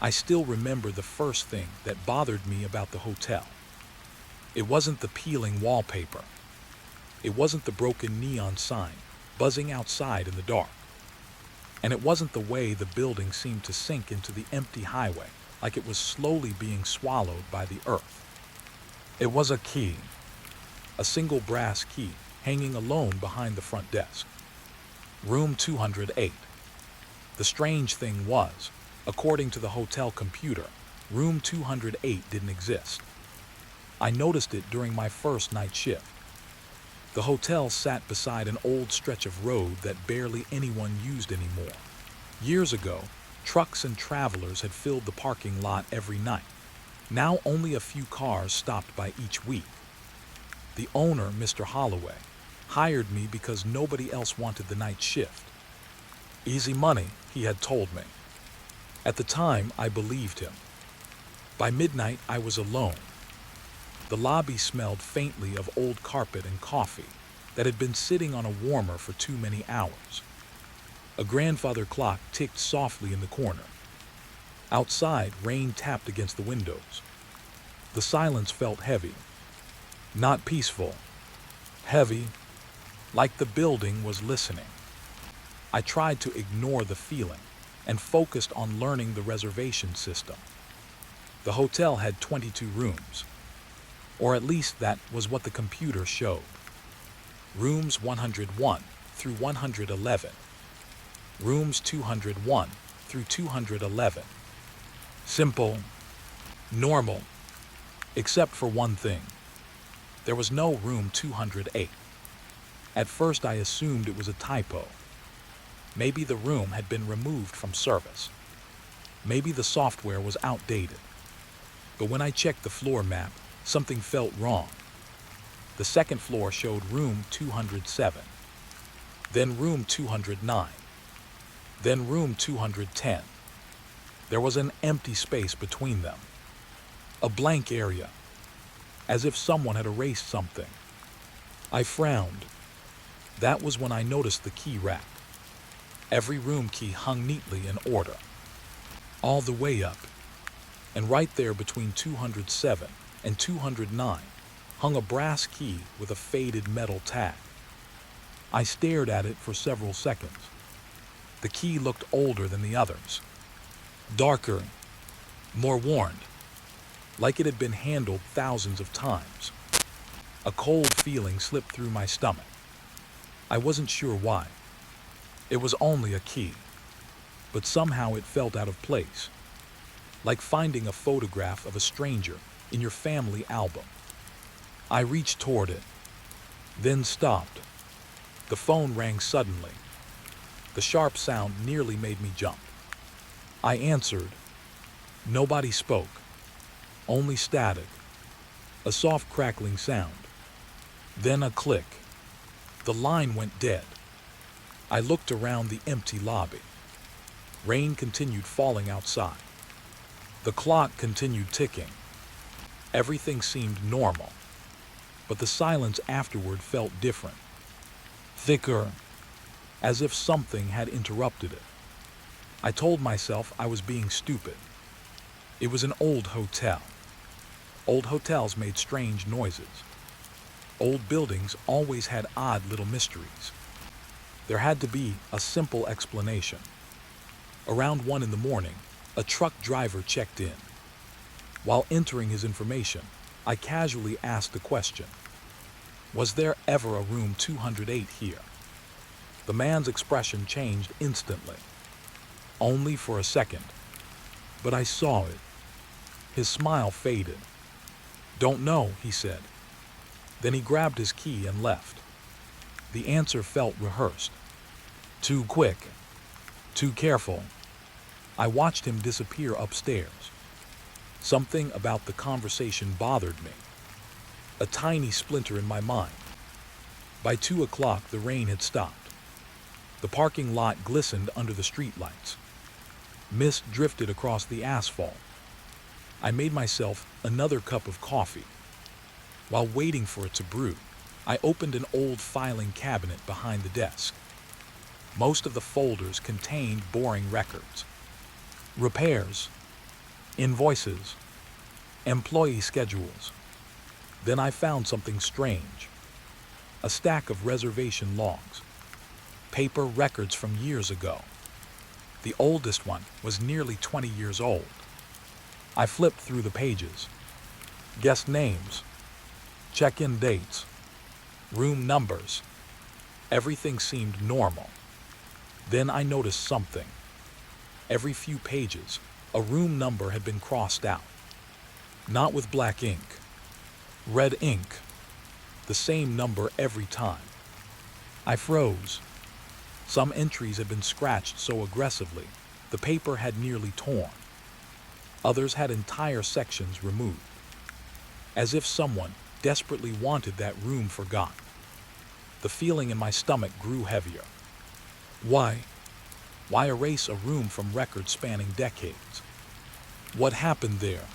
I still remember the first thing that bothered me about the hotel. It wasn't the peeling wallpaper. It wasn't the broken neon sign buzzing outside in the dark. And it wasn't the way the building seemed to sink into the empty highway like it was slowly being swallowed by the earth. It was a key, a single brass key hanging alone behind the front desk. Room 208. The strange thing was, according to the hotel computer, room 208 didn't exist. I noticed it during my first night shift. The hotel sat beside an old stretch of road that barely anyone used anymore. Years ago, trucks and travelers had filled the parking lot every night. Now only a few cars stopped by each week. The owner, Mr. Holloway, hired me because nobody else wanted the night shift. Easy money, he had told me. At the time, I believed him. By midnight, I was alone. The lobby smelled faintly of old carpet and coffee that had been sitting on a warmer for too many hours. A grandfather clock ticked softly in the corner. Outside, rain tapped against the windows. The silence felt heavy. Not peaceful. Heavy, like the building was listening. I tried to ignore the feeling and focused on learning the reservation system. The hotel had 22 rooms, or at least that was what the computer showed. Rooms 101 through 111. Rooms 201 through 211. Simple, normal, except for one thing. There was no room 208. At first I assumed it was a typo. Maybe the room had been removed from service. Maybe the software was outdated. But when I checked the floor map, something felt wrong. The second floor showed room 207, then room 209, then room 210. There was an empty space between them, a blank area, as if someone had erased something. I frowned. That was when I noticed the key rack. Every room key hung neatly in order, all the way up, and right there between 207 and 209 hung a brass key with a faded metal tag. I stared at it for several seconds. The key looked older than the others, darker, more worn, like it had been handled thousands of times. A cold feeling slipped through my stomach. I wasn't sure why. It was only a key, but somehow it felt out of place, like finding a photograph of a stranger in your family album. I reached toward it, then stopped. The phone rang suddenly. The sharp sound nearly made me jump. I answered. Nobody spoke, only static, a soft crackling sound, then a click. The line went dead. I looked around the empty lobby. Rain continued falling outside. The clock continued ticking. Everything seemed normal, but the silence afterward felt different, thicker, as if something had interrupted it. I told myself I was being stupid. It was an old hotel. Old hotels made strange noises. Old buildings always had odd little mysteries. There had to be a simple explanation. Around 1 in the morning, a truck driver checked in. While entering his information, I casually asked the question, was there ever a room 208 here? The man's expression changed instantly. Only for a second. But I saw it. His smile faded. Don't know, he said. Then he grabbed his key and left. The answer felt rehearsed. Too quick. Too careful. I watched him disappear upstairs. Something about the conversation bothered me. A tiny splinter in my mind. By 2 o'clock, the rain had stopped. The parking lot glistened under the streetlights. Mist drifted across the asphalt. I made myself another cup of coffee. While waiting for it to brew, I opened an old filing cabinet behind the desk. Most of the folders contained boring records. Repairs, invoices, employee schedules. Then I found something strange. A stack of reservation logs, paper records from years ago. The oldest one was nearly 20 years old. I flipped through the pages. Guest names, check-in dates, room numbers. Everything seemed normal. Then I noticed something. Every few pages, a room number had been crossed out. Not with black ink, red ink. The same number every time. I froze. Some entries had been scratched so aggressively, the paper had nearly torn. Others had entire sections removed, as if someone desperately wanted that room forgotten. The feeling in my stomach grew heavier. Why? Why erase a room from records spanning decades? What happened there?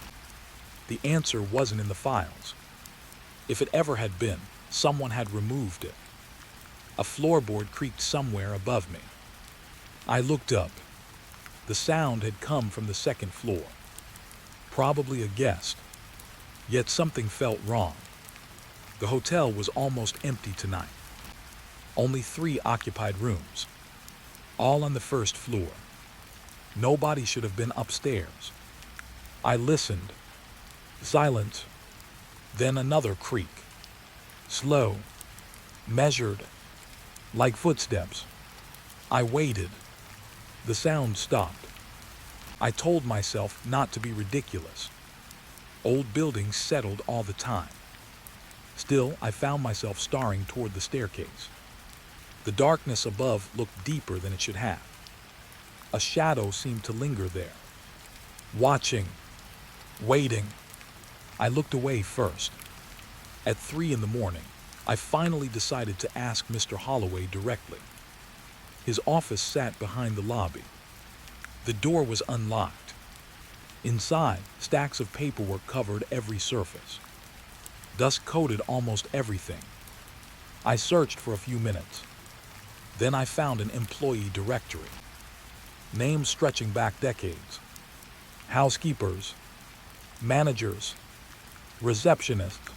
The answer wasn't in the files. If it ever had been, someone had removed it. A floorboard creaked somewhere above me. I looked up. The sound had come from the second floor. Probably a guest. Yet something felt wrong. The hotel was almost empty tonight. Only 3 occupied rooms, all on the first floor. Nobody should have been upstairs. I listened. Silence. Then another creak. Slow. Measured. Like footsteps. I waited. The sound stopped. I told myself not to be ridiculous. Old buildings settled all the time. Still, I found myself staring toward the staircase. The darkness above looked deeper than it should have. A shadow seemed to linger there. Watching. Waiting. I looked away first. At 3 in the morning, I finally decided to ask Mr. Holloway directly. His office sat behind the lobby. The door was unlocked. Inside, stacks of paperwork covered every surface. Dust coated almost everything. I searched for a few minutes. Then I found an employee directory. Names stretching back decades. Housekeepers, managers, receptionists,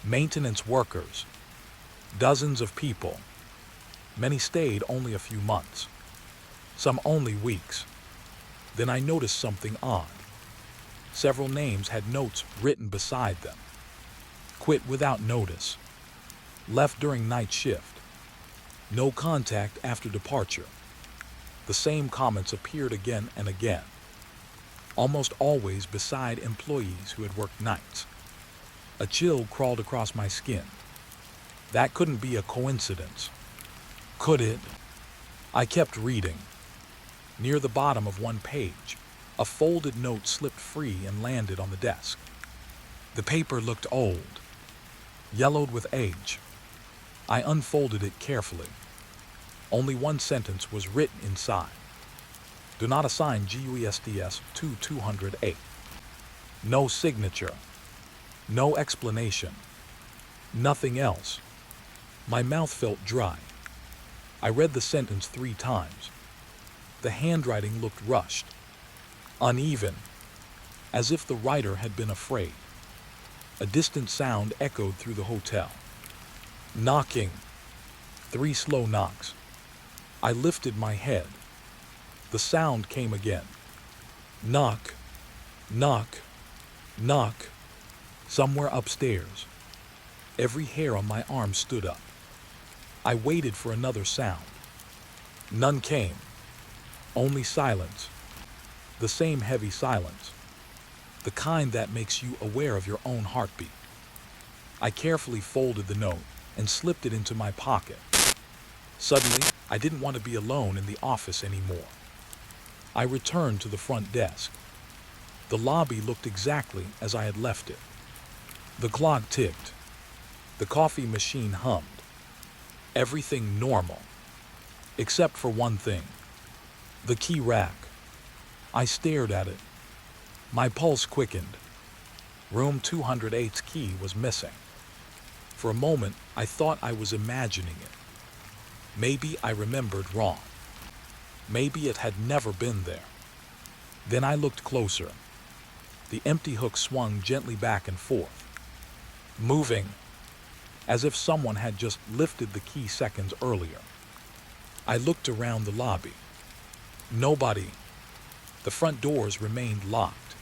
maintenance workers, dozens of people. Many stayed only a few months, some only weeks. Then I noticed something odd. Several names had notes written beside them. Quit without notice. Left during night shift. No contact after departure. The same comments appeared again and again, almost always beside employees who had worked nights. A chill crawled across my skin. That couldn't be a coincidence. Could it? I kept reading. Near the bottom of one page, a folded note slipped free and landed on the desk. The paper looked old, yellowed with age. I unfolded it carefully. Only one sentence was written inside. Do not assign GUSDS to 208. No signature. No explanation. Nothing else. My mouth felt dry. I read the sentence 3 times. The handwriting looked rushed, uneven, as if the writer had been afraid. A distant sound echoed through the hotel. Knocking. 3 slow knocks. I lifted my head. The sound came again. Knock, knock, knock. Somewhere upstairs. Every hair on my arm stood up. I waited for another sound. None came. Only silence. The same heavy silence. The kind that makes you aware of your own heartbeat. I carefully folded the note and slipped it into my pocket. Suddenly, I didn't want to be alone in the office anymore. I returned to the front desk. The lobby looked exactly as I had left it. The clock ticked. The coffee machine hummed. Everything normal. Except for one thing. The key rack. I stared at it. My pulse quickened. Room 208's key was missing. For a moment, I thought I was imagining it. Maybe I remembered wrong. Maybe it had never been there. Then I looked closer. The empty hook swung gently back and forth, moving as if someone had just lifted the key seconds earlier. I looked around the lobby. Nobody. The front doors remained locked.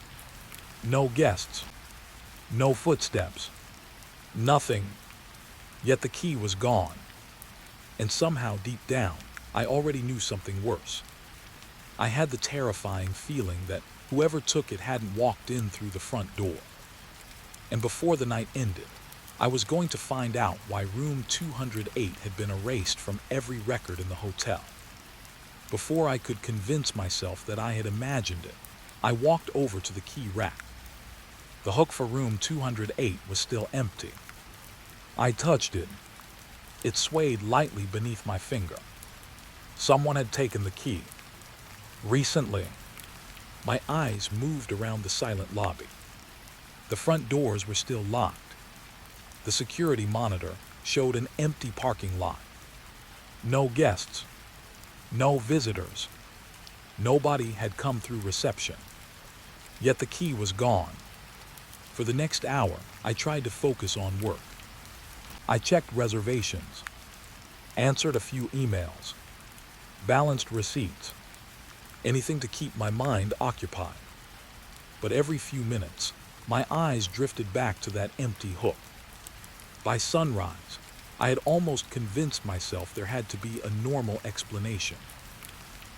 No guests. No footsteps. Nothing. Yet the key was gone. And somehow deep down, I already knew something worse. I had the terrifying feeling that whoever took it hadn't walked in through the front door. And before the night ended, I was going to find out why room 208 had been erased from every record in the hotel. Before I could convince myself that I had imagined it, I walked over to the key rack. The hook for room 208 was still empty. I touched it. It swayed lightly beneath my finger. Someone had taken the key. Recently. My eyes moved around the silent lobby. The front doors were still locked. The security monitor showed an empty parking lot. No guests. No visitors. Nobody had come through reception. Yet the key was gone. For the next hour, I tried to focus on work. I checked reservations, answered a few emails, balanced receipts, anything to keep my mind occupied. But every few minutes, my eyes drifted back to that empty hook. By sunrise, I had almost convinced myself there had to be a normal explanation.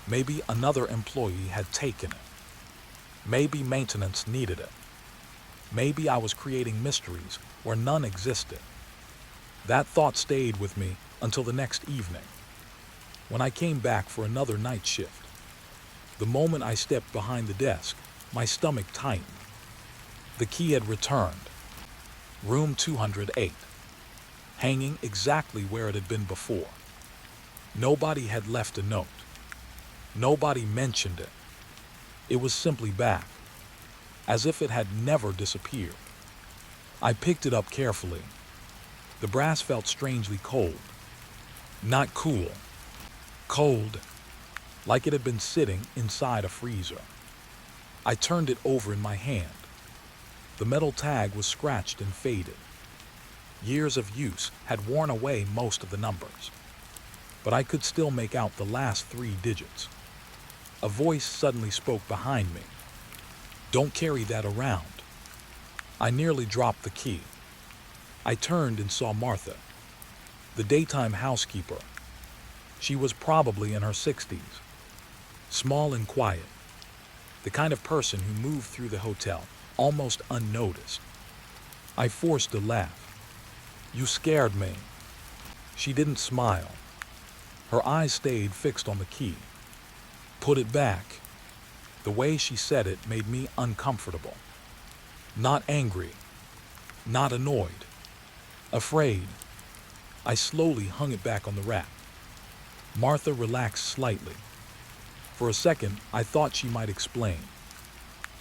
Maybe another employee had taken it. Maybe maintenance needed it. Maybe I was creating mysteries where none existed. That thought stayed with me until the next evening, when I came back for another night shift. The moment I stepped behind the desk, my stomach tightened. The key had returned. Room 208, hanging exactly where it had been before. Nobody had left a note. Nobody mentioned it. It was simply back, as if it had never disappeared. I picked it up carefully. The brass felt strangely cold. Not cool. Cold, like it had been sitting inside a freezer. I turned it over in my hand. The metal tag was scratched and faded. Years of use had worn away most of the numbers, but I could still make out the last 3 digits. A voice suddenly spoke behind me. "Don't carry that around." I nearly dropped the key. I turned and saw Martha, the daytime housekeeper. She was probably in her 60s, small and quiet, the kind of person who moved through the hotel almost unnoticed. I forced a laugh. "You scared me." She didn't smile. Her eyes stayed fixed on the key. "Put it back." The way she said it made me uncomfortable. Not angry, not annoyed, afraid. I slowly hung it back on the rack. Martha relaxed slightly. For a second, I thought she might explain.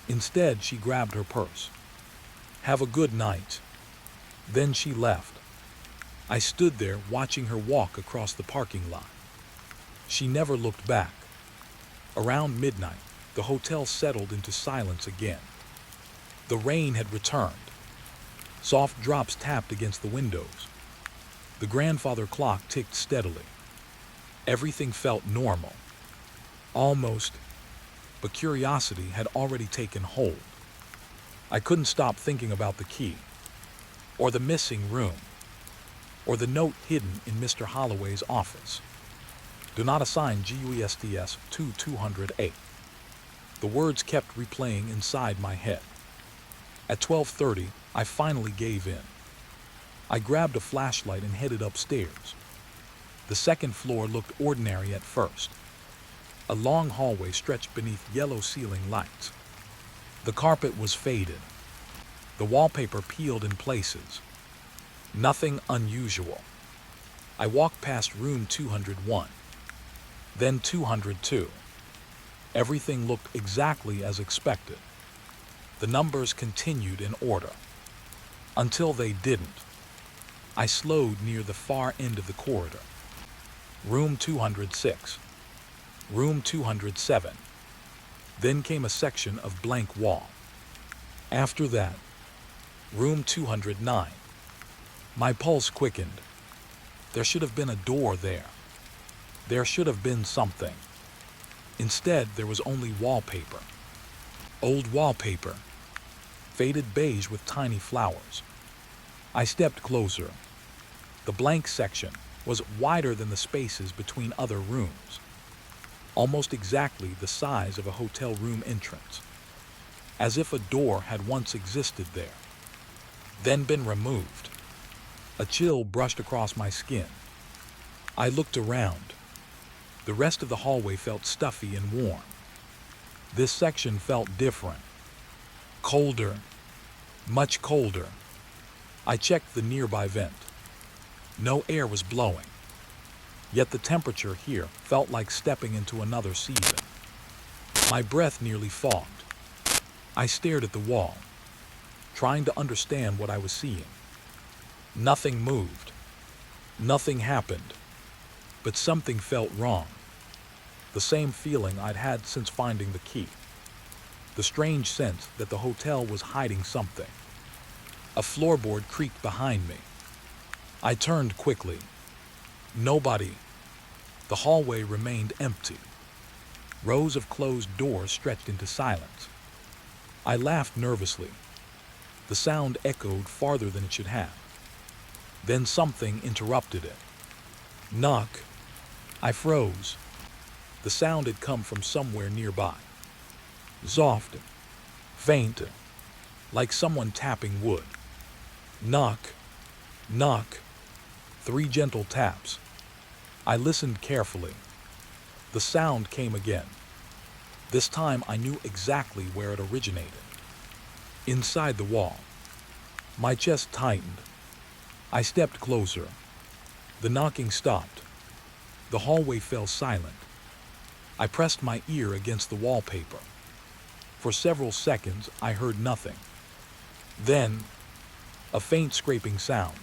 Instead, she grabbed her purse. "Have a good night." Then she left. I stood there watching her walk across the parking lot. She never looked back. Around midnight, the hotel settled into silence again. The rain had returned. Soft drops tapped against the windows. The grandfather clock ticked steadily. Everything felt normal. Almost, but curiosity had already taken hold. I couldn't stop thinking about the key, or the missing room, or the note hidden in Mr. Holloway's office. "Do not assign GUESTS to 208. The words kept replaying inside my head. At 12:30, I finally gave in. I grabbed a flashlight and headed upstairs. The second floor looked ordinary at first. A long hallway stretched beneath yellow ceiling lights. The carpet was faded. The wallpaper peeled in places. Nothing unusual. I walked past room 201, then 202. Everything looked exactly as expected. The numbers continued in order. Until they didn't. I slowed near the far end of the corridor. Room 206. Room 207. Then came a section of blank wall. After that, room 209. My pulse quickened. There should have been a door there. There should have been something. Instead, there was only wallpaper. Old wallpaper. Faded beige with tiny flowers. I stepped closer. The blank section was wider than the spaces between other rooms, almost exactly the size of a hotel room entrance, as if a door had once existed there, then been removed. A chill brushed across my skin. I looked around. The rest of the hallway felt stuffy and warm. This section felt different. Colder. Much colder. I checked the nearby vent. No air was blowing. Yet the temperature here felt like stepping into another season. My breath nearly fogged. I stared at the wall, trying to understand what I was seeing. Nothing moved. Nothing happened. But something felt wrong. The same feeling I'd had since finding the key. The strange sense that the hotel was hiding something. A floorboard creaked behind me. I turned quickly. Nobody. The hallway remained empty. Rows of closed doors stretched into silence. I laughed nervously. The sound echoed farther than it should have. Then something interrupted it. Knock. I froze. The sound had come from somewhere nearby. Soft, faint, like someone tapping wood. Knock, knock. 3 gentle taps. I listened carefully. The sound came again. This time I knew exactly where it originated. Inside the wall. My chest tightened. I stepped closer. The knocking stopped. The hallway fell silent. I pressed my ear against the wallpaper. For several seconds, I heard nothing. Then, a faint scraping sound.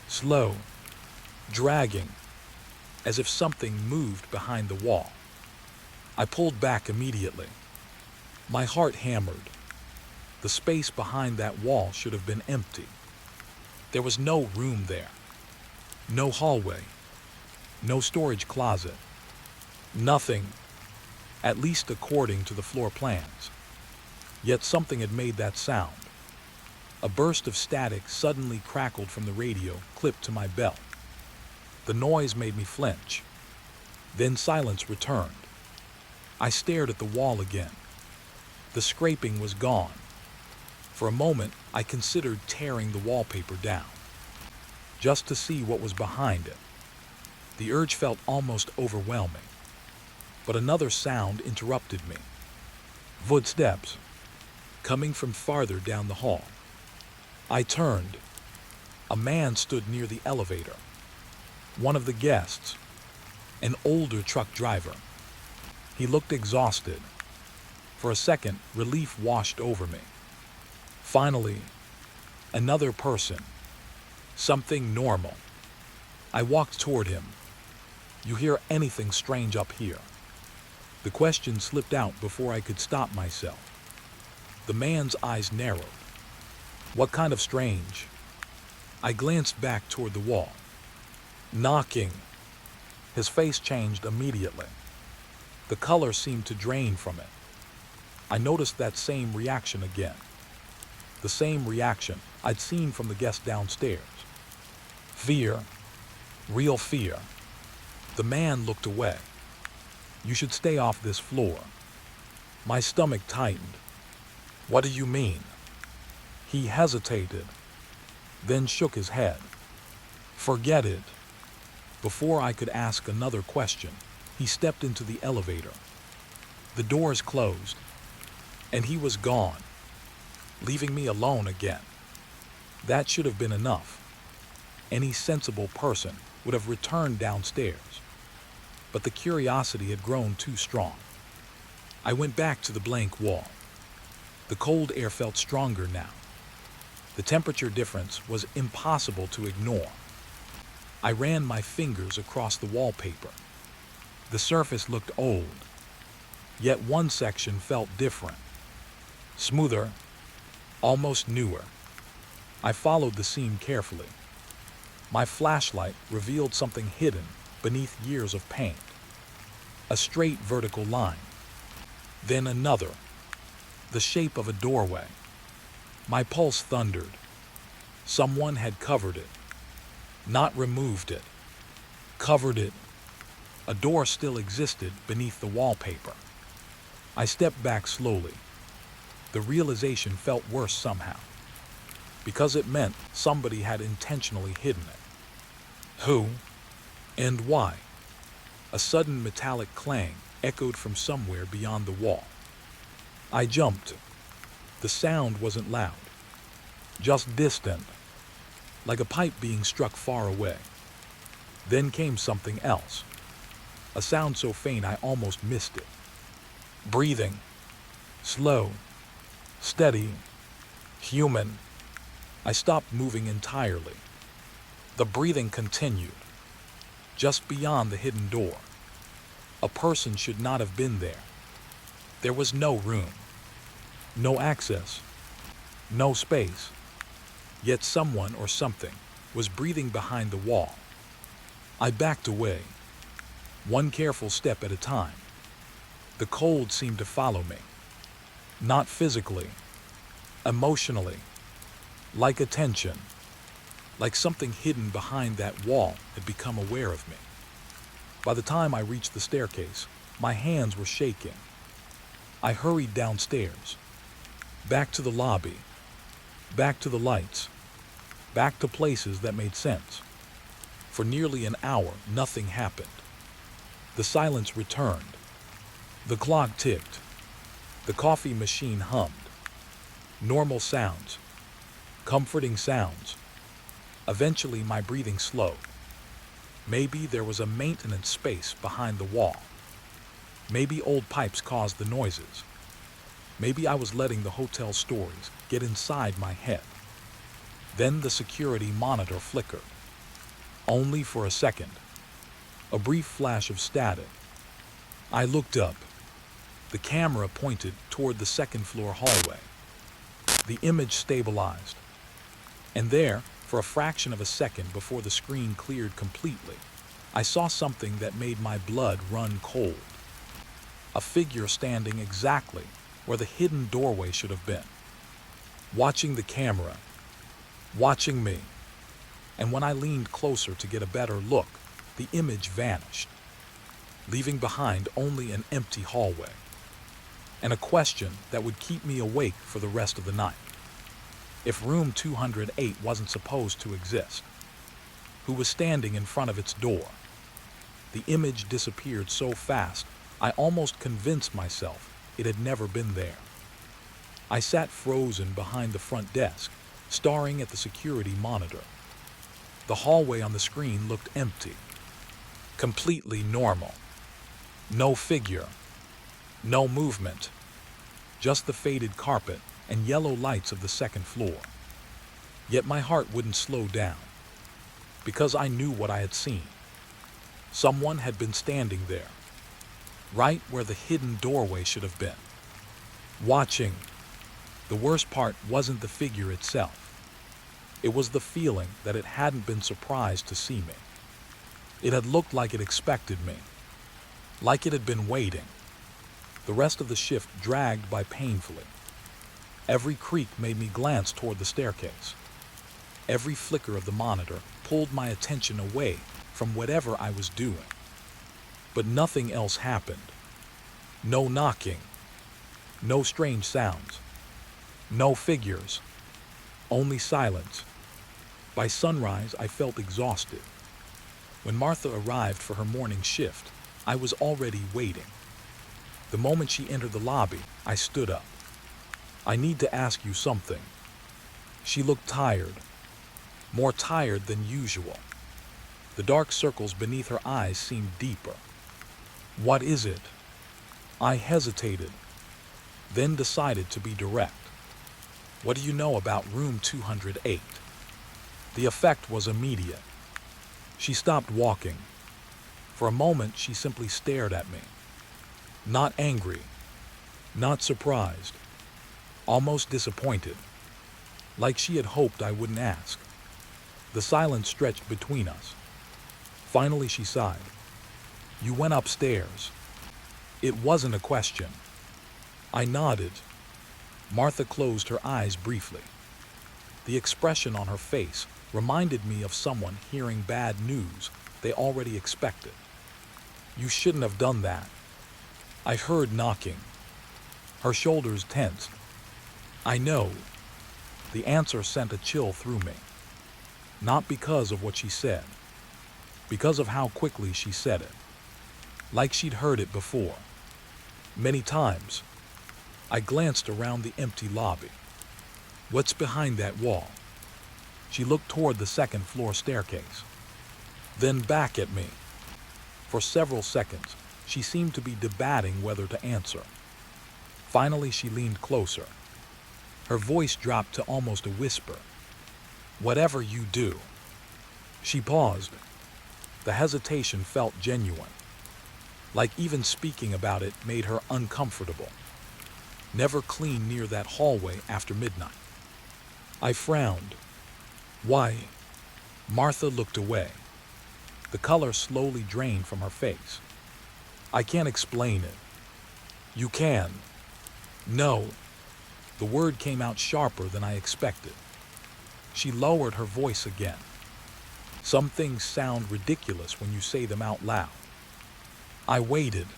Slow, dragging, as if something moved behind the wall. I pulled back immediately. My heart hammered. The space behind that wall should have been empty. There was no room there. No hallway. No storage closet. Nothing, at least according to the floor plans. Yet something had made that sound. A burst of static suddenly crackled from the radio clipped to my belt. The noise made me flinch. Then silence returned. I stared at the wall again. The scraping was gone. For a moment, I considered tearing the wallpaper down, just to see what was behind it. The urge felt almost overwhelming. But another sound interrupted me. Footsteps, coming from farther down the hall. I turned. A man stood near the elevator. One of the guests, an older truck driver. He looked exhausted. For a second, relief washed over me. Finally, another person. Something normal. I walked toward him. You hear anything strange up here? The question slipped out before I could stop myself. The man's eyes narrowed. What kind of strange? I glanced back toward the wall. Knocking. His face changed immediately. The color seemed to drain from it. I noticed that same reaction again. The same reaction I'd seen from the guest downstairs. Fear. Real fear. The man looked away. You should stay off this floor. My stomach tightened. What do you mean? He hesitated, then shook his head. Forget it. Before I could ask another question, he stepped into the elevator. The doors closed, and he was gone, leaving me alone again. That should have been enough. Any sensible person would have returned downstairs. But the curiosity had grown too strong. I went back to the blank wall. The cold air felt stronger now. The temperature difference was impossible to ignore. I ran my fingers across the wallpaper. The surface looked old, yet one section felt different. Smoother, almost newer. I followed the scene carefully. My flashlight revealed something hidden beneath years of paint. A straight vertical line. Then another. The shape of a doorway. My pulse thundered. Someone had covered it. Not removed it. Covered it. A door still existed beneath the wallpaper. I stepped back slowly. The realization felt worse somehow, because it meant somebody had intentionally hidden it. Who? And why? A sudden metallic clang echoed from somewhere beyond the wall. I jumped. The sound wasn't loud, just distant, like a pipe being struck far away. Then came something else, a sound so faint I almost missed it. Breathing. Slow. Steady. Human. I stopped moving entirely. The breathing continued. Just beyond the hidden door. A person should not have been there. There was no room. No access. No space. Yet someone or something was breathing behind the wall. I backed away, one careful step at a time. The cold seemed to follow me. Not physically, emotionally, like a tension, like something hidden behind that wall had become aware of me. By the time I reached the staircase, my hands were shaking. I hurried downstairs, back to the lobby, back to the lights, back to places that made sense. For nearly an hour, nothing happened. The silence returned. The clock ticked. The coffee machine hummed. Normal sounds. Comforting sounds. Eventually, my breathing slowed. Maybe there was a maintenance space behind the wall. Maybe old pipes caused the noises. Maybe I was letting the hotel stories get inside my head. Then the security monitor flickered. Only for a second. A brief flash of static. I looked up. The camera pointed toward the second-floor hallway. The image stabilized. And there, for a fraction of a second before the screen cleared completely, I saw something that made my blood run cold. A figure standing exactly where the hidden doorway should have been. Watching the camera. Watching me. And when I leaned closer to get a better look, the image vanished, leaving behind only an empty hallway. And a question that would keep me awake for the rest of the night. If room 208 wasn't supposed to exist, who was standing in front of its door? The image disappeared so fast, I almost convinced myself it had never been there. I sat frozen behind the front desk, staring at the security monitor. The hallway on the screen looked empty, completely normal. No figure, no movement, just the faded carpet and yellow lights of the second floor. Yet my heart wouldn't slow down, because I knew what I had seen. Someone had been standing there, right where the hidden doorway should have been, watching. The worst part wasn't the figure itself. It was the feeling that it hadn't been surprised to see me. It had looked like it expected me, like it had been waiting. The rest of the shift dragged by painfully. Every creak made me glance toward the staircase. Every flicker of the monitor pulled my attention away from whatever I was doing. But nothing else happened. No knocking. No strange sounds. No figures. Only silence. By sunrise, I felt exhausted. When Martha arrived for her morning shift, I was already waiting. The moment she entered the lobby, I stood up. "I need to ask you something." She looked tired, more tired than usual. The dark circles beneath her eyes seemed deeper. "What is it?" I hesitated, then decided to be direct. "What do you know about room 208? The effect was immediate. She stopped walking. For a moment, she simply stared at me. Not angry, not surprised, almost disappointed. like she had hoped I wouldn't ask. The silence stretched between us. Finally, she sighed. "You went upstairs." It wasn't a question. I nodded. Martha closed her eyes briefly. The expression on her face reminded me of someone hearing bad news they already expected. "You shouldn't have done that." I heard knocking. Her shoulders tensed. "I know." The answer sent a chill through me. Not because of what she said, because of how quickly she said it. Like she'd heard it before. Many times. I glanced around the empty lobby. "What's behind that wall?" She looked toward the second floor staircase, then back at me. For several seconds, she seemed to be debating whether to answer. Finally, she leaned closer. Her voice dropped to almost a whisper. "Whatever you do." She paused. The hesitation felt genuine, like even speaking about it made her uncomfortable. "Never clean near that hallway after midnight." I frowned. "Why?" Martha looked away. The color slowly drained from her face. "I can't explain it." "You can." "No." The word came out sharper than I expected. She lowered her voice again. "Some things sound ridiculous when you say them out loud." I waited.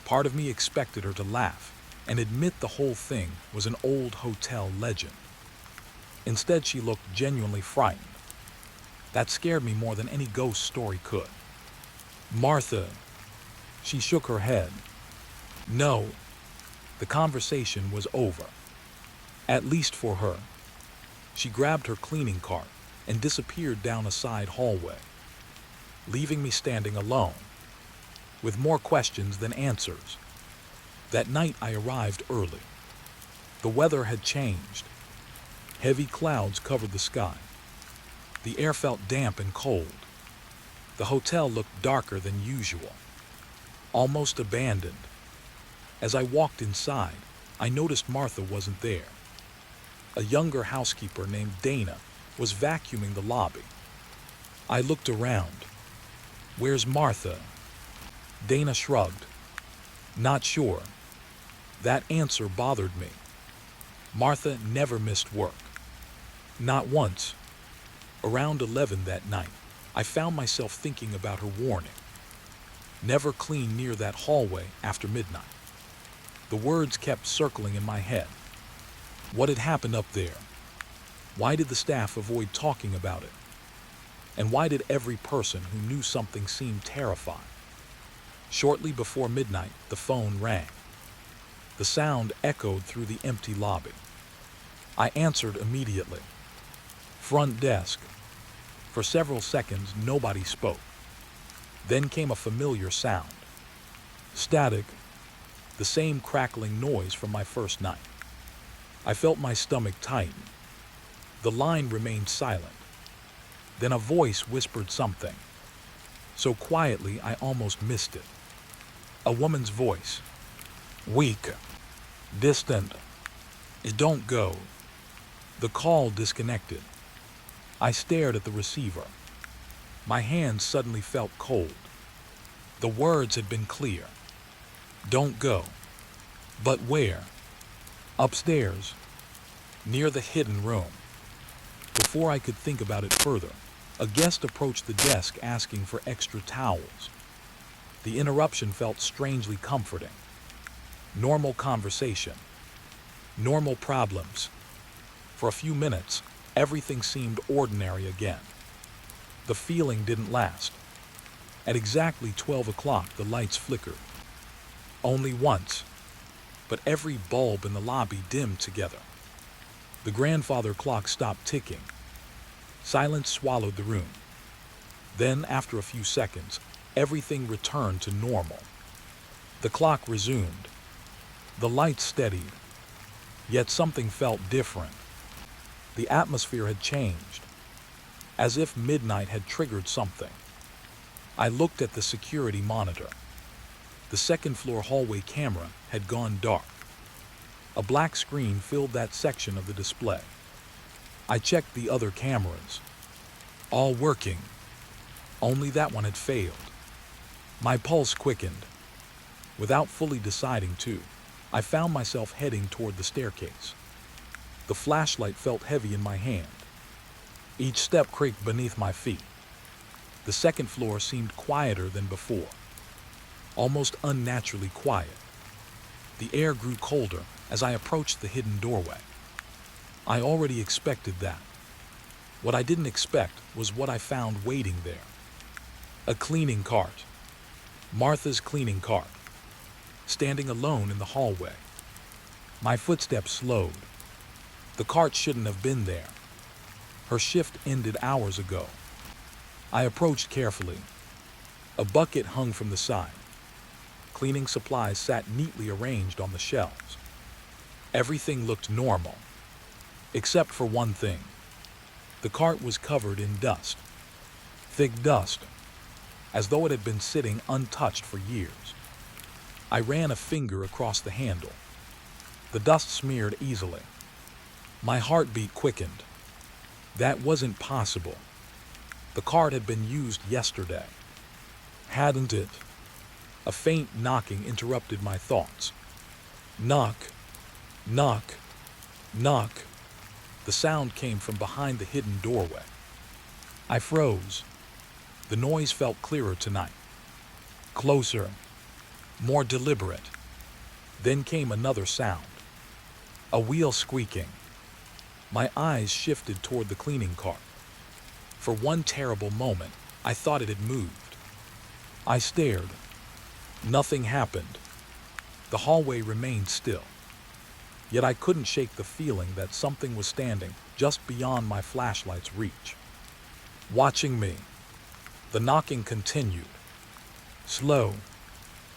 Part of me expected her to laugh and admit the whole thing was an old hotel legend. Instead, she looked genuinely frightened. That scared me more than any ghost story could. "Martha." She shook her head. "No." The conversation was over. At least for her. She grabbed her cleaning cart and disappeared down a side hallway, leaving me standing alone, with more questions than answers. That night I arrived early. The weather had changed. Heavy clouds covered the sky. The air felt damp and cold. The hotel looked darker than usual, almost abandoned. As I walked inside, I noticed Martha wasn't there. A younger housekeeper named Dana was vacuuming the lobby. I looked around. "Where's Martha?" Dana shrugged. "Not sure." That answer bothered me. Martha never missed work. Not once. Around 11 that night, I found myself thinking about her warning. Never clean near that hallway after midnight. The words kept circling in my head. What had happened up there? Why did the staff avoid talking about it? And why did every person who knew something seem terrified? Shortly before midnight, the phone rang. The sound echoed through the empty lobby. I answered immediately. "Front desk." For several seconds, nobody spoke. Then came a familiar sound. Static. The same crackling noise from my first night. I felt my stomach tighten. The line remained silent. Then a voice whispered something, so quietly I almost missed it. A woman's voice. Weak. Distant. Don't go. The call disconnected. I stared at the receiver. My hands suddenly felt cold. The words had been clear. Don't go. But where? Upstairs. Near the hidden room. Before I could think about it further, a guest approached the desk asking for extra towels. The interruption felt strangely comforting. Normal conversation. Normal problems. For a few minutes, everything seemed ordinary again. The feeling didn't last. At exactly 12 o'clock, the lights flickered. Only once, but every bulb in the lobby dimmed together. The grandfather clock stopped ticking. Silence swallowed the room. Then, after a few seconds, everything returned to normal. The clock resumed. The lights steadied. Yet something felt different. The atmosphere had changed, as if midnight had triggered something. I looked at the security monitor. The second-floor hallway camera had gone dark. A black screen filled that section of the display. I checked the other cameras, all working. Only that one had failed. My pulse quickened. Without fully deciding to, I found myself heading toward the staircase. The flashlight felt heavy in my hand. Each step creaked beneath my feet. The second floor seemed quieter than before, almost unnaturally quiet. The air grew colder as I approached the hidden doorway. I already expected that. What I didn't expect was what I found waiting there. A cleaning cart. Martha's cleaning cart, standing alone in the hallway. My footsteps slowed. The cart shouldn't have been there. Her shift ended hours ago. I approached carefully. A bucket hung from the side. Cleaning supplies sat neatly arranged on the shelves. Everything looked normal, except for one thing. The cart was covered in dust. Thick dust, as though it had been sitting untouched for years. I ran a finger across the handle. The dust smeared easily. My heartbeat quickened. That wasn't possible. The cart had been used yesterday. Hadn't it? A faint knocking interrupted my thoughts. Knock, knock, knock. The sound came from behind the hidden doorway. I froze. The noise felt clearer tonight. Closer, more deliberate. Then came another sound. A wheel squeaking. My eyes shifted toward the cleaning cart. For one terrible moment, I thought it had moved. I stared. Nothing happened. The hallway remained still. Yet I couldn't shake the feeling that something was standing just beyond my flashlight's reach, watching me. The knocking continued. Slow,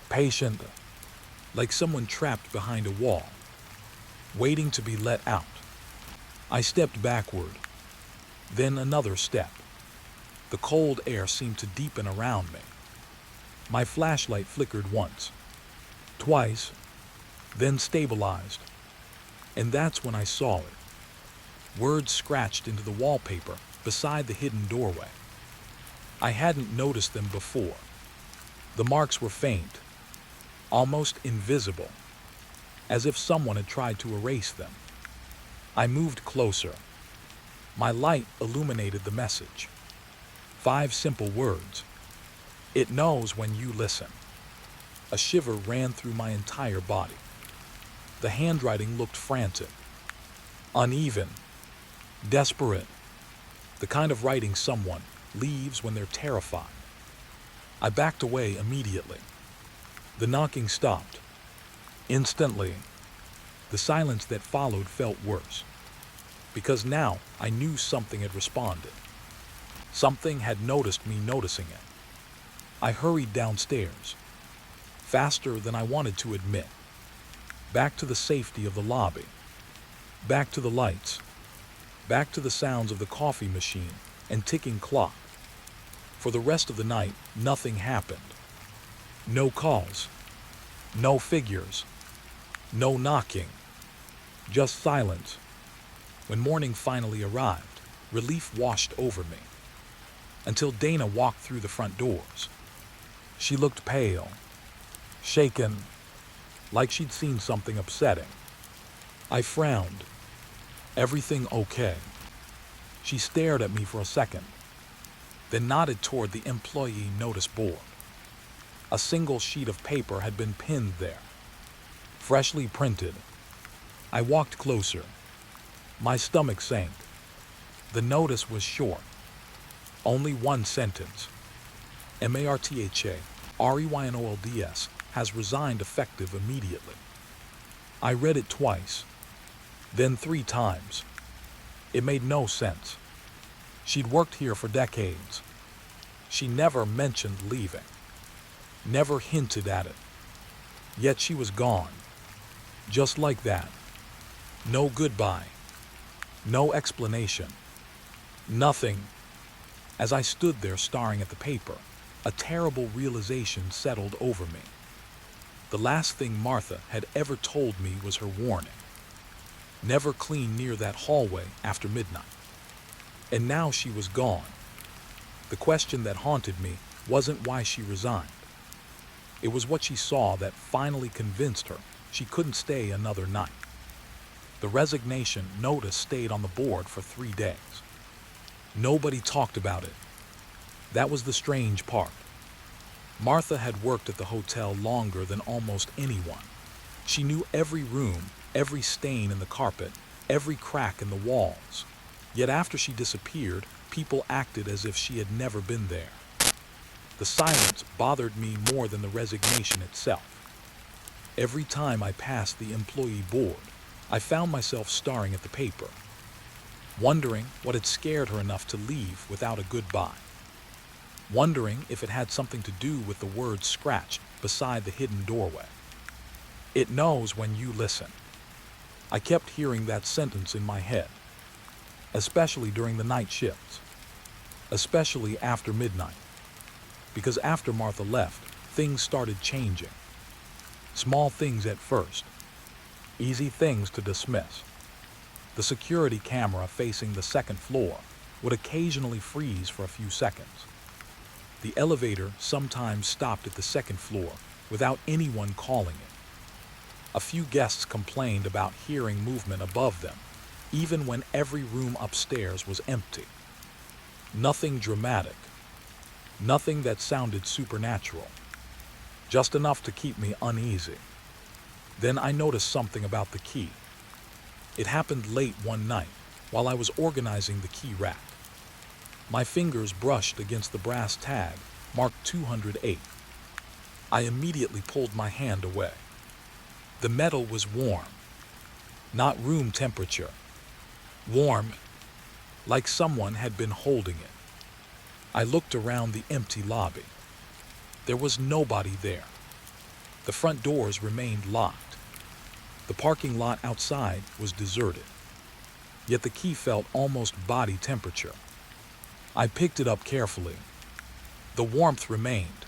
patient, like someone trapped behind a wall, waiting to be let out. I stepped backward, then another step. The cold air seemed to deepen around me. My flashlight flickered once, twice, then stabilized. And that's when I saw it. Words scratched into the wallpaper beside the hidden doorway. I hadn't noticed them before. The marks were faint, almost invisible, as if someone had tried to erase them. I moved closer. My light illuminated the message. 5 simple words. It knows when you listen. A shiver ran through my entire body. The handwriting looked frantic, uneven, desperate, the kind of writing someone leaves when they're terrified. I backed away immediately. The knocking stopped. Instantly, the silence that followed felt worse, because now I knew something had responded. Something had noticed me noticing it. I hurried downstairs, faster than I wanted to admit. Back to the safety of the lobby. Back to the lights. Back to the sounds of the coffee machine and ticking clock. For the rest of the night, nothing happened. No calls. No figures. No knocking. Just silence. When morning finally arrived, relief washed over me. Until Dana walked through the front doors. She looked pale, shaken, like she'd seen something upsetting. I frowned. Everything okay? She stared at me for a second, then nodded toward the employee notice board. A single sheet of paper had been pinned there, freshly printed. I walked closer. My stomach sank. The notice was short. Only one sentence. Martha, REYNOLDS, has resigned effective immediately. I read it twice, then 3 times. It made no sense. She'd worked here for decades. She never mentioned leaving, never hinted at it. Yet she was gone, just like that. No goodbye, no explanation, nothing. As I stood there staring at the paper, a terrible realization settled over me. The last thing Martha had ever told me was her warning. Never clean near that hallway after midnight. And now she was gone. The question that haunted me wasn't why she resigned. It was what she saw that finally convinced her she couldn't stay another night. The resignation notice stayed on the board for 3 days. Nobody talked about it. That was the strange part. Martha had worked at the hotel longer than almost anyone. She knew every room, every stain in the carpet, every crack in the walls. Yet after she disappeared, people acted as if she had never been there. The silence bothered me more than the resignation itself. Every time I passed the employee board, I found myself staring at the paper, wondering what had scared her enough to leave without a goodbye. Wondering if it had something to do with the word scratched beside the hidden doorway. It knows when you listen. I kept hearing that sentence in my head, especially during the night shifts, especially after midnight. Because after Martha left, things started changing. Small things at first, easy things to dismiss. The security camera facing the second floor would occasionally freeze for a few seconds. The elevator sometimes stopped at the second floor without anyone calling it. A few guests complained about hearing movement above them, even when every room upstairs was empty. Nothing dramatic, nothing that sounded supernatural, just enough to keep me uneasy. Then I noticed something about the key. It happened late one night while I was organizing the key rack. My fingers brushed against the brass tag marked 208. I immediately pulled my hand away. The metal was warm, not room temperature. Warm, like someone had been holding it. I looked around the empty lobby. There was nobody there. The front doors remained locked. The parking lot outside was deserted. Yet the key felt almost body temperature. I picked it up carefully. The warmth remained.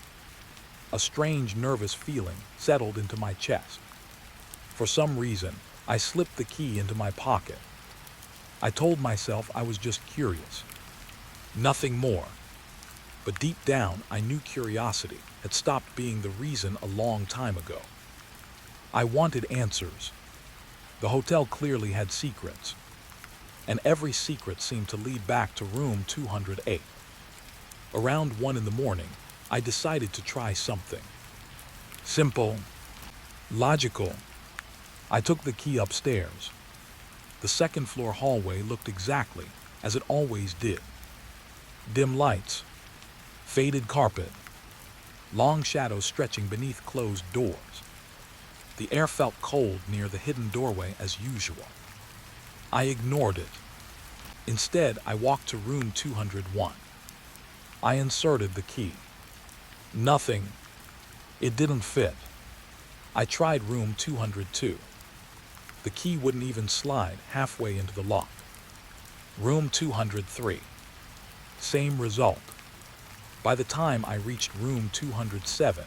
A strange nervous feeling settled into my chest. For some reason, I slipped the key into my pocket. I told myself I was just curious. Nothing more. But deep down, I knew curiosity had stopped being the reason a long time ago. I wanted answers. The hotel clearly had secrets, and every secret seemed to lead back to room 208. Around 1 in the morning, I decided to try something. Simple, logical. I took the key upstairs. The second floor hallway looked exactly as it always did. Dim lights, faded carpet, long shadows stretching beneath closed doors. The air felt cold near the hidden doorway as usual. I ignored it. Instead, I walked to room 201. I inserted the key. Nothing. It didn't fit. I tried room 202. The key wouldn't even slide halfway into the lock. Room 203. Same result. By the time I reached room 207,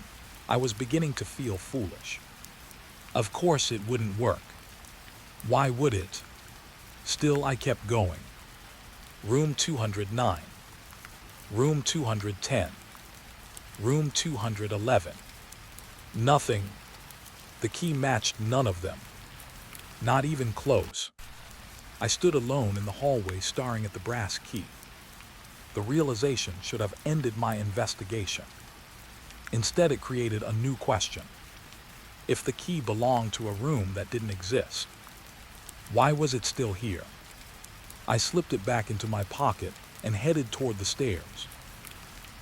I was beginning to feel foolish. Of course it wouldn't work. Why would it? Still, I kept going. Room 209. Room 210. Room 211. Nothing. The key matched none of them. Not even close. I stood alone in the hallway staring at the brass key. The realization should have ended my investigation. Instead, it created a new question. If the key belonged to a room that didn't exist, why was it still here? I slipped it back into my pocket and headed toward the stairs.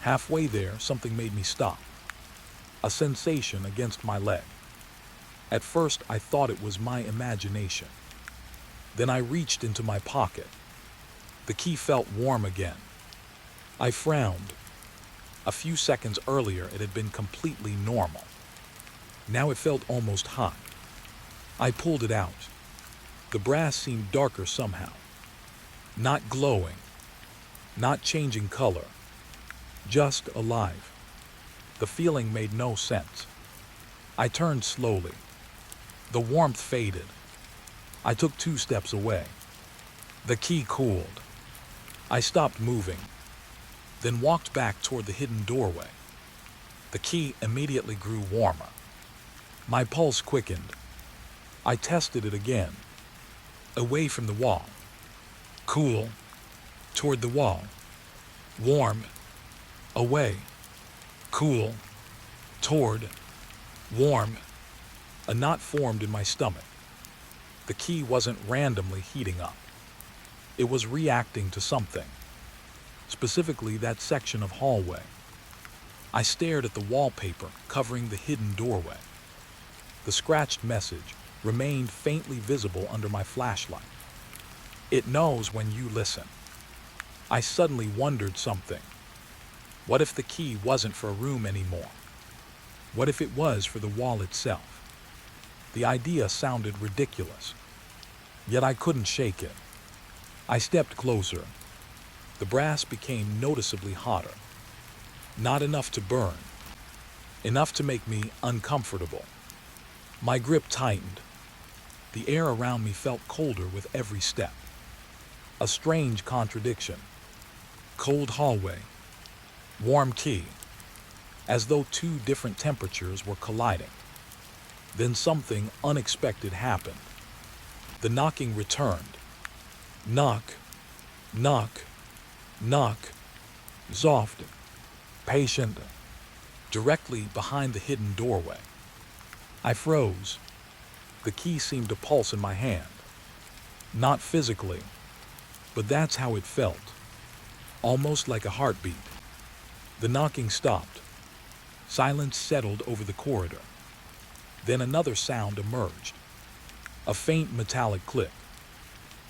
Halfway there, something made me stop. A sensation against my leg. At first, I thought it was my imagination. Then I reached into my pocket. The key felt warm again. I frowned. A few seconds earlier, it had been completely normal. Now it felt almost hot. I pulled it out. The brass seemed darker somehow. Not glowing. Not changing color. Just alive. The feeling made no sense. I turned slowly. The warmth faded. I took 2 steps away. The key cooled. I stopped moving, then walked back toward the hidden doorway. The key immediately grew warmer. My pulse quickened. I tested it again, away from the wall. Cool, toward the wall. Warm, away. Cool, toward, warm. A knot formed in my stomach. The key wasn't randomly heating up. It was reacting to something, specifically that section of hallway. I stared at the wallpaper covering the hidden doorway. The scratched message remained faintly visible under my flashlight. It knows when you listen. I suddenly wondered something. What if the key wasn't for a room anymore? What if it was for the wall itself? The idea sounded ridiculous, yet I couldn't shake it. I stepped closer. The brass became noticeably hotter. Not enough to burn, enough to make me uncomfortable. My grip tightened. The air around me felt colder with every step. A strange contradiction. Cold hallway, warm key, as though two different temperatures were colliding. Then something unexpected happened. The knocking returned. Knock, knock, knock, soft, patient, directly behind the hidden doorway. I froze. The key seemed to pulse in my hand. Not physically, but that's how it felt. Almost like a heartbeat. The knocking stopped. Silence settled over the corridor. Then another sound emerged. A faint metallic click.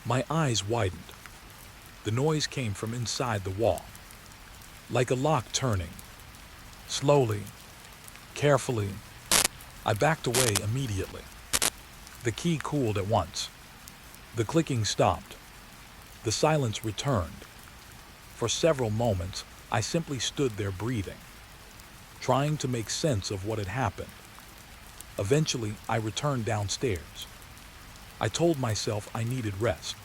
My eyes widened. The noise came from inside the wall. Like a lock turning. Slowly, carefully, I backed away immediately. The key cooled at once. The clicking stopped. The silence returned. For several moments, I simply stood there breathing, trying to make sense of what had happened. Eventually, I returned downstairs. I told myself I needed rest,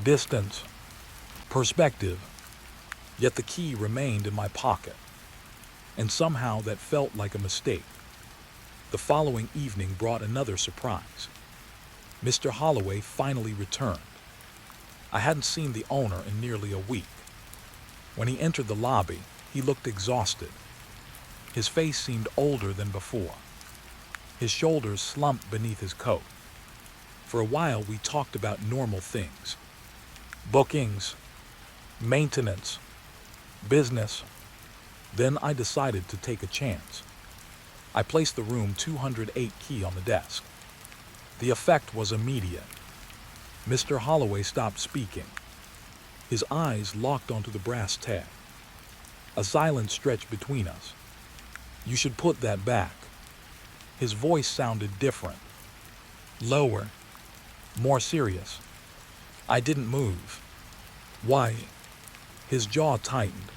distance, perspective, yet the key remained in my pocket. And somehow that felt like a mistake. The following evening brought another surprise. Mr. Holloway finally returned. I hadn't seen the owner in nearly a week. When he entered the lobby, he looked exhausted. His face seemed older than before. His shoulders slumped beneath his coat. For a while, we talked about normal things. Bookings, maintenance, business. Then I decided to take a chance. I placed the room 208 key on the desk. The effect was immediate. Mr. Holloway stopped speaking. His eyes locked onto the brass tag. A silence stretched between us. You should put that back. His voice sounded different. Lower. More serious. I didn't move. Why? His jaw tightened.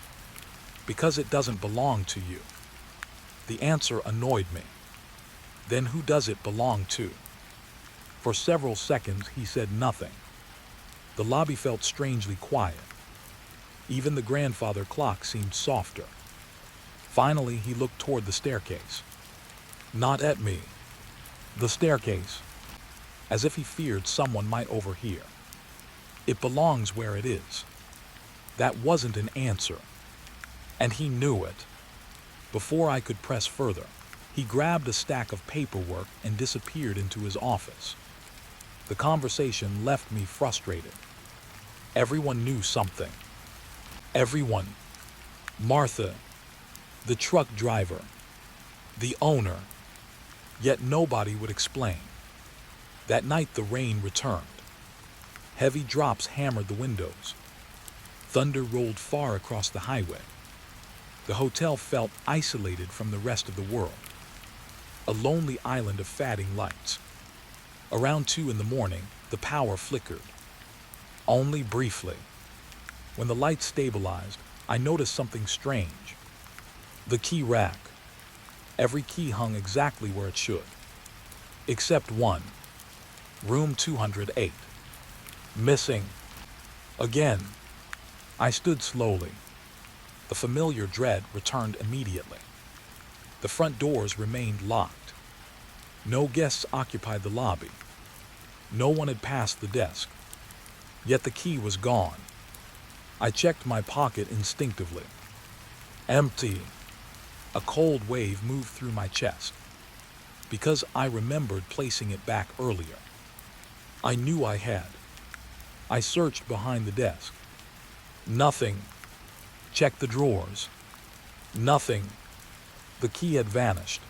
Because it doesn't belong to you. The answer annoyed me. Then who does it belong to? For several seconds he said nothing. The lobby felt strangely quiet. Even the grandfather clock seemed softer. Finally, he looked toward the staircase. Not at me. The staircase. As if he feared someone might overhear. It belongs where it is. That wasn't an answer. And he knew it. Before I could press further, he grabbed a stack of paperwork and disappeared into his office. The conversation left me frustrated. Everyone knew something. Everyone. Martha, the truck driver, the owner. Yet nobody would explain. That night the rain returned. Heavy drops hammered the windows. Thunder rolled far across the highway. The hotel felt isolated from the rest of the world. A lonely island of fading lights. Around 2 a.m, the power flickered. Only briefly. When the lights stabilized, I noticed something strange. The key rack. Every key hung exactly where it should. Except one. Room 208. Missing. Again. I stood slowly. The familiar dread returned immediately. The front doors remained locked. No guests occupied the lobby. No one had passed the desk. Yet the key was gone. I checked my pocket instinctively. Empty. A cold wave moved through my chest. Because I remembered placing it back earlier. I knew I had. I searched behind the desk. Nothing. Checked the drawers. Nothing. The key had vanished.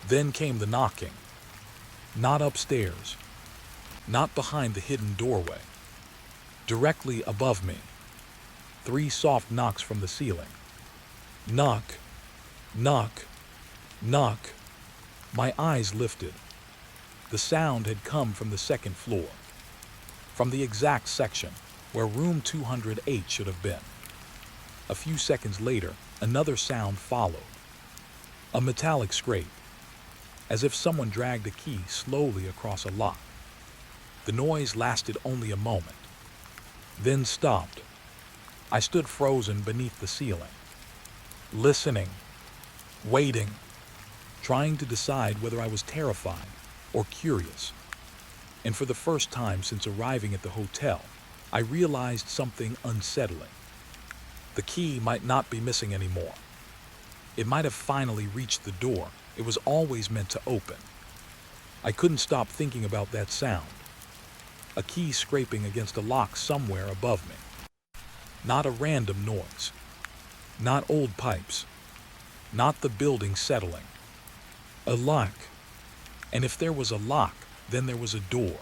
Then came the knocking. Not upstairs. Not behind the hidden doorway. Directly above me. 3 soft knocks from the ceiling. Knock. Knock. Knock. My eyes lifted. The sound had come from the second floor. From the exact section where room 208 should have been. A few seconds later, another sound followed. A metallic scrape, as if someone dragged a key slowly across a lock. The noise lasted only a moment, then stopped. I stood frozen beneath the ceiling, listening, waiting, trying to decide whether I was terrified or curious. And for the first time since arriving at the hotel, I realized something unsettling. The key might not be missing anymore. It might have finally reached the door it was always meant to open. I couldn't stop thinking about that sound. A key scraping against a lock somewhere above me. Not a random noise. Not old pipes. Not the building settling. A lock. And if there was a lock, then there was a door.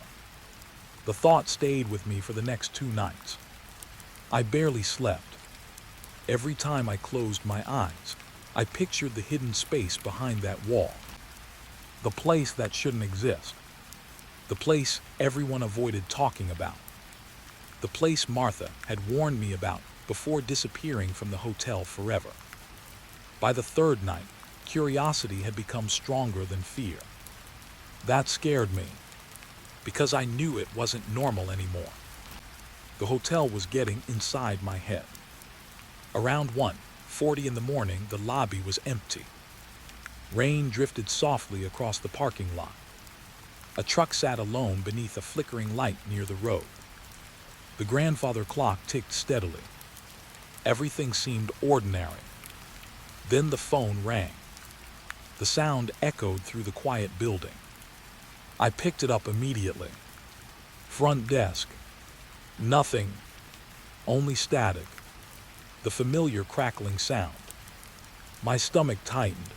The thought stayed with me for the next 2 nights. I barely slept. Every time I closed my eyes, I pictured the hidden space behind that wall. The place that shouldn't exist. The place everyone avoided talking about. The place Martha had warned me about before disappearing from the hotel forever. By the 3rd night, curiosity had become stronger than fear. That scared me, because I knew it wasn't normal anymore. The hotel was getting inside my head. Around 1:40 in the morning, the lobby was empty. Rain drifted softly across the parking lot. A truck sat alone beneath a flickering light near the road. The grandfather clock ticked steadily. Everything seemed ordinary. Then the phone rang. The sound echoed through the quiet building. I picked it up immediately. Front desk. Nothing. Only static. The familiar crackling sound. My stomach tightened.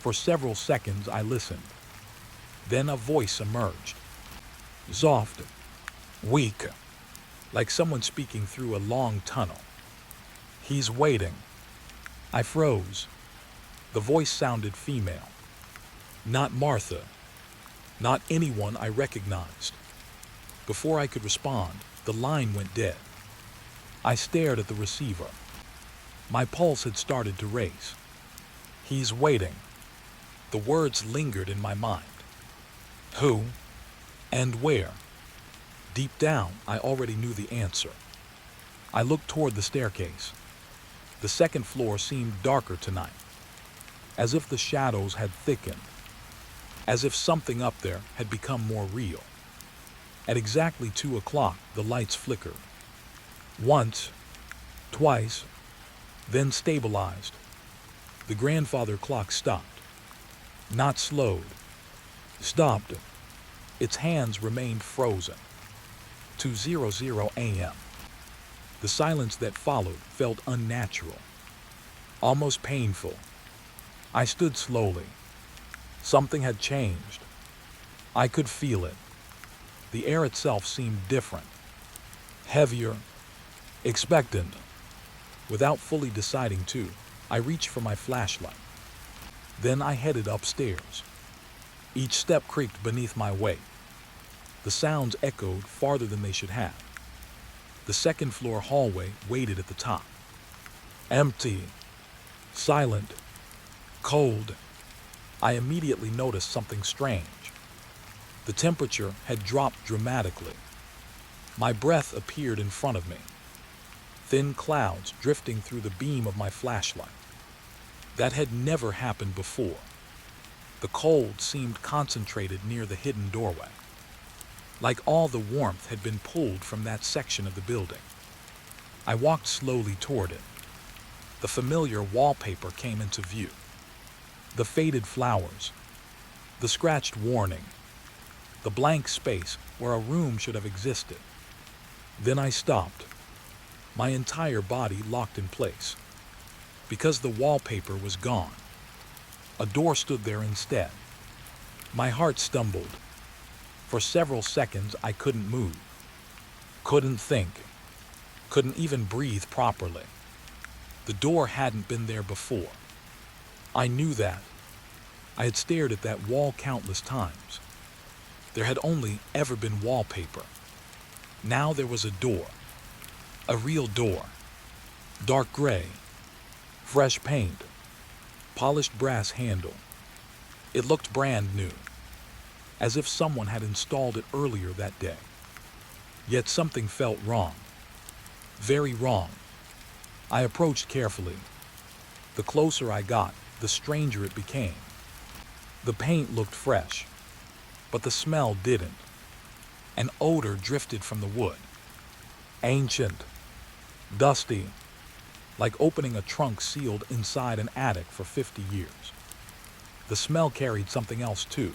For several seconds I listened. Then a voice emerged. Soft. Weak. Like someone speaking through a long tunnel. He's waiting. I froze. The voice sounded female. Not Martha. Not anyone I recognized. Before I could respond, the line went dead. I stared at the receiver. My pulse had started to race. He's waiting. The words lingered in my mind. Who? And where? Deep down, I already knew the answer. I looked toward the staircase. The second floor seemed darker tonight, as if the shadows had thickened, as if something up there had become more real. At exactly 2 o'clock, the lights flickered. Once, twice, then stabilized. The grandfather clock stopped. Not slowed. Stopped. Its hands remained frozen. 2:00 a.m. The silence that followed felt unnatural, almost painful. I stood slowly. Something had changed. I could feel it. The air itself seemed different, heavier, expectant. Without fully deciding to, I reached for my flashlight. Then I headed upstairs. Each step creaked beneath my weight. The sounds echoed farther than they should have. The second floor hallway waited at the top. Empty, silent, cold. I immediately noticed something strange. The temperature had dropped dramatically. My breath appeared in front of me. thin clouds drifting through the beam of my flashlight. That had never happened before. The cold seemed concentrated near the hidden doorway, like all the warmth had been pulled from that section of the building. I walked slowly toward it. The familiar wallpaper came into view. The faded flowers, the scratched warning, the blank space where a room should have existed. Then I stopped, my entire body locked in place. Because the wallpaper was gone, a door stood there instead. My heart stumbled. For several seconds I couldn't move, couldn't think, couldn't even breathe properly. The door hadn't been there before. I knew that. I had stared at that wall countless times. There had only ever been wallpaper. Now there was a door. A real door. Dark gray. Fresh paint. Polished brass handle. It looked brand new, as if someone had installed it earlier that day. Yet something felt wrong. Very wrong. I approached carefully. The closer I got, the stranger it became. The paint looked fresh, but the smell didn't. An odor drifted from the wood. Ancient, dusty, like opening a trunk sealed inside an attic for 50 years. The smell carried something else too.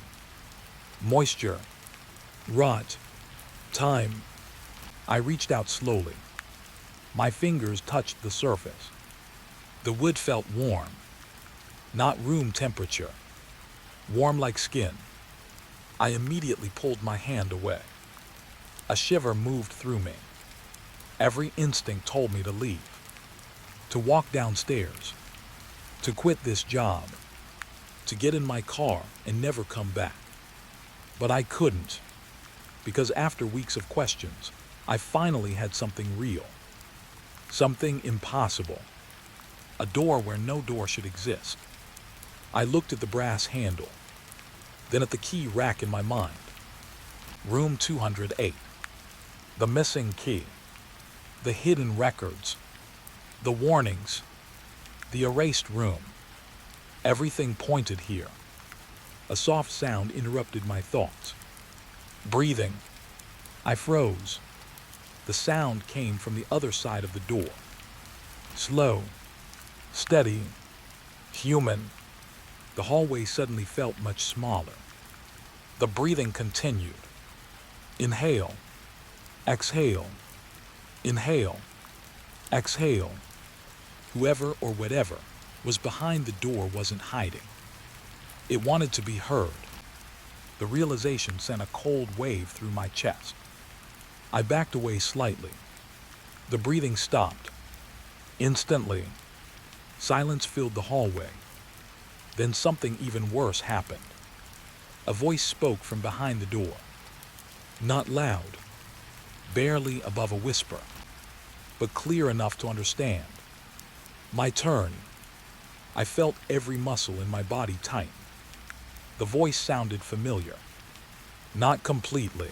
Moisture, rot, time. I reached out slowly. My fingers touched the surface. The wood felt warm, not room temperature, warm like skin. I immediately pulled my hand away. A shiver moved through me. Every instinct told me to leave, to walk downstairs, to quit this job, to get in my car and never come back. But I couldn't, because after weeks of questions, I finally had something real, something impossible, a door where no door should exist. I looked at the brass handle, then at the key rack in my mind. Room 208. The missing key. The hidden records. The warnings. The erased room. Everything pointed here. A soft sound interrupted my thoughts. Breathing. I froze. The sound came from the other side of the door. Slow, steady, human. The hallway suddenly felt much smaller. The breathing continued. Inhale, exhale, inhale, exhale. Whoever or whatever was behind the door wasn't hiding. It wanted to be heard. The realization sent a cold wave through my chest. I backed away slightly. The breathing stopped. Instantly, silence filled the hallway. Then something even worse happened. A voice spoke from behind the door. Not loud, barely above a whisper, but clear enough to understand. My turn. I felt every muscle in my body tighten. The voice sounded familiar. Not completely,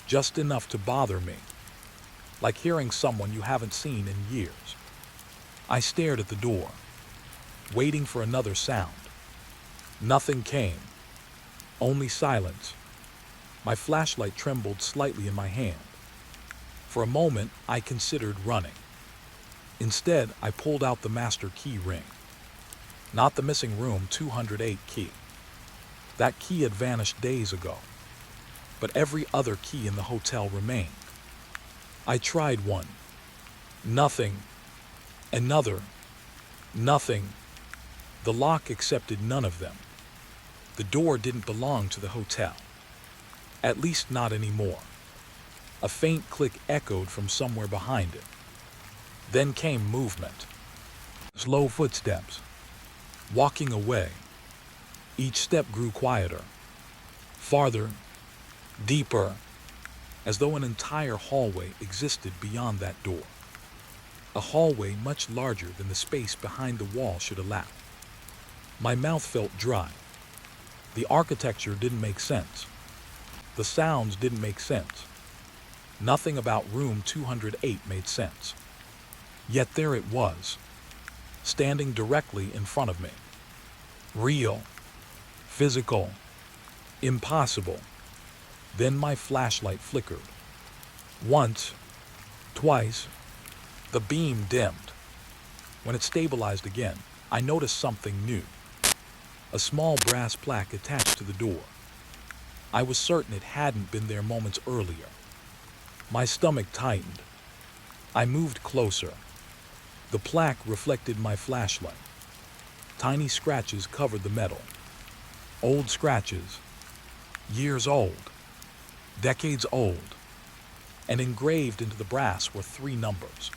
just enough to bother me, like hearing someone you haven't seen in years. I stared at the door, waiting for another sound. Nothing came, only silence. My flashlight trembled slightly in my hand. For a moment, I considered running. Instead, I pulled out the master key ring. Not the missing room 208 key. That key had vanished days ago, but every other key in the hotel remained. I tried one. Nothing. Another. Nothing. The lock accepted none of them. The door didn't belong to the hotel. At least not anymore. A faint click echoed from somewhere behind it. Then came movement. Slow footsteps. Walking away. Each step grew quieter. Farther. Deeper. As though an entire hallway existed beyond that door. A hallway much larger than the space behind the wall should allow. My mouth felt dry. The architecture didn't make sense. The sounds didn't make sense. Nothing about room 208 made sense. Yet there it was, standing directly in front of me. Real, physical, impossible. Then my flashlight flickered. Once, twice, the beam dimmed. When it stabilized again, I noticed something new. A small brass plaque attached to the door. I was certain it hadn't been there moments earlier. My stomach tightened. I moved closer. The plaque reflected my flashlight. Tiny scratches covered the metal. Old scratches. Years old. Decades old. And engraved into the brass were 3 numbers.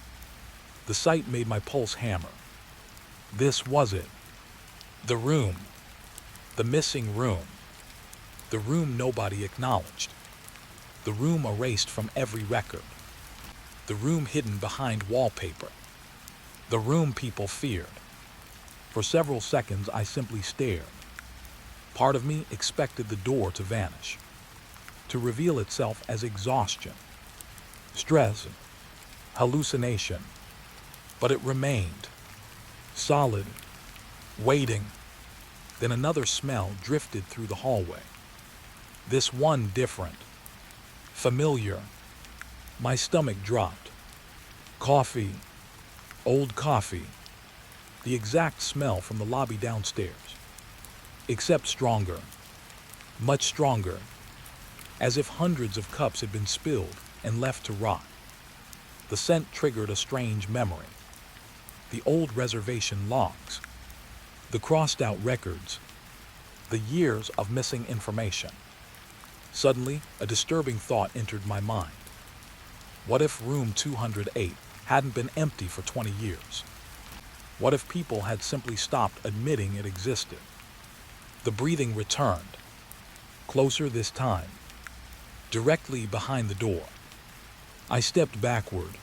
The sight made my pulse hammer. This was it. The room. The missing room. The room nobody acknowledged. The room erased from every record. The room hidden behind wallpaper. The room people feared. For several seconds I simply stared. Part of me expected the door to vanish, to reveal itself as exhaustion, stress, hallucination. But it remained, solid, waiting. Then another smell drifted through the hallway. This one different, familiar. My stomach dropped. Coffee, old coffee, the exact smell from the lobby downstairs, except stronger, much stronger, as if hundreds of cups had been spilled and left to rot. The scent triggered a strange memory. The old reservation logs, the crossed-out records, the years of missing information. Suddenly, a disturbing thought entered my mind. What if room 208 hadn't been empty for 20 years? What if people had simply stopped admitting it existed? The breathing returned, closer this time, directly behind the door. I stepped backward.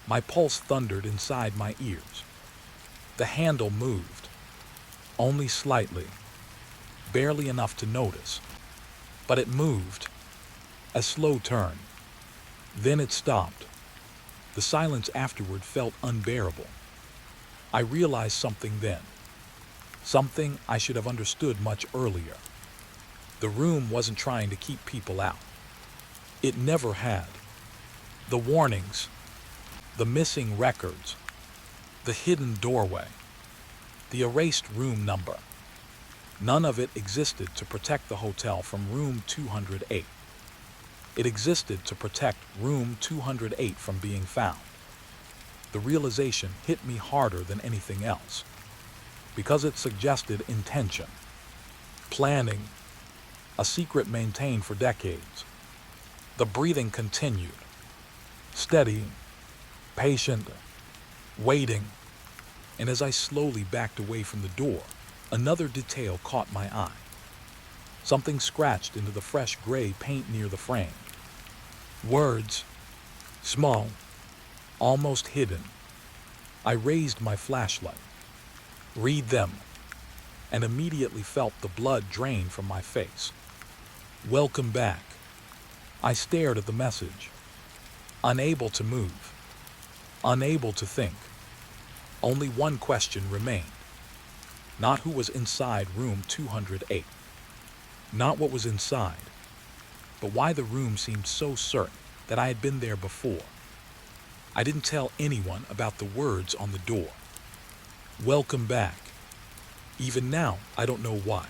My pulse thundered inside my ears. The handle moved, only slightly, barely enough to notice. But it moved, a slow turn. Then it stopped. The silence afterward felt unbearable. I realized something then, something I should have understood much earlier. The room wasn't trying to keep people out. It never had. The warnings, the missing records, the hidden doorway, the erased room number. None of it existed to protect the hotel from room 208. It existed to protect room 208 from being found. The realization hit me harder than anything else, because it suggested intention, planning, a secret maintained for decades. The breathing continued, steady, patient, waiting, and as I slowly backed away from the door, another detail caught my eye. Something scratched into the fresh gray paint near the frame. Words, small, almost hidden. I raised my flashlight. Read them, and immediately felt the blood drain from my face. Welcome back. I stared at the message, unable to move, unable to think. Only one question remained. Not who was inside room 208. Not what was inside, but why the room seemed so certain that I had been there before. I didn't tell anyone about the words on the door. Welcome back. Even now, I don't know why.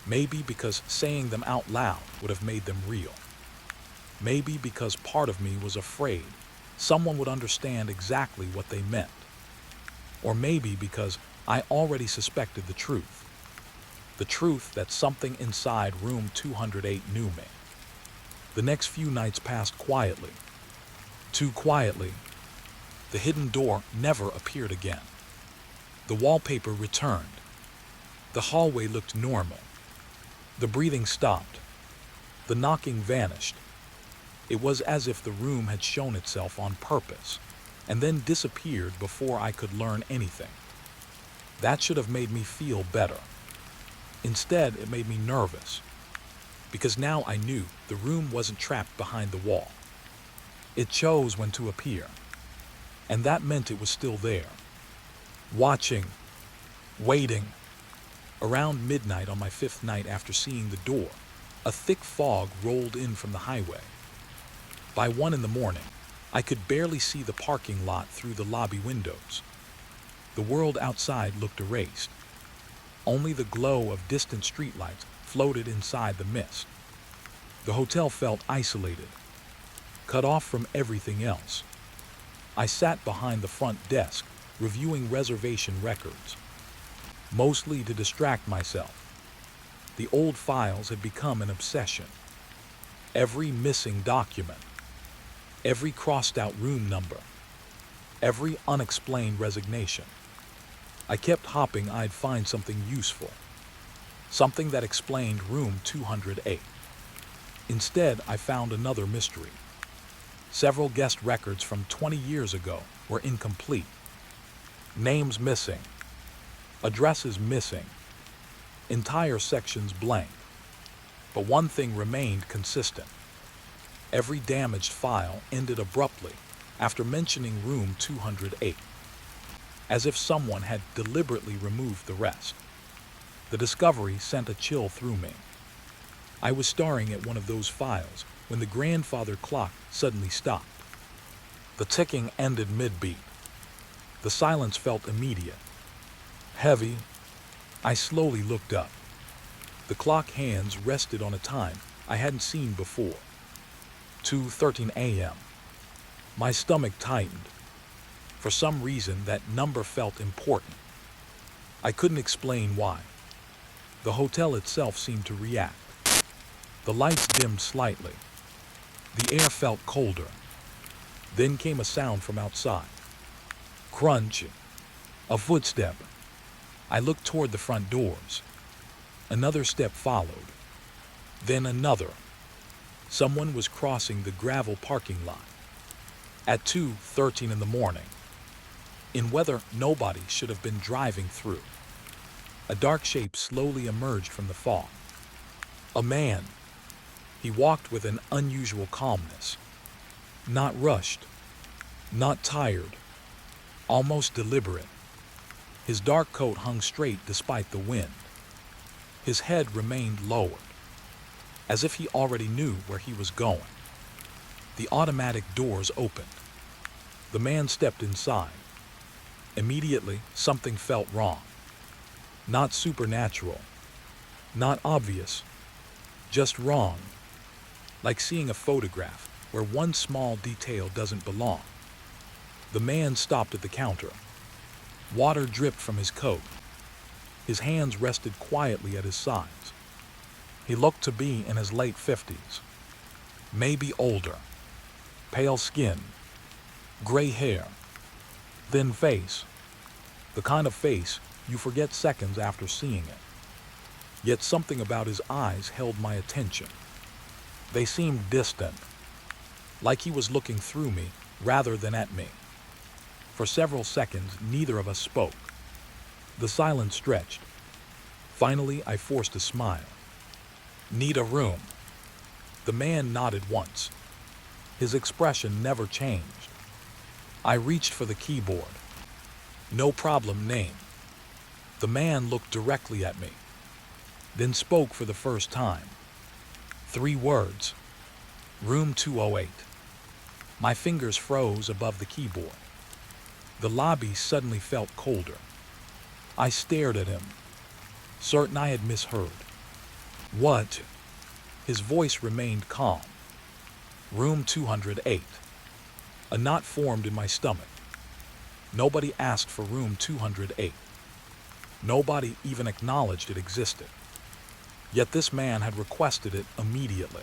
Maybe because saying them out loud would have made them real. Maybe because part of me was afraid someone would understand exactly what they meant. Or maybe because I already suspected the truth. The truth that something inside room 208 knew me. The next few nights passed quietly. Too quietly. The hidden door never appeared again. The wallpaper returned. The hallway looked normal. The breathing stopped. The knocking vanished. It was as if the room had shown itself on purpose, and then disappeared before I could learn anything. That should have made me feel better. Instead, it made me nervous, because now I knew the room wasn't trapped behind the wall. It chose when to appear. and that meant it was still there. Watching, waiting. Around midnight on my fifth night after seeing the door, a thick fog rolled in from the highway. By 1 in the morning, I could barely see the parking lot through the lobby windows. The world outside looked erased. Only the glow of distant streetlights floated inside the mist. The hotel felt isolated, cut off from everything else. I sat behind the front desk, reviewing reservation records, mostly to distract myself. The old files had become an obsession. Every missing document, every crossed-out room number, every unexplained resignation. I kept hoping I'd find something useful, something that explained room 208. Instead, I found another mystery. Several guest records from 20 years ago were incomplete. Names missing, addresses missing, entire sections blank. But one thing remained consistent. Every damaged file ended abruptly after mentioning room 208, as if someone had deliberately removed the rest. The discovery sent a chill through me. I was staring at one of those files when the grandfather clock suddenly stopped. The ticking ended mid-beat. The silence felt immediate, heavy. I slowly looked up. The clock hands rested on a time I hadn't seen before. 2:13 a.m. My stomach tightened. For some reason, that number felt important. I couldn't explain why. The hotel itself seemed to react. The lights dimmed slightly. The air felt colder. Then came a sound from outside. Crunch. A footstep. I looked toward the front doors. Another step followed. Then another. Someone was crossing the gravel parking lot. At 2:13 in the morning. In weather nobody should have been driving through. A dark shape slowly emerged from the fog. A man. He walked with an unusual calmness. Not rushed. Not tired. Almost deliberate. His dark coat hung straight despite the wind. His head remained lowered, as if he already knew where he was going. The automatic doors opened. The man stepped inside. Immediately, something felt wrong. Not supernatural. Not obvious. Just wrong. Like seeing a photograph where one small detail doesn't belong. The man stopped at the counter. Water dripped from his coat. His hands rested quietly at his sides. He looked to be in his late 50s. Maybe older. Pale skin. Gray hair. Thin face. The kind of face you forget seconds after seeing it. Yet something about his eyes held my attention. They seemed distant, like he was looking through me rather than at me. For several seconds, neither of us spoke. The silence stretched. Finally, I forced a smile. Need a room? The man nodded once. His expression never changed. I reached for the keyboard. No problem name. The man looked directly at me, then spoke for the first time. 3 words. Room 208. My fingers froze above the keyboard. The lobby suddenly felt colder. I stared at him, certain I had misheard. What? His voice remained calm. Room 208. A knot formed in my stomach. Nobody asked for room 208. Nobody even acknowledged it existed. Yet this man had requested it immediately.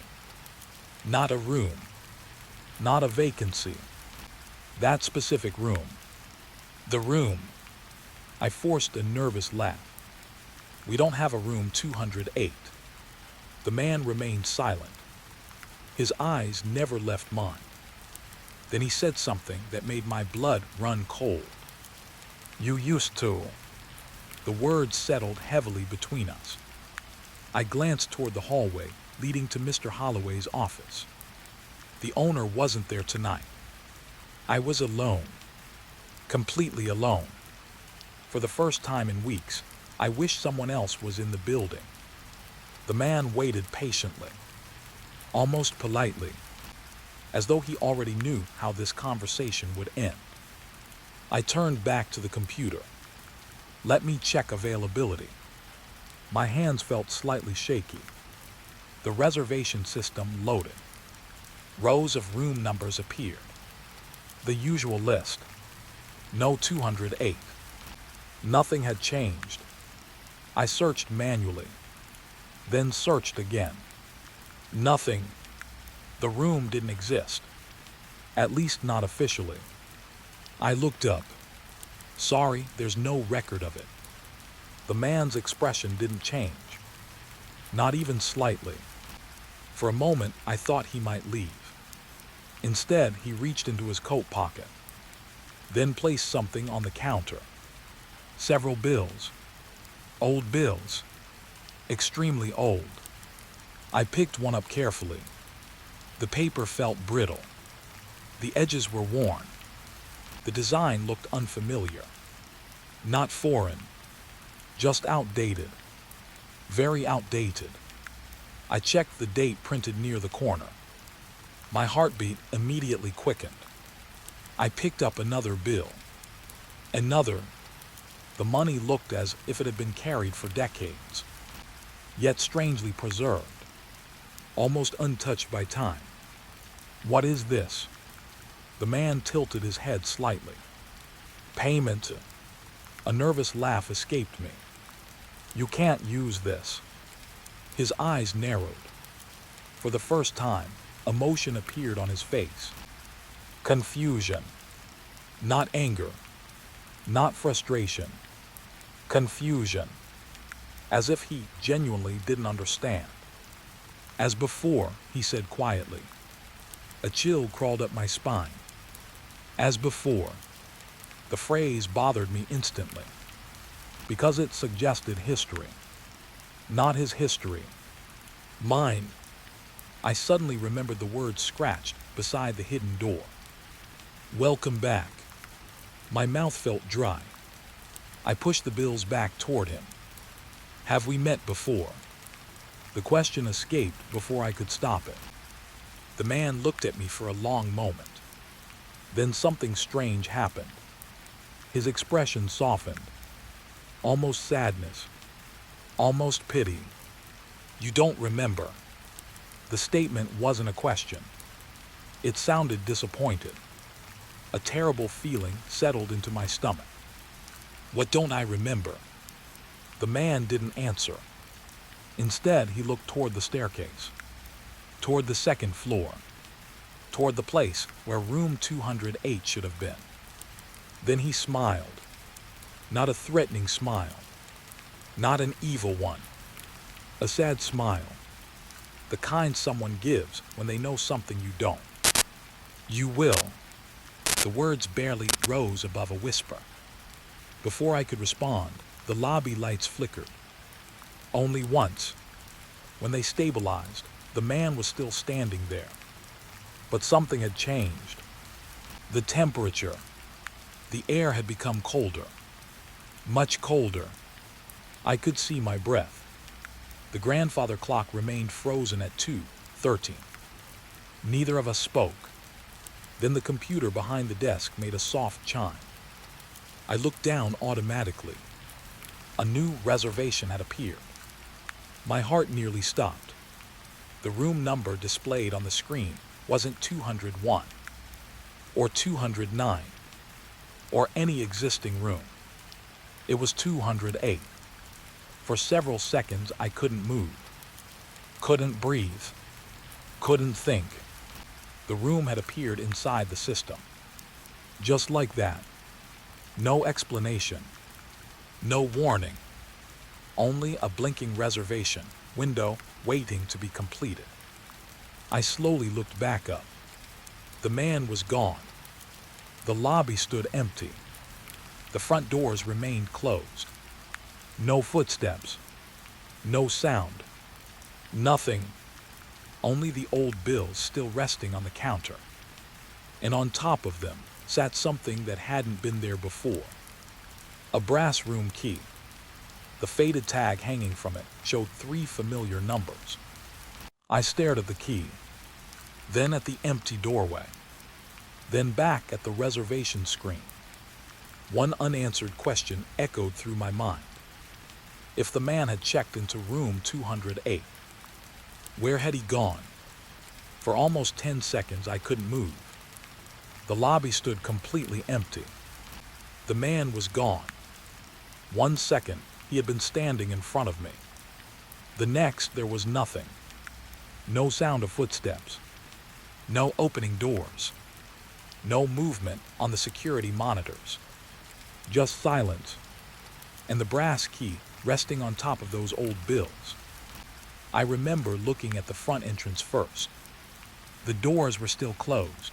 Not a room. Not a vacancy. That specific room. The room. I forced a nervous laugh. We don't have a room 208. The man remained silent. His eyes never left mine. Then he said something that made my blood run cold. You used to. The words settled heavily between us. I glanced toward the hallway leading to Mr. Holloway's office. The owner wasn't there tonight. I was alone. completely alone. For the first time in weeks, I wished someone else was in the building. The man waited patiently, almost politely, as though he already knew how this conversation would end. I turned back to the computer. Let me check availability. My hands felt slightly shaky. The reservation system loaded. Rows of room numbers appeared. The usual list. No 208. Nothing had changed. I searched manually, then searched again. Nothing. The room didn't exist. At least not officially. I looked up. Sorry, there's no record of it. The man's expression didn't change. Not even slightly. For a moment, I thought he might leave. Instead, he reached into his coat pocket, then placed something on the counter. Several bills. Old bills. Extremely old. I picked one up carefully. The paper felt brittle. The edges were worn. The design looked unfamiliar. Not foreign. Just outdated. Very outdated. I checked the date printed near the corner. My heartbeat immediately quickened. I picked up another bill. Another. The money looked as if it had been carried for decades, yet strangely preserved, almost untouched by time. What is this? The man tilted his head slightly. Payment. A nervous laugh escaped me. You can't use this. His eyes narrowed. For the first time, emotion appeared on his face. Confusion. Not anger. Not frustration. Confusion. As if he genuinely didn't understand. As before, he said quietly. A chill crawled up my spine. As before. The phrase bothered me instantly, because it suggested history. Not his history. Mine. I suddenly remembered the word scratched beside the hidden door. Welcome back. My mouth felt dry. I pushed the bills back toward him. Have we met before? The question escaped before I could stop it. The man looked at me for a long moment. Then something strange happened. His expression softened. Almost sadness. Almost pity. You don't remember. The statement wasn't a question. It sounded disappointed. A terrible feeling settled into my stomach. What don't I remember? The man didn't answer. Instead, he looked toward the staircase, toward the second floor, toward the place where room 208 should have been. Then he smiled. Not a threatening smile. Not an evil one. A sad smile. The kind someone gives when they know something you don't. You will. The words barely rose above a whisper. Before I could respond, the lobby lights flickered. Only once. When they stabilized, the man was still standing there. But something had changed. The temperature. The air had become colder. Much colder. I could see my breath. The grandfather clock remained frozen at 2:13. Neither of us spoke. Then the computer behind the desk made a soft chime. I looked down automatically. A new reservation had appeared. My heart nearly stopped. The room number displayed on the screen wasn't 201, or 209, or any existing room. It was 208. For several seconds, I couldn't move, couldn't breathe, couldn't think. The room had appeared inside the system. Just like that. No explanation. No warning. Only a blinking reservation window waiting to be completed. I slowly looked back up. The man was gone. The lobby stood empty. The front doors remained closed. No footsteps. No sound. Nothing. Only the old bills still resting on the counter. And on top of them, sat something that hadn't been there before. A brass room key. The faded tag hanging from it showed 3 familiar numbers. I stared at the key, then at the empty doorway, then back at the reservation screen. One unanswered question echoed through my mind. If the man had checked into room 208, where had he gone? For almost 10 seconds, I couldn't move. The lobby stood completely empty. The man was gone. 1 second, he had been standing in front of me. The next, there was nothing. No sound of footsteps. No opening doors. No movement on the security monitors. Just silence. And the brass key resting on top of those old bills. I remember looking at the front entrance first. The doors were still closed.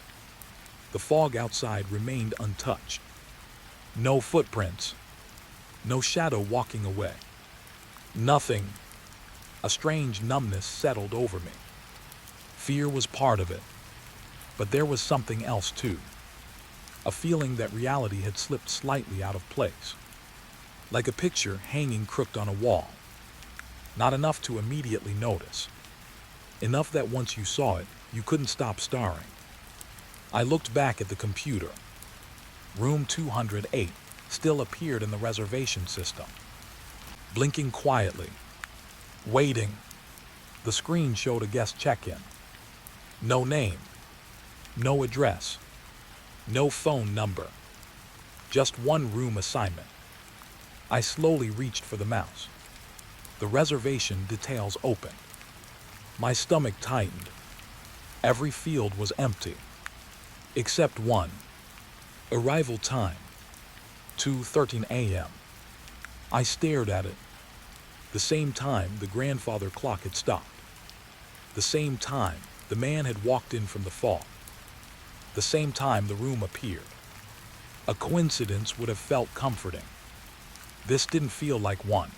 The fog outside remained untouched. No footprints. No shadow walking away. Nothing. A strange numbness settled over me. Fear was part of it. But there was something else too. A feeling that reality had slipped slightly out of place. Like a picture hanging crooked on a wall. Not enough to immediately notice. Enough that once you saw it, you couldn't stop staring. I looked back at the computer. Room 208 still appeared in the reservation system. Blinking quietly. Waiting. The screen showed a guest check-in. No name. No address. No phone number. Just one room assignment. I slowly reached for the mouse. The reservation details opened. My stomach tightened. Every field was empty. Except one. Arrival time. 2:13 a.m. I stared at it. The same time the grandfather clock had stopped. The same time the man had walked in from the fog. The same time the room appeared. A coincidence would have felt comforting. This didn't feel like one.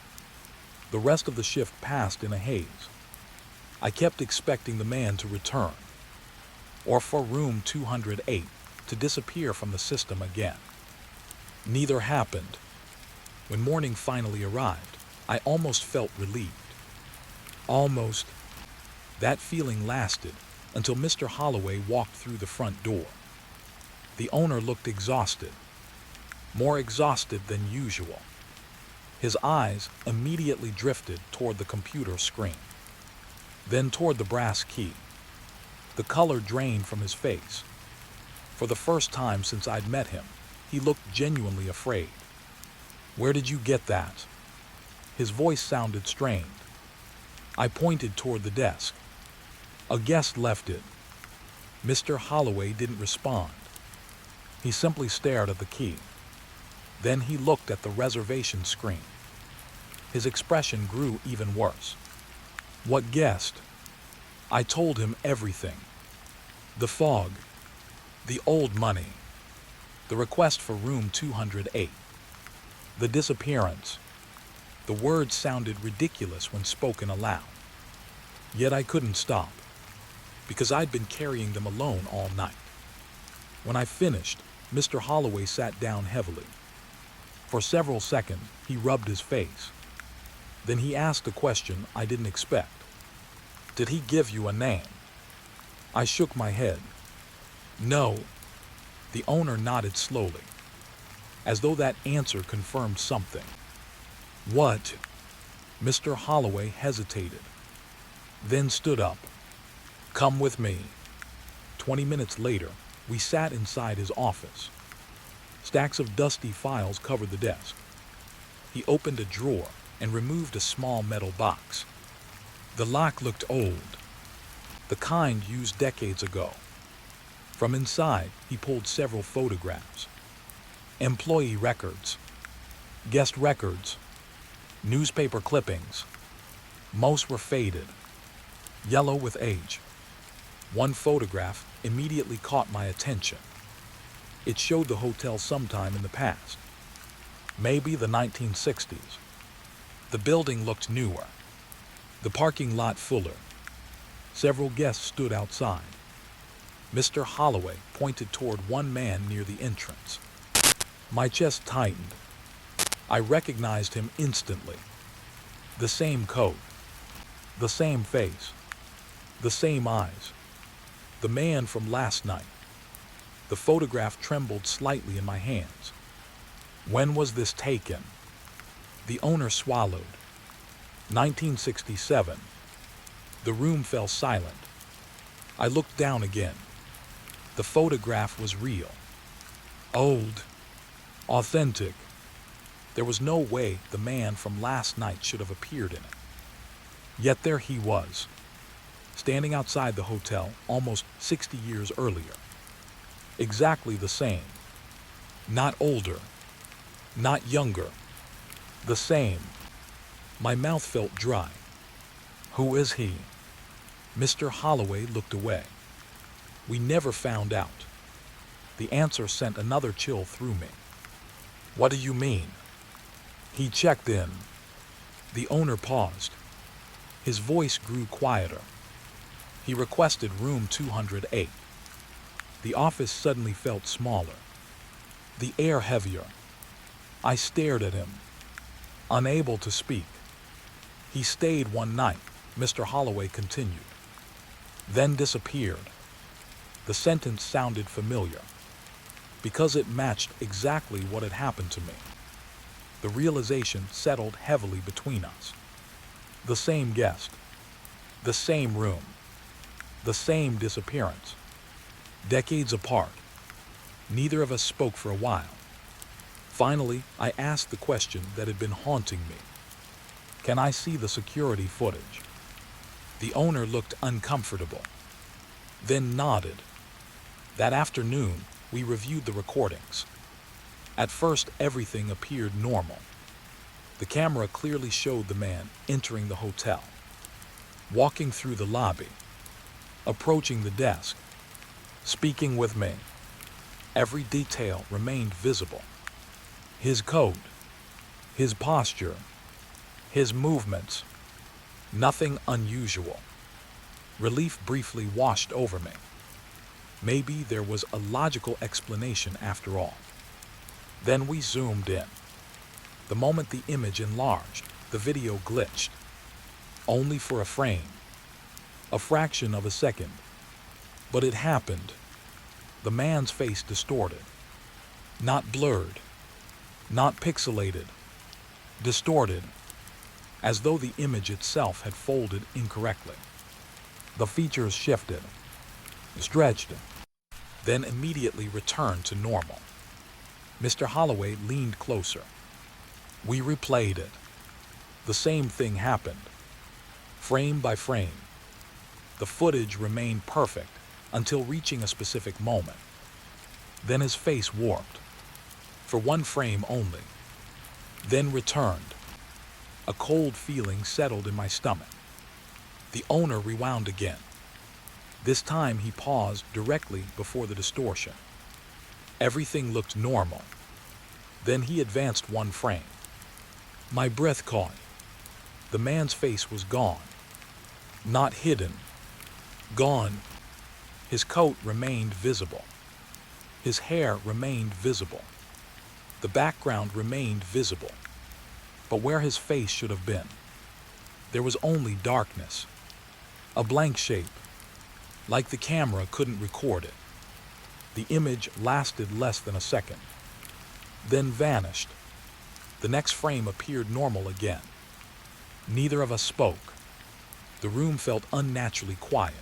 The rest of the shift passed in a haze. I kept expecting the man to return, or for room 208 to disappear from the system again. Neither happened. When morning finally arrived, I almost felt relieved. Almost. That feeling lasted until Mr. Holloway walked through the front door. The owner looked exhausted, more exhausted than usual. His eyes immediately drifted toward the computer screen, then toward the brass key. The color drained from his face. For the first time since I'd met him, he looked genuinely afraid. "Where did you get that?" His voice sounded strained. I pointed toward the desk. "A guest left it." Mr. Holloway didn't respond. He simply stared at the key. Then he looked at the reservation screen. His expression grew even worse. "What guest?" I told him everything. The fog. The old money. The request for room 208. The disappearance. The words sounded ridiculous when spoken aloud. Yet I couldn't stop, because I'd been carrying them alone all night. When I finished, Mr. Holloway sat down heavily. For several seconds, he rubbed his face. Then he asked a question I didn't expect. "Did he give you a name?" I shook my head. "No." The owner nodded slowly, as though that answer confirmed something. "What?" Mr. Holloway hesitated, then stood up. "Come with me." 20 minutes later, we sat inside his office. Stacks of dusty files covered the desk. He opened a drawer and removed a small metal box. The lock looked old, the kind used decades ago. From inside, he pulled several photographs. Employee records, guest records, newspaper clippings. Most were faded, yellow with age. One photograph immediately caught my attention. It showed the hotel sometime in the past, maybe the 1960s. The building looked newer, the parking lot fuller. Several guests stood outside. Mr. Holloway pointed toward one man near the entrance. My chest tightened. I recognized him instantly. The same coat, the same face, the same eyes. The man from last night. The photograph trembled slightly in my hands. When was this taken? The owner swallowed. 1967. The room fell silent. I looked down again. The photograph was real. Old. Authentic. There was no way the man from last night should have appeared in it. Yet there he was, standing outside the hotel almost 60 years earlier. Exactly the same. Not older. Not younger. The same. My mouth felt dry. Who is he? Mr. Holloway looked away. We never found out. The answer sent another chill through me. What do you mean? He checked in. The owner paused. His voice grew quieter. He requested room 208. The office suddenly felt smaller. The air heavier. I stared at him, unable to speak. He stayed one night, Mr. Holloway continued, then disappeared. The sentence sounded familiar, because it matched exactly what had happened to me. The realization settled heavily between us. The same guest, the same room, the same disappearance. Decades apart, neither of us spoke for a while. Finally, I asked the question that had been haunting me. Can I see the security footage? The owner looked uncomfortable, then nodded. That afternoon, we reviewed the recordings. At first, everything appeared normal. The camera clearly showed the man entering the hotel, walking through the lobby, approaching the desk, speaking with me. Every detail remained visible. His coat, his posture, his movements. Nothing unusual. Relief briefly washed over me. Maybe there was a logical explanation after all. Then we zoomed in. The moment the image enlarged, the video glitched. Only for a frame. A fraction of a second. But it happened. The man's face distorted. Not blurred. Not pixelated. Distorted. As though the image itself had folded incorrectly. The features shifted, stretched, then immediately returned to normal. Mr. Holloway leaned closer. We replayed it. The same thing happened, frame by frame. The footage remained perfect until reaching a specific moment. Then his face warped, for one frame only, then returned. A cold feeling settled in my stomach. The owner rewound again. This time he paused directly before the distortion. Everything looked normal. Then he advanced one frame. My breath caught. The man's face was gone. Not hidden. Gone. His coat remained visible. His hair remained visible. The background remained visible. But where his face should have been, there was only darkness. A blank shape. Like the camera couldn't record it. The image lasted less than a second, then vanished. The next frame appeared normal again. Neither of us spoke. The room felt unnaturally quiet.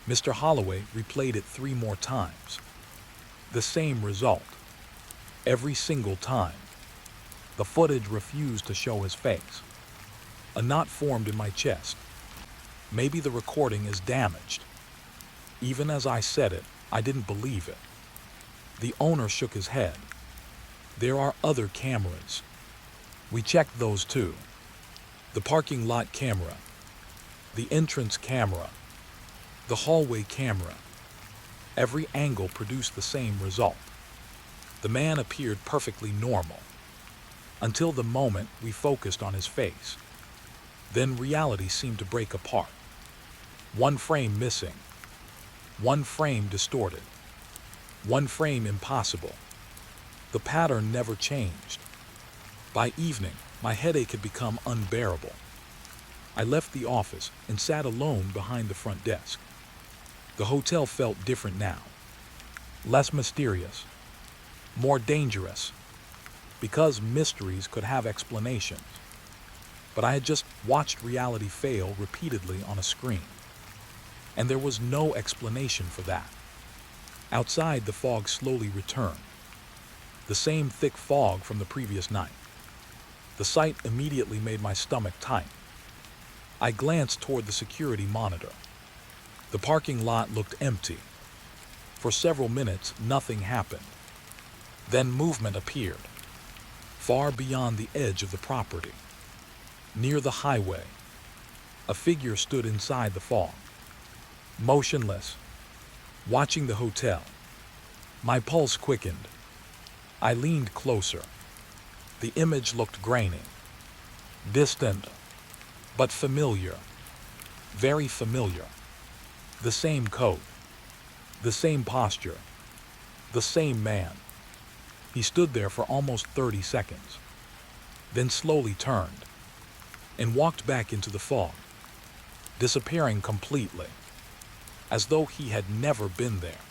Mr. Holloway replayed it 3 more times. The same result. Every single time. The footage refused to show his face. A knot formed in my chest. Maybe the recording is damaged. Even as I said it, I didn't believe it. The owner shook his head. There are other cameras. We checked those too. The parking lot camera, the entrance camera, the hallway camera. Every angle produced the same result. The man appeared perfectly normal, until the moment we focused on his face. Then reality seemed to break apart. One frame missing. One frame distorted, one frame impossible. The pattern never changed. By evening, my headache had become unbearable. I left the office and sat alone behind the front desk. The hotel felt different now. Less mysterious, more dangerous, because mysteries could have explanations. But I had just watched reality fail repeatedly on a screen, and there was no explanation for that. Outside, the fog slowly returned, the same thick fog from the previous night. The sight immediately made my stomach tight. I glanced toward the security monitor. The parking lot looked empty. For several minutes, nothing happened. Then movement appeared, far beyond the edge of the property. Near the highway, a figure stood inside the fog, motionless, watching the hotel. My pulse quickened. I leaned closer. The image looked grainy, distant, but familiar, very familiar. The same coat, the same posture, the same man. He stood there for almost 30 seconds, then slowly turned and walked back into the fog, disappearing completely, as though he had never been there.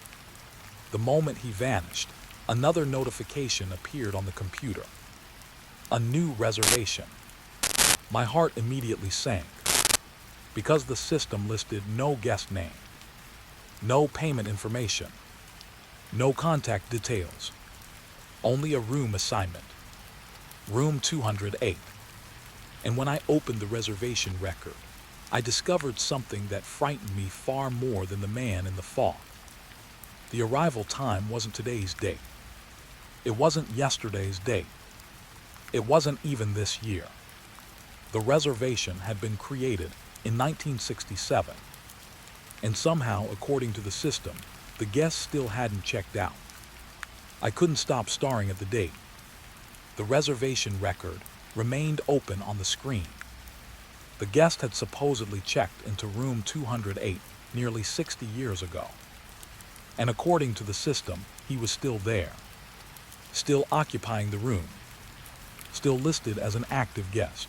The moment he vanished, another notification appeared on the computer. A new reservation. My heart immediately sank, because the system listed no guest name, no payment information, no contact details, only a room assignment, room 208. And when I opened the reservation record, I discovered something that frightened me far more than the man in the fog. The arrival time wasn't today's date. It wasn't yesterday's date. It wasn't even this year. The reservation had been created in 1967, and somehow, according to the system, the guest still hadn't checked out. I couldn't stop staring at the date. The reservation record remained open on the screen. The guest had supposedly checked into room 208 nearly 60 years ago. And according to the system, he was still there, still occupying the room, still listed as an active guest.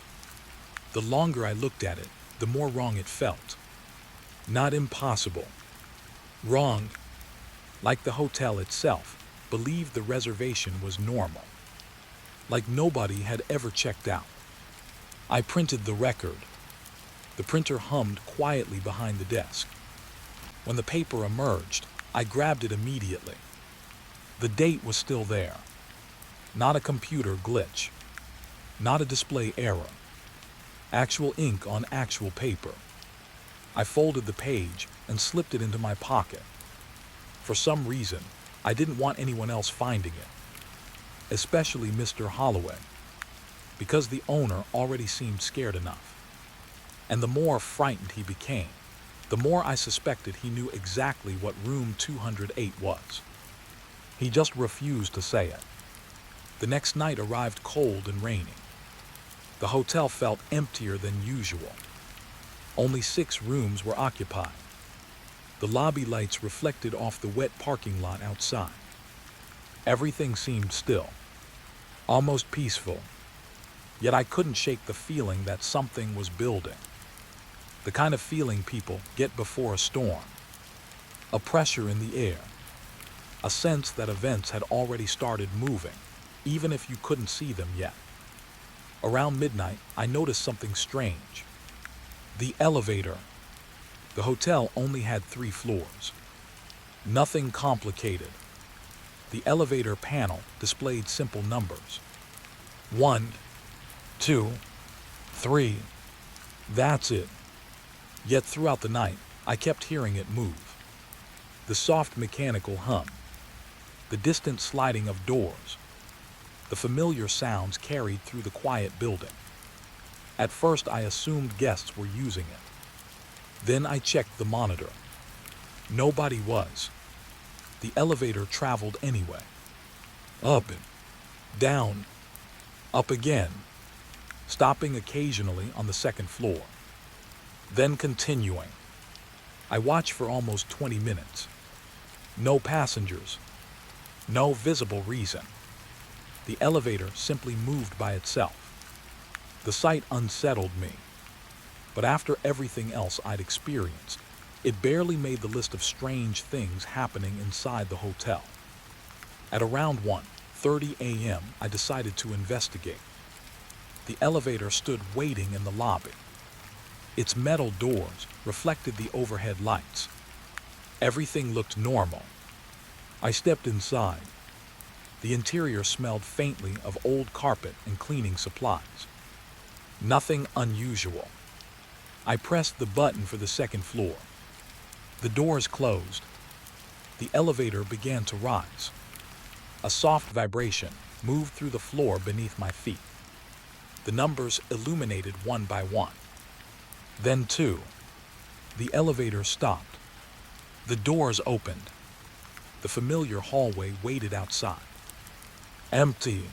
The longer I looked at it, the more wrong it felt. Not impossible. Wrong, like the hotel itself believed the reservation was normal, like nobody had ever checked out. I printed the record. The printer hummed quietly behind the desk. When the paper emerged, I grabbed it immediately. The date was still there. Not a computer glitch. Not a display error. Actual ink on actual paper. I folded the page and slipped it into my pocket. For some reason, I didn't want anyone else finding it, especially Mr. Holloway, because the owner already seemed scared enough. And the more frightened he became, the more I suspected he knew exactly what room 208 was. He just refused to say it. The next night arrived cold and rainy. The hotel felt emptier than usual. Only 6 rooms were occupied. The lobby lights reflected off the wet parking lot outside. Everything seemed still, almost peaceful. Yet I couldn't shake the feeling that something was building. The kind of feeling people get before a storm. A pressure in the air. A sense that events had already started moving, even if you couldn't see them yet. Around midnight, I noticed something strange. The elevator. The hotel only had 3 floors. Nothing complicated. The elevator panel displayed simple numbers. 1, 2, 3. That's it. Yet throughout the night, I kept hearing it move. The soft mechanical hum. The distant sliding of doors. The familiar sounds carried through the quiet building. At first, I assumed guests were using it. Then I checked the monitor. Nobody was. The elevator traveled anyway. Up and down, up again, stopping occasionally on the 2nd floor. Then continuing. I watched for almost 20 minutes. No passengers. No visible reason. The elevator simply moved by itself. The sight unsettled me. But after everything else I'd experienced, it barely made the list of strange things happening inside the hotel. At around 1:30 a.m., I decided to investigate. The elevator stood waiting in the lobby. Its metal doors reflected the overhead lights. Everything looked normal. I stepped inside. The interior smelled faintly of old carpet and cleaning supplies. Nothing unusual. I pressed the button for the second floor. The doors closed. The elevator began to rise. A soft vibration moved through the floor beneath my feet. The numbers illuminated one by one. Then two. The elevator stopped. The doors opened. The familiar hallway waited outside. Empty.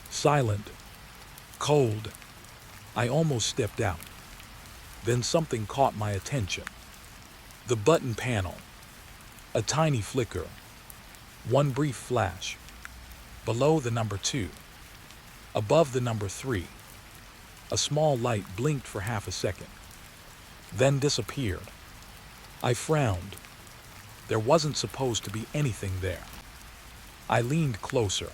Silent. Cold. I almost stepped out. Then something caught my attention. The button panel. A tiny flicker. One brief flash. Below the number 2. Above the number 3. A small light blinked for half a second. Then disappeared. I frowned. There wasn't supposed to be anything there. I leaned closer.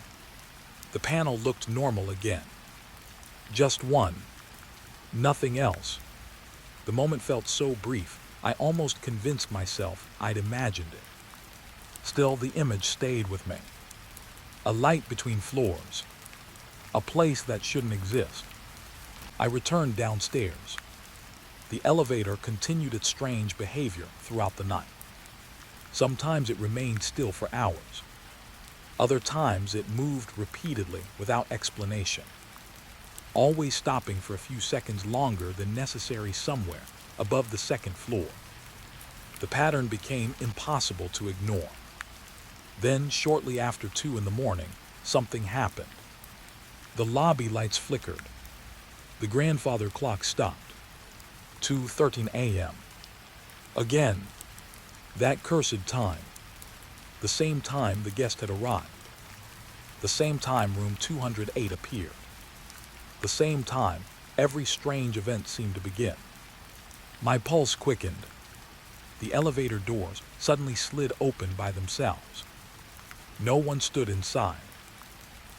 The panel looked normal again. Just one. Nothing else. The moment felt so brief, I almost convinced myself I'd imagined it. Still, the image stayed with me. A light between floors. A place that shouldn't exist. I returned downstairs. The elevator continued its strange behavior throughout the night. Sometimes it remained still for hours. Other times it moved repeatedly without explanation, always stopping for a few seconds longer than necessary somewhere above the second floor. The pattern became impossible to ignore. Then, shortly after 2 in the morning, something happened. The lobby lights flickered. The grandfather clock stopped. 2:13 a.m. Again. That cursed time. The same time the guest had arrived. The same time room 208 appeared. The same time every strange event seemed to begin. My pulse quickened. The elevator doors suddenly slid open by themselves. No one stood inside.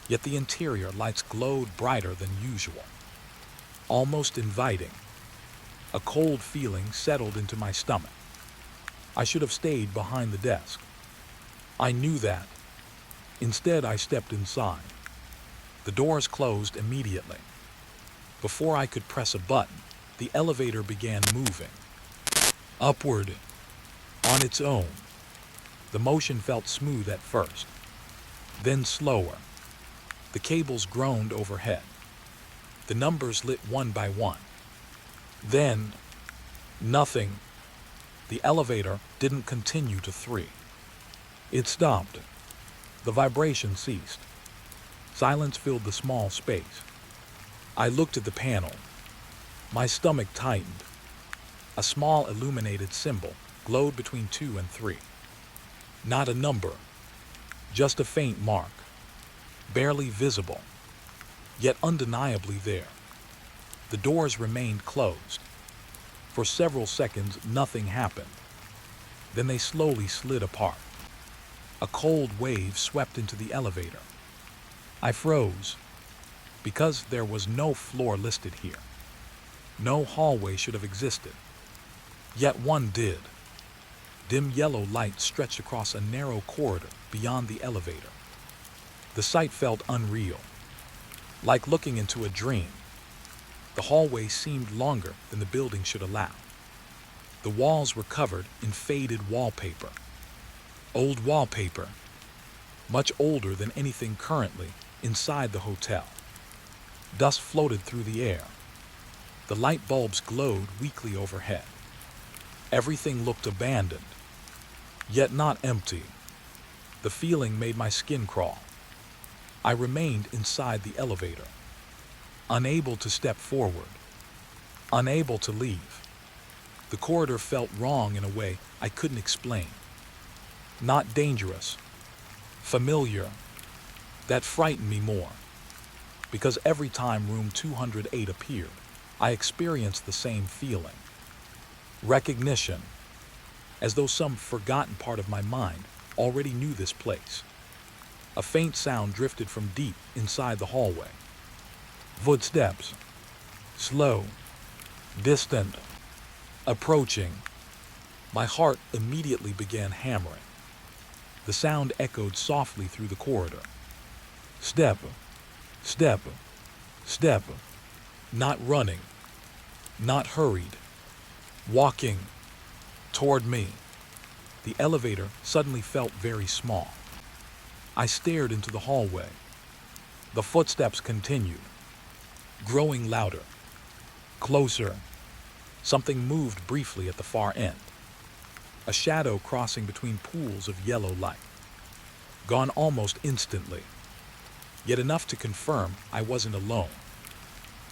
Yet the interior lights glowed brighter than usual. Almost inviting. A cold feeling settled into my stomach. I should have stayed behind the desk. I knew that. Instead, I stepped inside. The doors closed immediately. Before I could press a button, the elevator began moving. Upward. On its own. The motion felt smooth at first. Then slower. The cables groaned overhead. The numbers lit one by one. Then, nothing. The elevator didn't continue to 3. It stopped. The vibration ceased. Silence filled the small space. I looked at the panel. My stomach tightened. A small illuminated symbol glowed between 2 and 3. Not a number, just a faint mark, barely visible, yet undeniably there. The doors remained closed. For several seconds, nothing happened. Then they slowly slid apart. A cold wave swept into the elevator. I froze, because there was no floor listed here. No hallway should have existed. Yet one did. Dim yellow light stretched across a narrow corridor beyond the elevator. The sight felt unreal, like looking into a dream. The hallway seemed longer than the building should allow. The walls were covered in faded wallpaper. Old wallpaper, much older than anything currently inside the hotel. Dust floated through the air. The light bulbs glowed weakly overhead. Everything looked abandoned, yet not empty. The feeling made my skin crawl. I remained inside the elevator, unable to step forward, unable to leave. The corridor felt wrong in a way I couldn't explain. Not dangerous, familiar. That frightened me more, because every time room 208 appeared, I experienced the same feeling. Recognition, as though some forgotten part of my mind already knew this place. A faint sound drifted from deep inside the hallway. Footsteps. Slow. Distant. Approaching. My heart immediately began hammering. The sound echoed softly through the corridor. Step. Step. Step. Not running. Not hurried. Walking. Toward me. The elevator suddenly felt very small. I stared into the hallway. The footsteps continued, growing louder, closer. Something moved briefly at the far end. A shadow crossing between pools of yellow light. Gone almost instantly, yet enough to confirm I wasn't alone.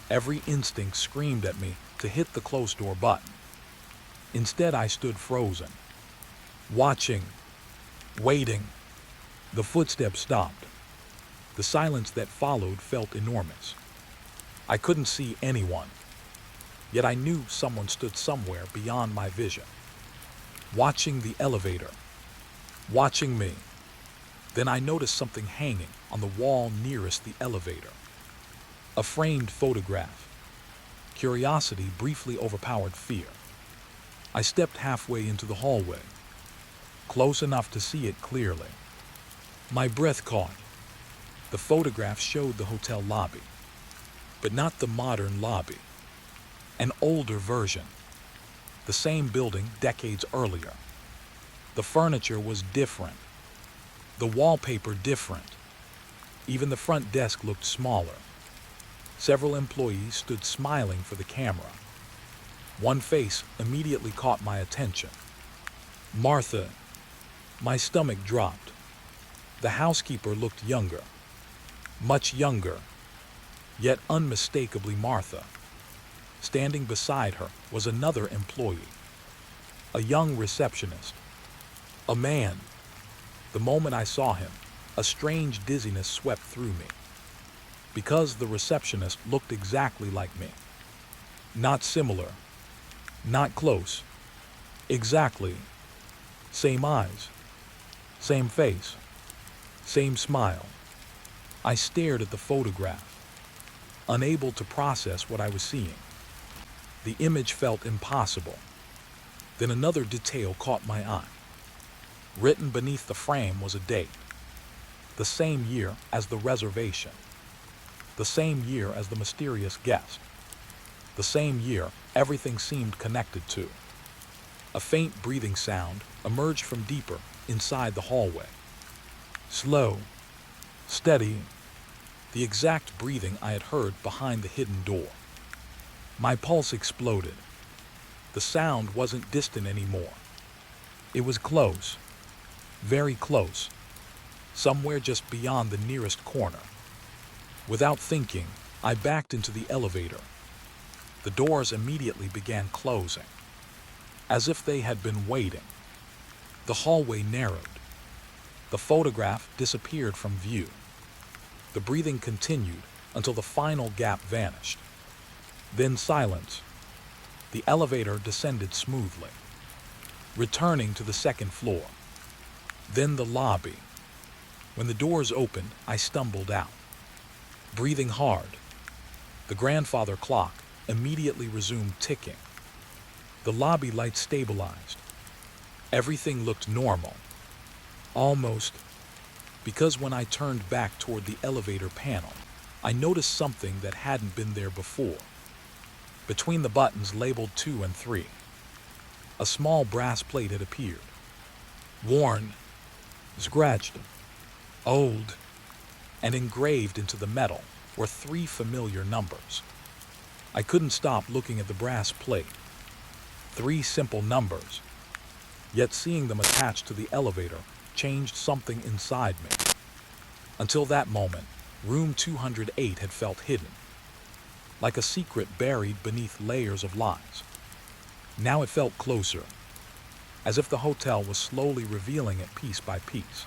Every instinct screamed at me to hit the close door button. Instead, I stood frozen, watching, waiting. The footsteps stopped. The silence that followed felt enormous. I couldn't see anyone, yet I knew someone stood somewhere beyond my vision, watching the elevator, watching me. Then I noticed something hanging on the wall nearest the elevator. A framed photograph. Curiosity briefly overpowered fear. I stepped halfway into the hallway, close enough to see it clearly. My breath caught. The photograph showed the hotel lobby, but not the modern lobby. An older version. The same building decades earlier. The furniture was different. The wallpaper different. Even the front desk looked smaller. Several employees stood smiling for the camera. One face immediately caught my attention. Martha. My stomach dropped. The housekeeper looked younger. Much younger, yet unmistakably Martha. Standing beside her was another employee. A young receptionist. A man. The moment I saw him, a strange dizziness swept through me. Because the receptionist looked exactly like me. Not similar. Not close. Exactly. Same eyes. Same face. Same smile. I stared at the photograph, unable to process what I was seeing. The image felt impossible. Then another detail caught my eye. Written beneath the frame was a date. The same year as the reservation. The same year as the mysterious guest. The same year everything seemed connected to. A faint breathing sound emerged from deeper inside the hallway. Slow, steady, the exact breathing I had heard behind the hidden door. My pulse exploded. The sound wasn't distant anymore. It was close, very close, somewhere just beyond the nearest corner. Without thinking, I backed into the elevator. The doors immediately began closing, as if they had been waiting. The hallway narrowed. The photograph disappeared from view. The breathing continued until the final gap vanished. Then silence. The elevator descended smoothly, returning to the second floor. Then the lobby. When the doors opened, I stumbled out, breathing hard. The grandfather clock immediately resumed ticking. The lobby lights stabilized. Everything looked normal. Almost, because when I turned back toward the elevator panel, I noticed something that hadn't been there before. Between the buttons labeled 2 and 3, a small brass plate had appeared. Worn, scratched, old, and engraved into the metal were 3 familiar numbers. I couldn't stop looking at the brass plate. 3 simple numbers, yet seeing them attached to the elevator changed something inside me. Until that moment, room 208 had felt hidden, like a secret buried beneath layers of lies. Now it felt closer, as if the hotel was slowly revealing it piece by piece.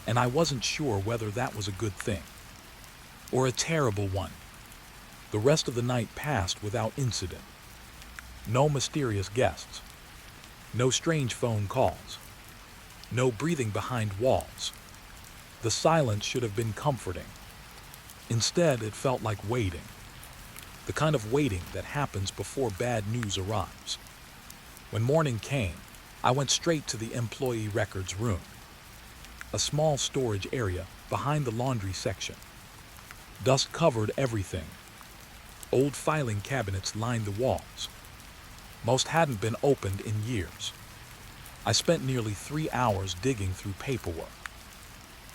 And I wasn't sure whether that was a good thing or a terrible one. The rest of the night passed without incident. No mysterious guests, no strange phone calls, no breathing behind walls. The silence should have been comforting. Instead, it felt like waiting. The kind of waiting that happens before bad news arrives. When morning came, I went straight to the employee records room, a small storage area behind the laundry section. Dust covered everything. Old filing cabinets lined the walls. Most hadn't been opened in years. I spent nearly 3 hours digging through paperwork,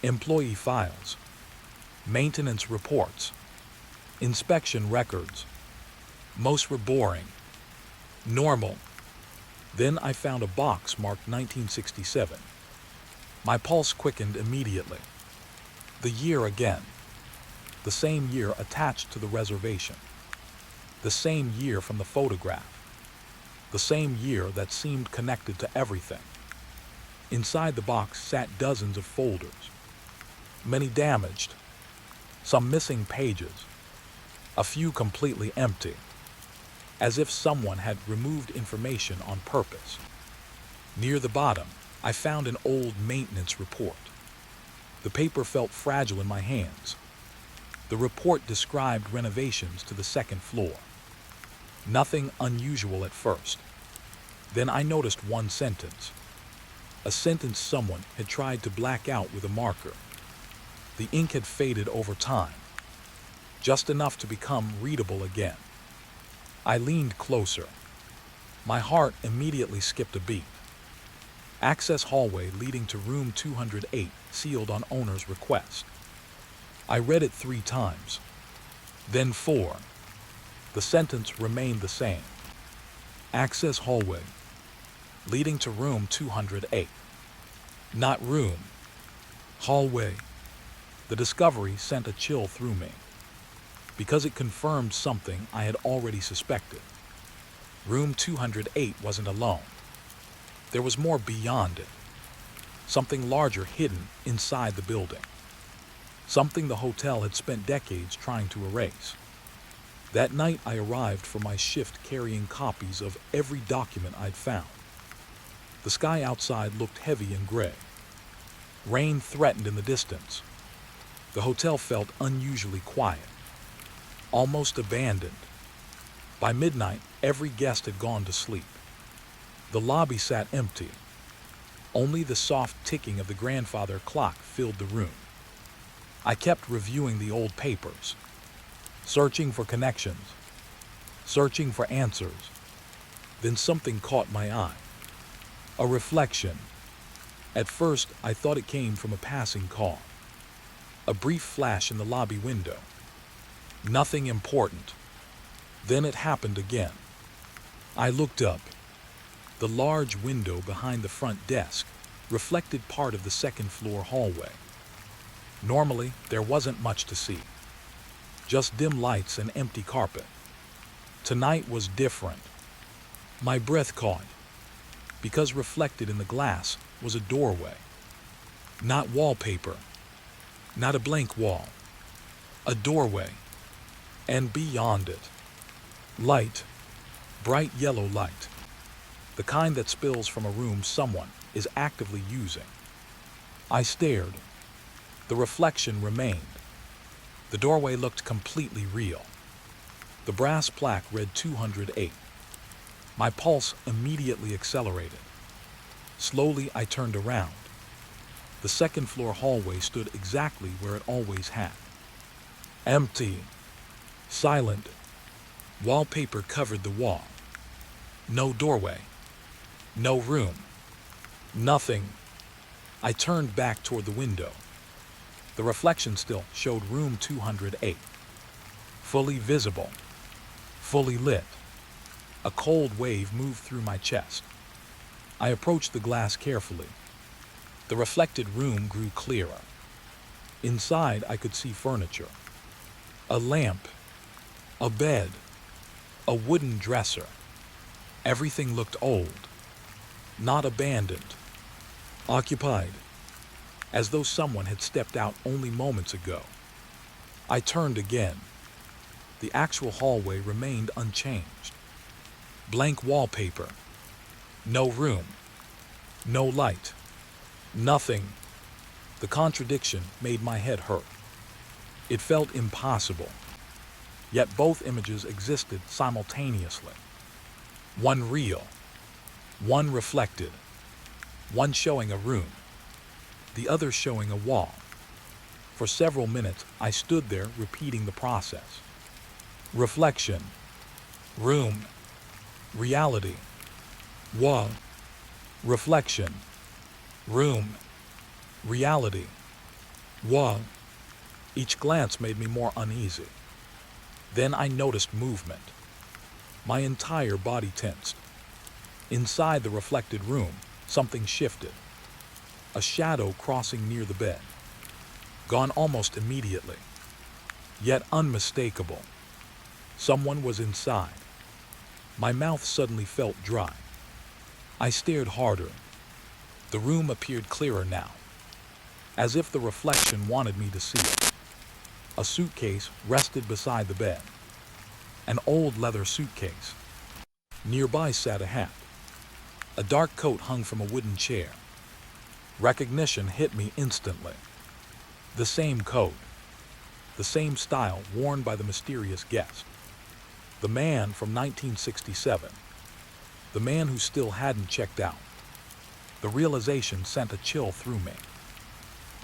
employee files, maintenance reports, inspection records. Most were boring, normal. Then I found a box marked 1967. My pulse quickened immediately. The year again. The same year attached to the reservation. The same year from the photograph. The same year that seemed connected to everything. Inside the box sat dozens of folders, many damaged, some missing pages, a few completely empty, as if someone had removed information on purpose. Near the bottom, I found an old maintenance report. The paper felt fragile in my hands. The report described renovations to the second floor. Nothing unusual at first. Then I noticed one sentence. A sentence someone had tried to black out with a marker. The ink had faded over time, just enough to become readable again. I leaned closer. My heart immediately skipped a beat. Access hallway leading to room 208, sealed on owner's request. I read it 3 times, then 4. The sentence remained the same. Access hallway leading to room 208. Not room, hallway. The discovery sent a chill through me, because it confirmed something I had already suspected. Room 208 wasn't alone. There was more beyond it. Something larger hidden inside the building. Something the hotel had spent decades trying to erase. That night I arrived for my shift carrying copies of every document I'd found. The sky outside looked heavy and gray. Rain threatened in the distance. The hotel felt unusually quiet, almost abandoned. By midnight, every guest had gone to sleep. The lobby sat empty. Only the soft ticking of the grandfather clock filled the room. I kept reviewing the old papers, searching for connections, searching for answers. Then something caught my eye. A reflection. At first, I thought it came from a passing car. A brief flash in the lobby window. Nothing important. Then it happened again. I looked up. The large window behind the front desk reflected part of the second floor hallway. Normally, there wasn't much to see. Just dim lights and empty carpet. Tonight was different. My breath caught, because reflected in the glass was a doorway. Not wallpaper, not a blank wall. A doorway, and beyond it, light, bright yellow light. The kind that spills from a room someone is actively using. I stared. The reflection remained. The doorway looked completely real. The brass plaque read 208. My pulse immediately accelerated. Slowly, I turned around. The second floor hallway stood exactly where it always had. Empty, silent. Wallpaper covered the wall. No doorway. No room. Nothing. I turned back toward the window. The reflection still showed room 208. Fully visible. Fully lit. A cold wave moved through my chest. I approached the glass carefully. The reflected room grew clearer. Inside, I could see furniture. A lamp. A bed. A wooden dresser. Everything looked old, not abandoned, occupied, as though someone had stepped out only moments ago. I turned again. The actual hallway remained unchanged. Blank wallpaper. No room. No light. Nothing. The contradiction made my head hurt. It felt impossible. Yet both images existed simultaneously. One real. One reflected. One showing a room. The other showing a wall. For several minutes, I stood there repeating the process. Reflection. Room. Reality. Wall. Reflection. Room. Reality. Wall. Each glance made me more uneasy. Then I noticed movement. My entire body tensed. Inside the reflected room, something shifted. A shadow crossing near the bed. Gone almost immediately, yet unmistakable. Someone was inside. My mouth suddenly felt dry. I stared harder. The room appeared clearer now, as if the reflection wanted me to see it. A suitcase rested beside the bed. An old leather suitcase. Nearby sat a hat. A dark coat hung from a wooden chair. Recognition hit me instantly. The same coat. The same style worn by the mysterious guest. The man from 1967. The man who still hadn't checked out. The realization sent a chill through me.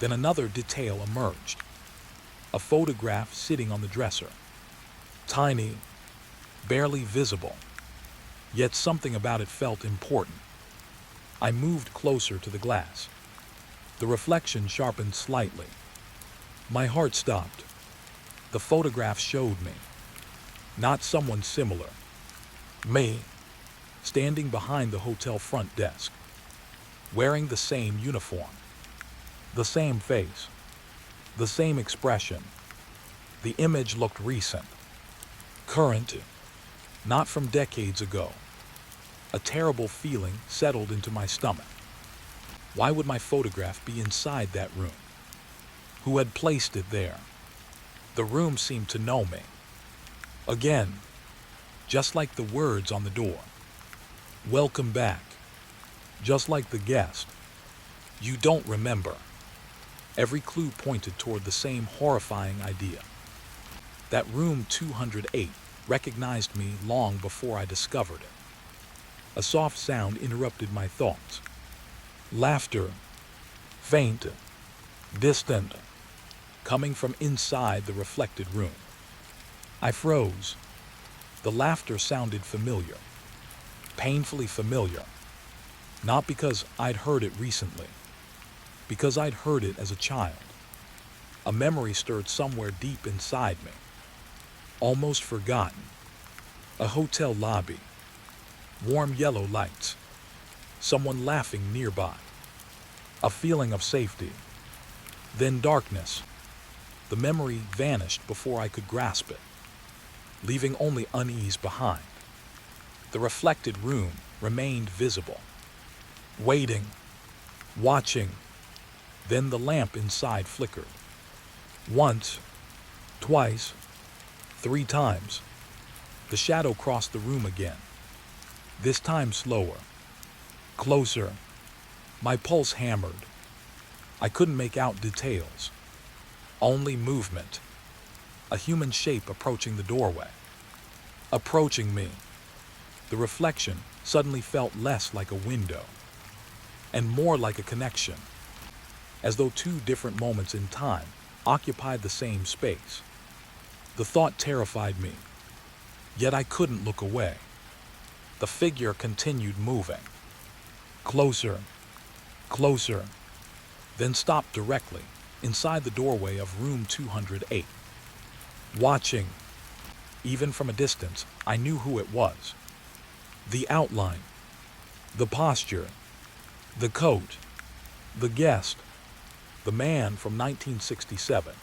Then another detail emerged. A photograph sitting on the dresser. Tiny, barely visible. Yet something about it felt important. I moved closer to the glass. The reflection sharpened slightly. My heart stopped. The photograph showed me. Not someone similar. Me, standing behind the hotel front desk. Wearing the same uniform. The same face. The same expression. The image looked recent. Current. Not from decades ago. A terrible feeling settled into my stomach. Why would my photograph be inside that room? Who had placed it there? The room seemed to know me. Again, just like the words on the door. Welcome back. Just like the guest. You don't remember. Every clue pointed toward the same horrifying idea. That room 208 recognized me long before I discovered it. A soft sound interrupted my thoughts. Laughter. Faint. Distant. Coming from inside the reflected room. I froze. The laughter sounded familiar. Painfully familiar. Not because I'd heard it recently. Because I'd heard it as a child. A memory stirred somewhere deep inside me. Almost forgotten. A hotel lobby. Warm yellow lights. Someone laughing nearby. A feeling of safety. Then darkness. The memory vanished before I could grasp it, leaving only unease behind. The reflected room remained visible. Waiting. Watching. Then the lamp inside flickered. Once. Twice. 3 times. The shadow crossed the room again. This time slower. Closer. My pulse hammered. I couldn't make out details. Only movement. A human shape approaching the doorway. Approaching me. The reflection suddenly felt less like a window, and more like a connection, as though 2 different moments in time occupied the same space. The thought terrified me, yet I couldn't look away. The figure continued moving. Closer. Closer. Then stopped directly inside the doorway of room 208. Watching. Even from a distance, I knew who it was. The outline. The posture. The coat. The guest. The man from 1967.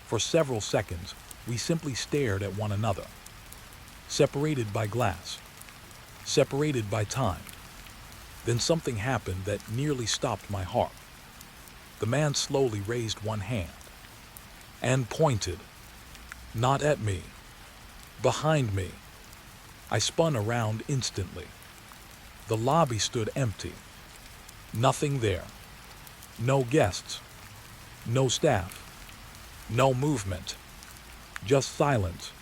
For several seconds, we simply stared at one another, separated by glass. separated by time. Then something happened that nearly stopped my heart. The man slowly raised one hand and pointed, not at me, behind me. I spun around instantly. The lobby stood empty. Nothing there. No guests. No staff. No movement. Just silence.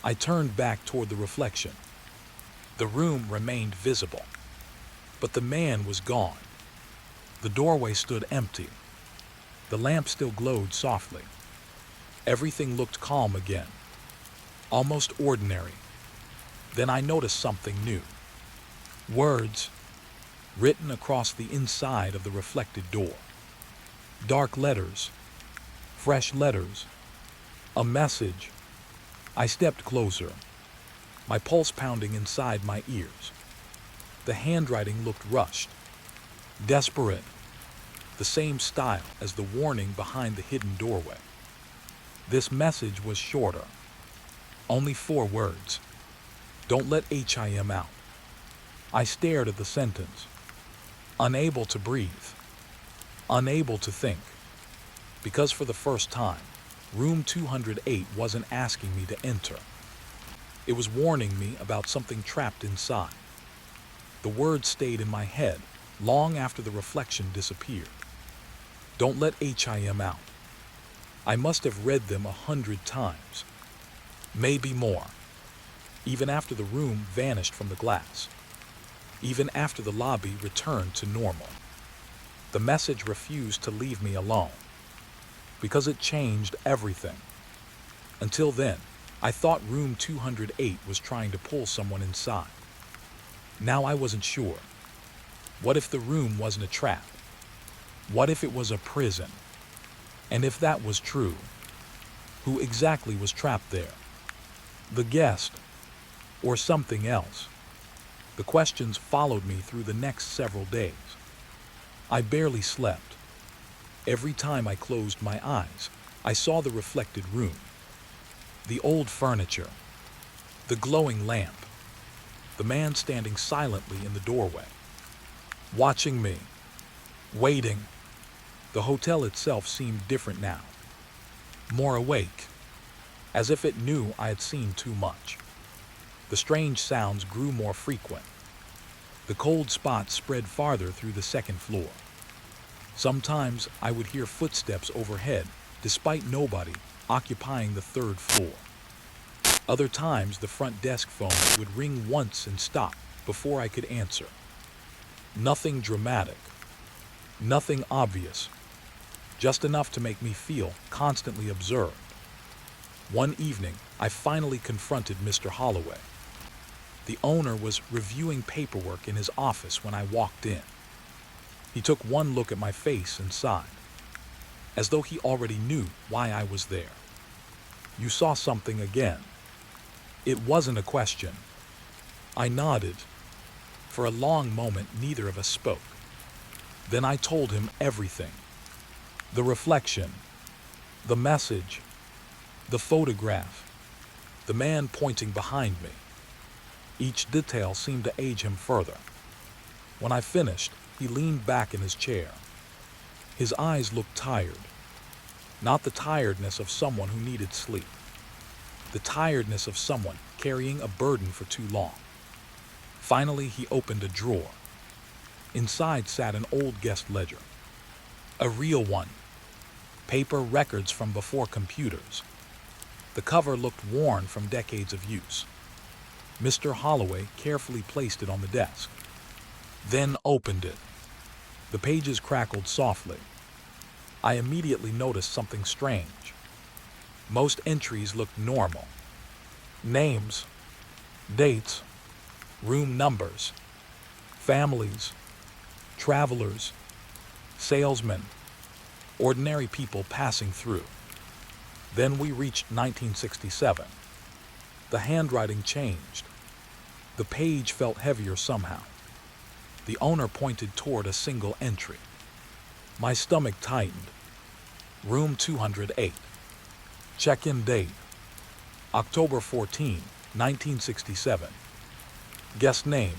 I turned back toward the reflection. The room remained visible, but the man was gone. The doorway stood empty. The lamp still glowed softly. Everything looked calm again, almost ordinary. Then I noticed something new. Words written across the inside of the reflected door. Dark letters, fresh letters, a message. I stepped closer, my pulse pounding inside my ears. The handwriting looked rushed, desperate, the same style as the warning behind the hidden doorway. This message was shorter, only 4 words. Don't let him out. I stared at the sentence, unable to breathe, unable to think, because for the first time, room 208 wasn't asking me to enter. It was warning me about something trapped inside. The words stayed in my head long after the reflection disappeared. Don't let him out. I must have read them 100 times, maybe more, even after the room vanished from the glass, even after the lobby returned to normal. The message refused to leave me alone, because it changed everything. Until then, I thought room 208 was trying to pull someone inside. Now I wasn't sure. What if the room wasn't a trap? What if it was a prison? And if that was true, who exactly was trapped there? The guest, or something else? The questions followed me through the next several days. I barely slept. Every time I closed my eyes, I saw the reflected room. The old furniture, the glowing lamp, the man standing silently in the doorway, watching me, waiting. The hotel itself seemed different now, more awake, as if it knew I had seen too much. The strange sounds grew more frequent. The cold spots spread farther through the second floor. Sometimes I would hear footsteps overhead, despite nobody occupying the 3rd floor. Other times the front desk phone would ring once and stop before I could answer. Nothing dramatic, nothing obvious, just enough to make me feel constantly observed. One evening, I finally confronted Mr. Holloway. The owner was reviewing paperwork in his office when I walked in. He took one look at my face and sighed, as though he already knew why I was there. You saw something again. It wasn't a question. I nodded. For a long moment, neither of us spoke. Then I told him everything. The reflection, the message, the photograph, the man pointing behind me. Each detail seemed to age him further. When I finished, he leaned back in his chair. His eyes looked tired. Not the tiredness of someone who needed sleep. The tiredness of someone carrying a burden for too long. Finally, he opened a drawer. Inside sat an old guest ledger. A real one. Paper records from before computers. The cover looked worn from decades of use. Mr. Holloway carefully placed it on the desk, then opened it. The pages crackled softly. I immediately noticed something strange. Most entries looked normal. Names, dates, room numbers, families, travelers, salesmen, ordinary people passing through. Then we reached 1967. The handwriting changed. The page felt heavier somehow. The owner pointed toward a single entry. My stomach tightened. Room 208. Check-in date, October 14, 1967. Guest name: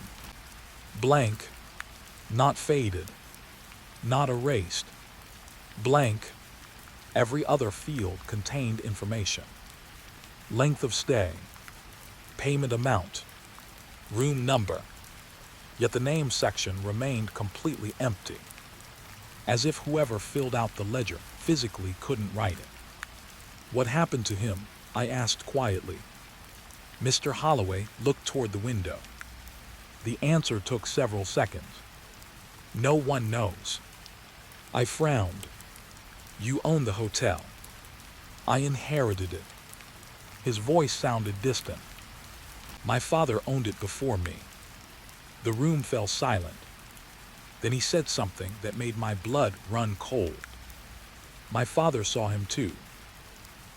blank, not faded, not erased, blank. Every other field contained information. Length of stay, payment amount, room number. Yet the name section remained completely empty, as if whoever filled out the ledger physically couldn't write it. What happened to him? I asked quietly. Mr. Holloway looked toward the window. The answer took several seconds. No one knows. I frowned. You own the hotel. I inherited it. His voice sounded distant. My father owned it before me. The room fell silent. Then he said something that made my blood run cold. My father saw him too.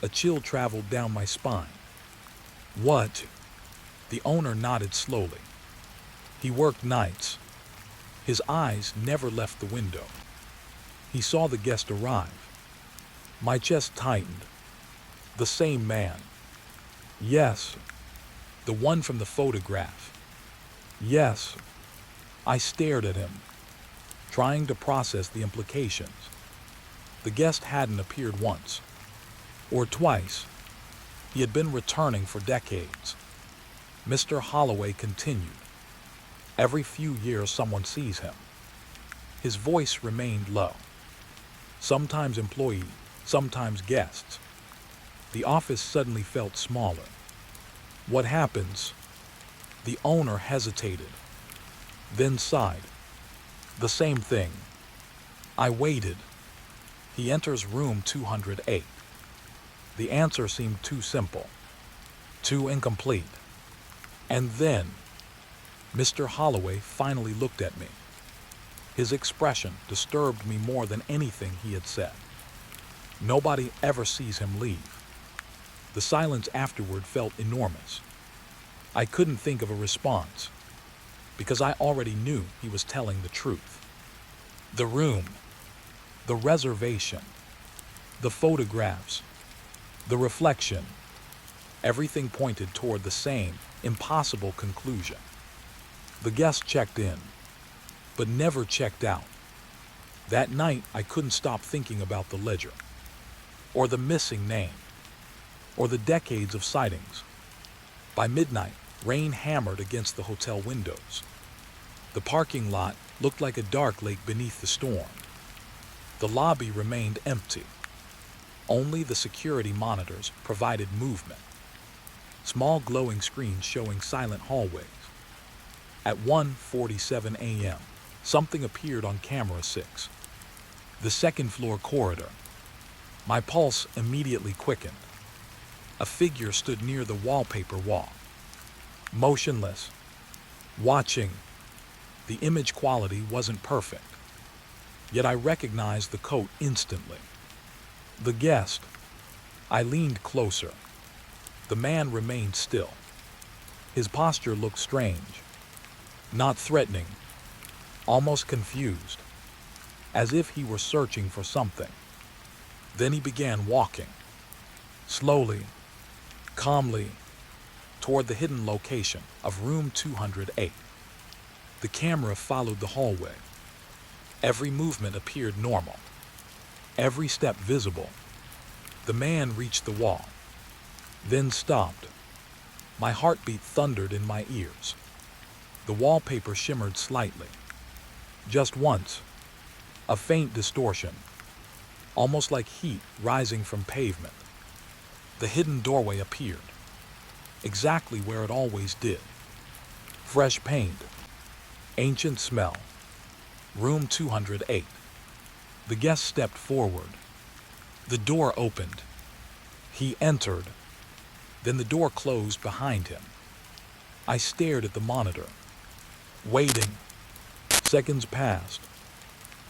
A chill traveled down my spine. What? The owner nodded slowly. He worked nights. His eyes never left the window. He saw the guest arrive. My chest tightened. The same man. Yes. The one from the photograph. Yes. I stared at him, trying to process the implications. The guest hadn't appeared once, or twice. He had been returning for decades. Mr. Holloway continued. Every few years someone sees him. His voice remained low. Sometimes employee, sometimes guests. The office suddenly felt smaller. What happens? The owner hesitated, then sighed. The same thing. I waited. He enters room 208. The answer seemed too simple, too incomplete. And then, Mr. Holloway finally looked at me. His expression disturbed me more than anything he had said. Nobody ever sees him leave. The silence afterward felt enormous. I couldn't think of a response, because I already knew he was telling the truth. The room, the reservation, the photographs, the reflection, everything pointed toward the same impossible conclusion. The guest checked in, but never checked out. That night, I couldn't stop thinking about the ledger, or the missing name, or the decades of sightings. By midnight, rain hammered against the hotel windows. The parking lot looked like a dark lake beneath the storm. The lobby remained empty. Only the security monitors provided movement. Small glowing screens showing silent hallways. At 1:47 a.m., something appeared on camera 6. The second floor corridor. My pulse immediately quickened. A figure stood near the wallpaper wall, motionless, watching. The image quality wasn't perfect, yet I recognized the coat instantly. The guest. I leaned closer. The man remained still. His posture looked strange, not threatening, almost confused, as if he were searching for something. Then he began walking, slowly, calmly, toward the hidden location of room 208. The camera followed the hallway. Every movement appeared normal, every step visible. The man reached the wall, then stopped. My heartbeat thundered in my ears. The wallpaper shimmered slightly, just once, a faint distortion, almost like heat rising from pavement. The hidden doorway appeared, exactly where it always did. Fresh paint, ancient smell. Room 208. The guest stepped forward. The door opened. He entered. Then the door closed behind him. I stared at the monitor, waiting. Seconds passed.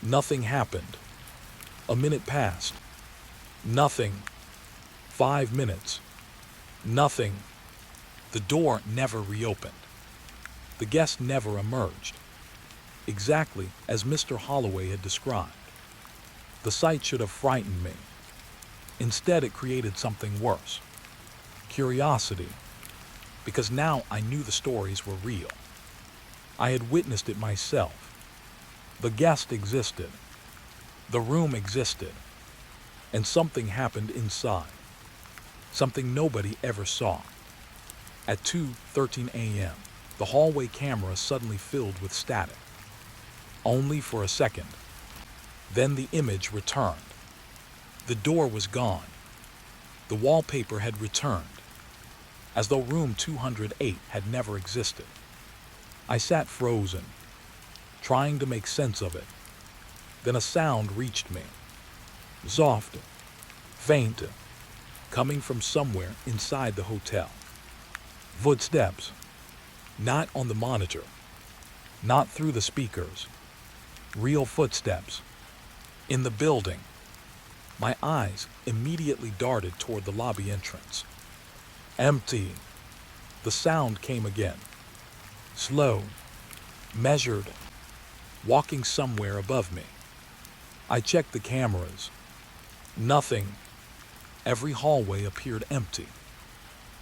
Nothing happened. A minute passed. Nothing. 5 minutes. Nothing. The door never reopened. The guest never emerged, exactly as Mr. Holloway had described. The sight should have frightened me. Instead, it created something worse. Curiosity, because now I knew the stories were real. I had witnessed it myself. The guest existed. The room existed. And something happened inside. Something nobody ever saw. At 2:13 a.m., the hallway camera suddenly filled with static. Only for a second. Then the image returned. The door was gone. The wallpaper had returned, as though room 208 had never existed. I sat frozen, trying to make sense of it. Then a sound reached me. Soft, faint, coming from somewhere inside the hotel. Footsteps. Not on the monitor. Not through the speakers. Real footsteps. In the building. My eyes immediately darted toward the lobby entrance. Empty. The sound came again. Slow. Measured. Walking somewhere above me. I checked the cameras. Nothing. Every hallway appeared empty.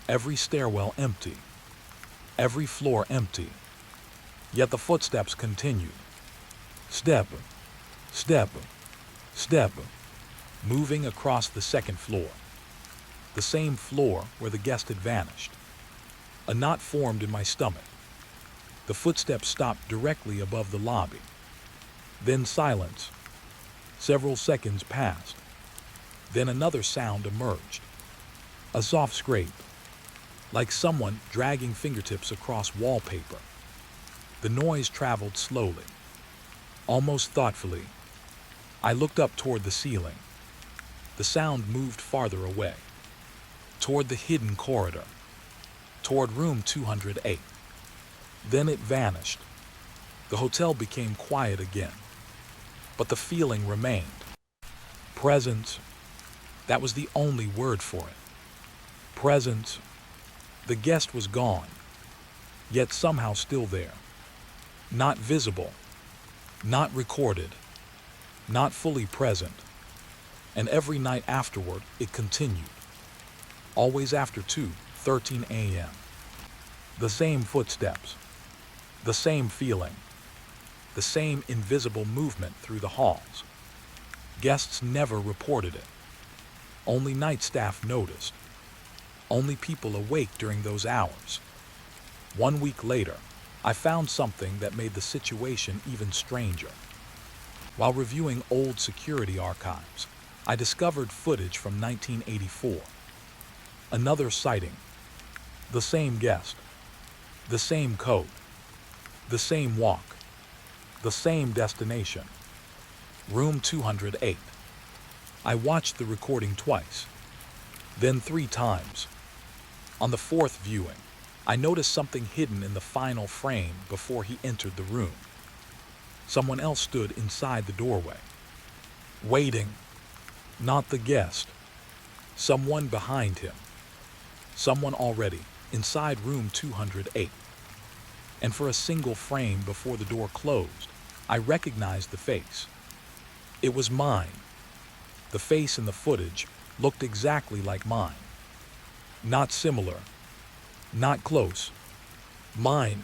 Every stairwell empty. Every floor empty. Yet the footsteps continued. Step. Step. Step. Moving across the second floor. The same floor where the guest had vanished. A knot formed in my stomach. The footsteps stopped directly above the lobby. Then silence. Several seconds passed. Then another sound emerged. A soft scrape, like someone dragging fingertips across wallpaper. The noise traveled slowly, almost thoughtfully. I looked up toward the ceiling. The sound moved farther away, toward the hidden corridor, toward room 208. Then it vanished. The hotel became quiet again, but the feeling remained. Presence. That was the only word for it. Presence. The guest was gone, yet somehow still there. Not visible, not recorded, not fully present. And every night afterward, it continued. Always after 2:13 a.m. The same footsteps, the same feeling, the same invisible movement through the halls. Guests never reported it. Only night staff noticed. Only people awake during those hours. 1 week later, I found something that made the situation even stranger. While reviewing old security archives, I discovered footage from 1984. Another sighting. The same guest. The same code. The same walk. The same destination. Room 208. I watched the recording twice, then 3 times. On the 4th viewing, I noticed something hidden in the final frame before he entered the room. Someone else stood inside the doorway, waiting. Not the guest. Someone behind him. Someone already inside room 208. And for a single frame before the door closed, I recognized the face. It was mine. The face in the footage looked exactly like mine. Not similar. Not close. Mine.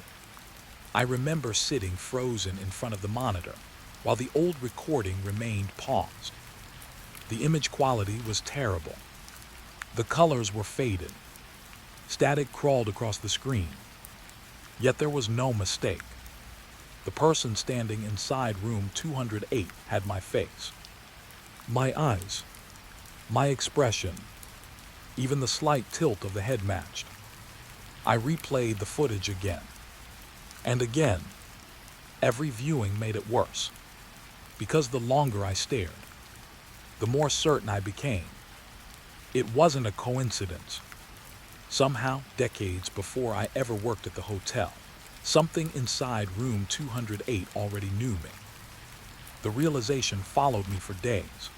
I remember sitting frozen in front of the monitor while the old recording remained paused. The image quality was terrible. The colors were faded. Static crawled across the screen. Yet there was no mistake. The person standing inside room 208 had my face. My eyes. My expression. Even the slight tilt of the head matched. I replayed the footage again. And again. Every viewing made it worse. Because the longer I stared, the more certain I became. It wasn't a coincidence. Somehow, decades before I ever worked at the hotel, something inside room 208 already knew me. The realization followed me for days.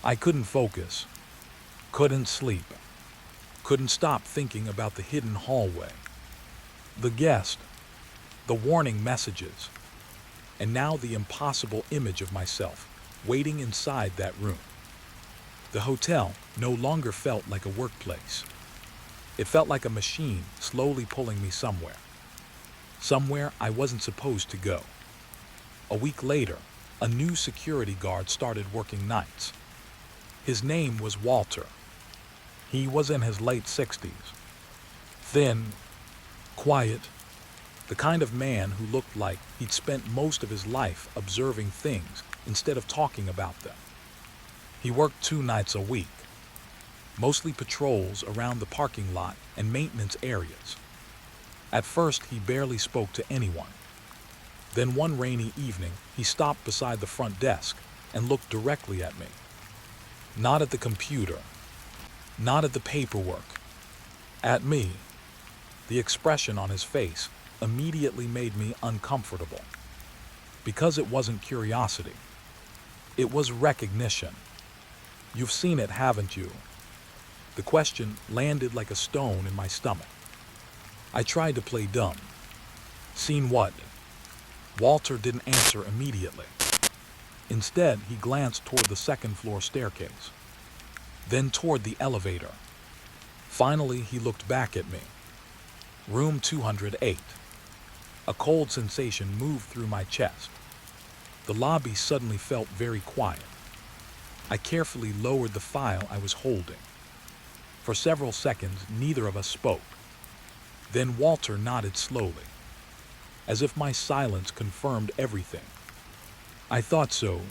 I couldn't focus, couldn't sleep, couldn't stop thinking about the hidden hallway, the guest, the warning messages, and now the impossible image of myself waiting inside that room. The hotel no longer felt like a workplace. It felt like a machine slowly pulling me somewhere. somewhere I wasn't supposed to go. A week later, a new security guard started working nights. His name was Walter. He was in his late 60s. Thin, quiet, the kind of man who looked like he'd spent most of his life observing things instead of talking about them. He worked 2 nights a week, mostly patrols around the parking lot and maintenance areas. At first, he barely spoke to anyone. Then one rainy evening, he stopped beside the front desk and looked directly at me. Not at the computer, not at the paperwork, at me. The expression on his face immediately made me uncomfortable. Because it wasn't curiosity. It was recognition. You've seen it, haven't you? The question landed like a stone in my stomach. I tried to play dumb. Seen what? Walter didn't answer immediately. Instead, he glanced toward the second-floor staircase, then toward the elevator. Finally, he looked back at me. Room 208. A cold sensation moved through my chest. The lobby suddenly felt very quiet. I carefully lowered the file I was holding. For several seconds, neither of us spoke. Then Walter nodded slowly, as if my silence confirmed everything. I thought so.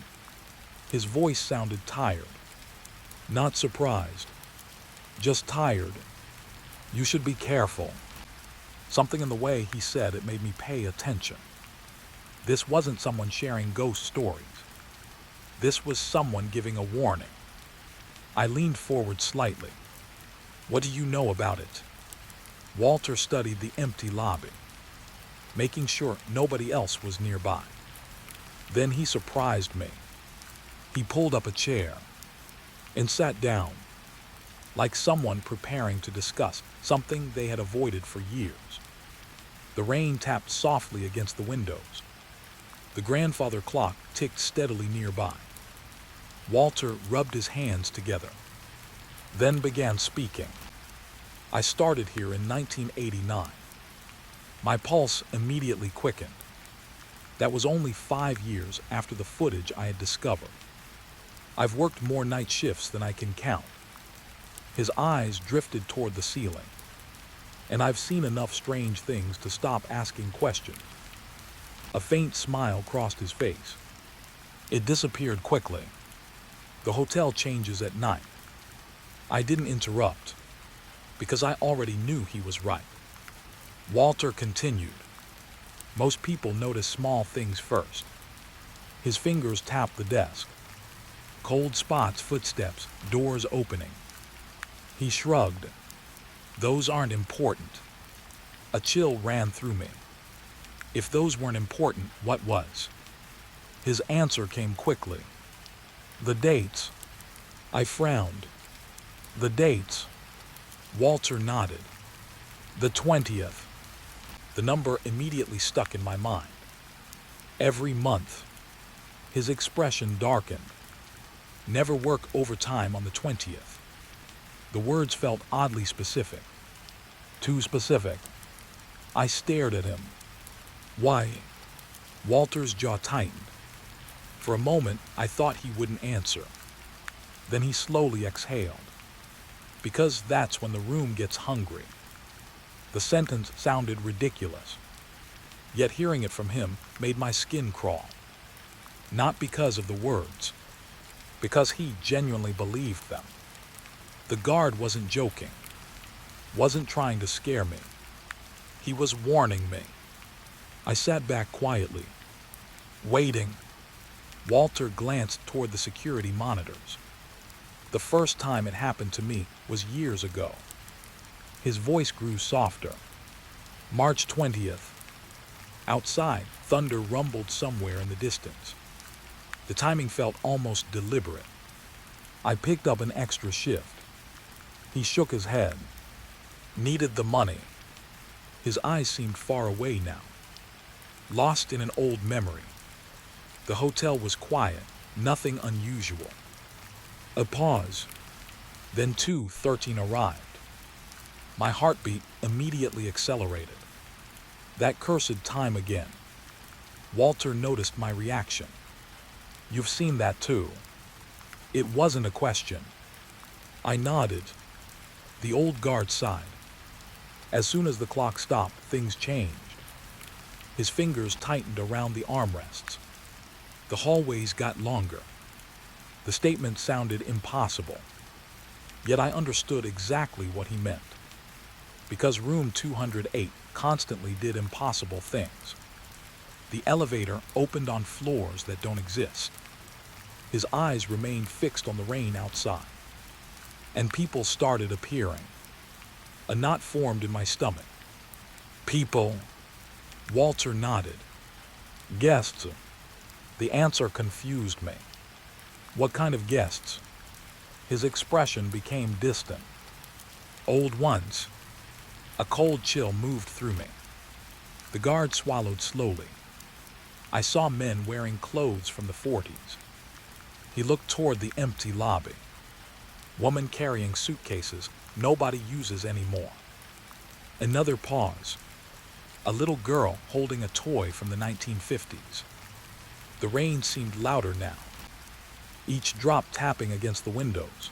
His voice sounded tired. Not surprised. Just tired. You should be careful. Something in the way he said it made me pay attention. This wasn't someone sharing ghost stories. This was someone giving a warning. I leaned forward slightly. What do you know about it? Walter studied the empty lobby, making sure nobody else was nearby. Then he surprised me. He pulled up a chair and sat down, like someone preparing to discuss something they had avoided for years. The rain tapped softly against the windows. The grandfather clock ticked steadily nearby. Walter rubbed his hands together, then began speaking. I started here in 1989. My pulse immediately quickened. That was only 5 years after the footage I had discovered. I've worked more night shifts than I can count. His eyes drifted toward the ceiling, and I've seen enough strange things to stop asking questions. A faint smile crossed his face. It disappeared quickly. The hotel changes at night. I didn't interrupt, because I already knew he was right. Walter continued. Most people notice small things first. His fingers tapped the desk. Cold spots, footsteps, doors opening. He shrugged. Those aren't important. A chill ran through me. If those weren't important, what was? His answer came quickly. The dates. I frowned. The dates. Walter nodded. The 20th. The number immediately stuck in my mind. Every month. His expression darkened. Never work overtime on the 20th. The words felt oddly specific. Too specific. I stared at him. Why? Walter's jaw tightened. For a moment, I thought he wouldn't answer. Then he slowly exhaled. Because that's when the room gets hungry. The sentence sounded ridiculous. Yet hearing it from him made my skin crawl. Not because of the words, because he genuinely believed them. The guard wasn't joking, wasn't trying to scare me. He was warning me. I sat back quietly, waiting. Walter glanced toward the security monitors. The first time it happened to me was years ago. His voice grew softer. March 20th. Outside, thunder rumbled somewhere in the distance. The timing felt almost deliberate. I picked up an extra shift. He shook his head. Needed the money. His eyes seemed far away now, lost in an old memory. The hotel was quiet, nothing unusual. A pause. Then 2:13 arrived. My heartbeat immediately accelerated. That cursed time again. Walter noticed my reaction. You've seen that too. It wasn't a question. I nodded. The old guard sighed. As soon as the clock stopped, things changed. His fingers tightened around the armrests. The hallways got longer. The statement sounded impossible. Yet I understood exactly what he meant. Because room 208 constantly did impossible things. The elevator opened on floors that don't exist. His eyes remained fixed on the rain outside. And people started appearing. A knot formed in my stomach. People. Walter nodded. Guests. The answer confused me. What kind of guests? His expression became distant. Old ones. A cold chill moved through me. The guard swallowed slowly. I saw men wearing clothes from the 40s. He looked toward the empty lobby. Women carrying suitcases nobody uses anymore. Another pause. A little girl holding a toy from the 1950s. The rain seemed louder now, each drop tapping against the windows.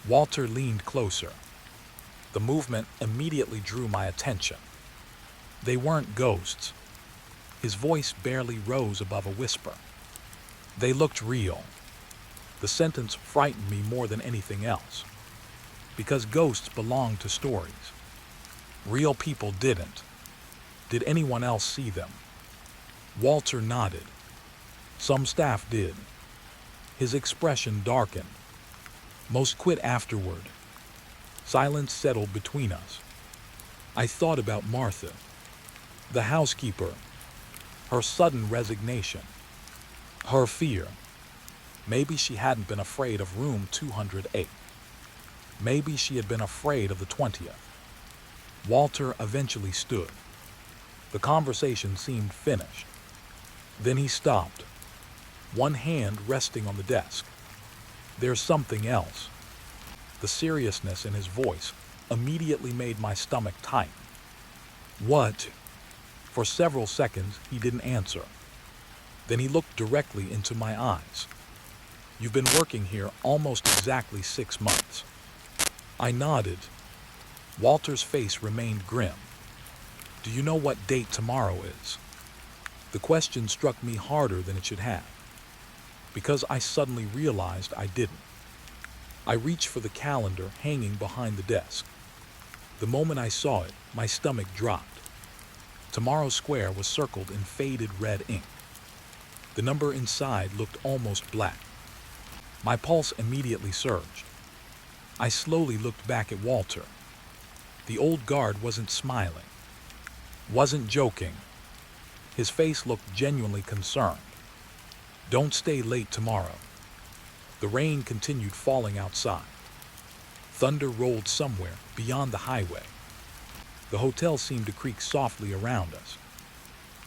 Walter leaned closer. The movement immediately drew my attention. They weren't ghosts. His voice barely rose above a whisper. They looked real. The sentence frightened me more than anything else. Because ghosts belong to stories. Real people didn't. Did anyone else see them? Walter nodded. Some staff did. His expression darkened. Most quit afterward. Silence settled between us. I thought about Martha, the housekeeper, her sudden resignation, her fear. Maybe she hadn't been afraid of room 208. Maybe she had been afraid of the 20th. Walter eventually stood. The conversation seemed finished. Then he stopped, one hand resting on the desk. There's something else. The seriousness in his voice immediately made my stomach tighten. What? For several seconds, he didn't answer. Then he looked directly into my eyes. You've been working here almost exactly 6 months. I nodded. Walter's face remained grim. Do you know what date tomorrow is? The question struck me harder than it should have, because I suddenly realized I didn't. I reached for the calendar hanging behind the desk. The moment I saw it, my stomach dropped. Tomorrow Square was circled in faded red ink. The number inside looked almost black. My pulse immediately surged. I slowly looked back at Walter. The old guard wasn't smiling, wasn't joking. His face looked genuinely concerned. Don't stay late tomorrow. The rain continued falling outside. Thunder rolled somewhere beyond the highway. The hotel seemed to creak softly around us,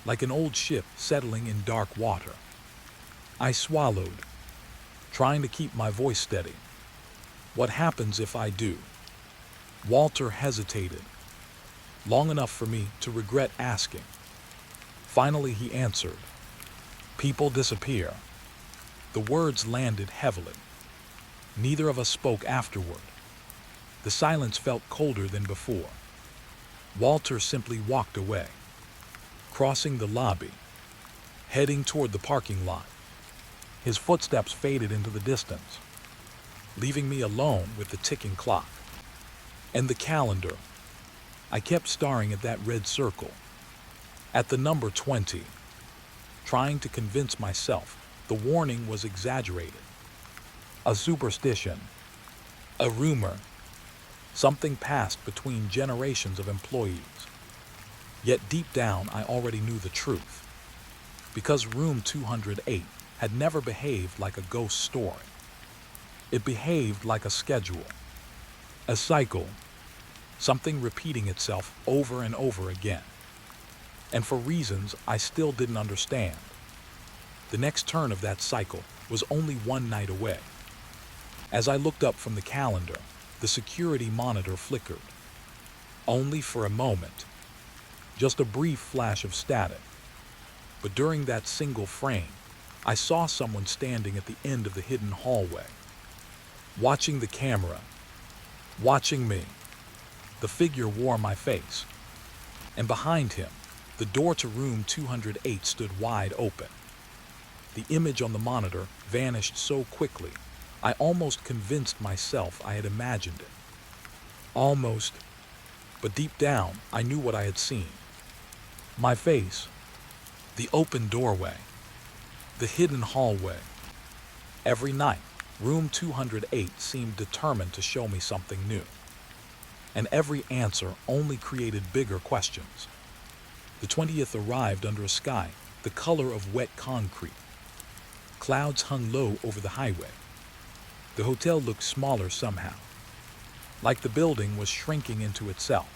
like an old ship settling in dark water. I swallowed, trying to keep my voice steady. What happens if I do? Walter hesitated, long enough for me to regret asking. Finally, he answered. People disappear. The words landed heavily. Neither of us spoke afterward. The silence felt colder than before. Walter simply walked away, crossing the lobby, heading toward the parking lot. His footsteps faded into the distance, leaving me alone with the ticking clock. And the calendar. I kept staring at that red circle, at the number 20, trying to convince myself the warning was exaggerated. A superstition, a rumor, something passed between generations of employees. Yet deep down, I already knew the truth, because room 208 had never behaved like a ghost story. It behaved like a schedule, a cycle, something repeating itself over and over again. And for reasons I still didn't understand, the next turn of that cycle was only one night away. As I looked up from the calendar, the security monitor flickered. Only for a moment. just a brief flash of static. But during that single frame, I saw someone standing at the end of the hidden hallway, watching the camera, watching me. The figure wore my face, and behind him, the door to room 208 stood wide open. The image on the monitor vanished so quickly, I almost convinced myself I had imagined it. Almost, but deep down, I knew what I had seen. My face, the open doorway, the hidden hallway. Every night, room 208 seemed determined to show me something new. And every answer only created bigger questions. The 20th arrived under a sky the color of wet concrete. Clouds hung low over the highway. The hotel looked smaller somehow, like the building was shrinking into itself.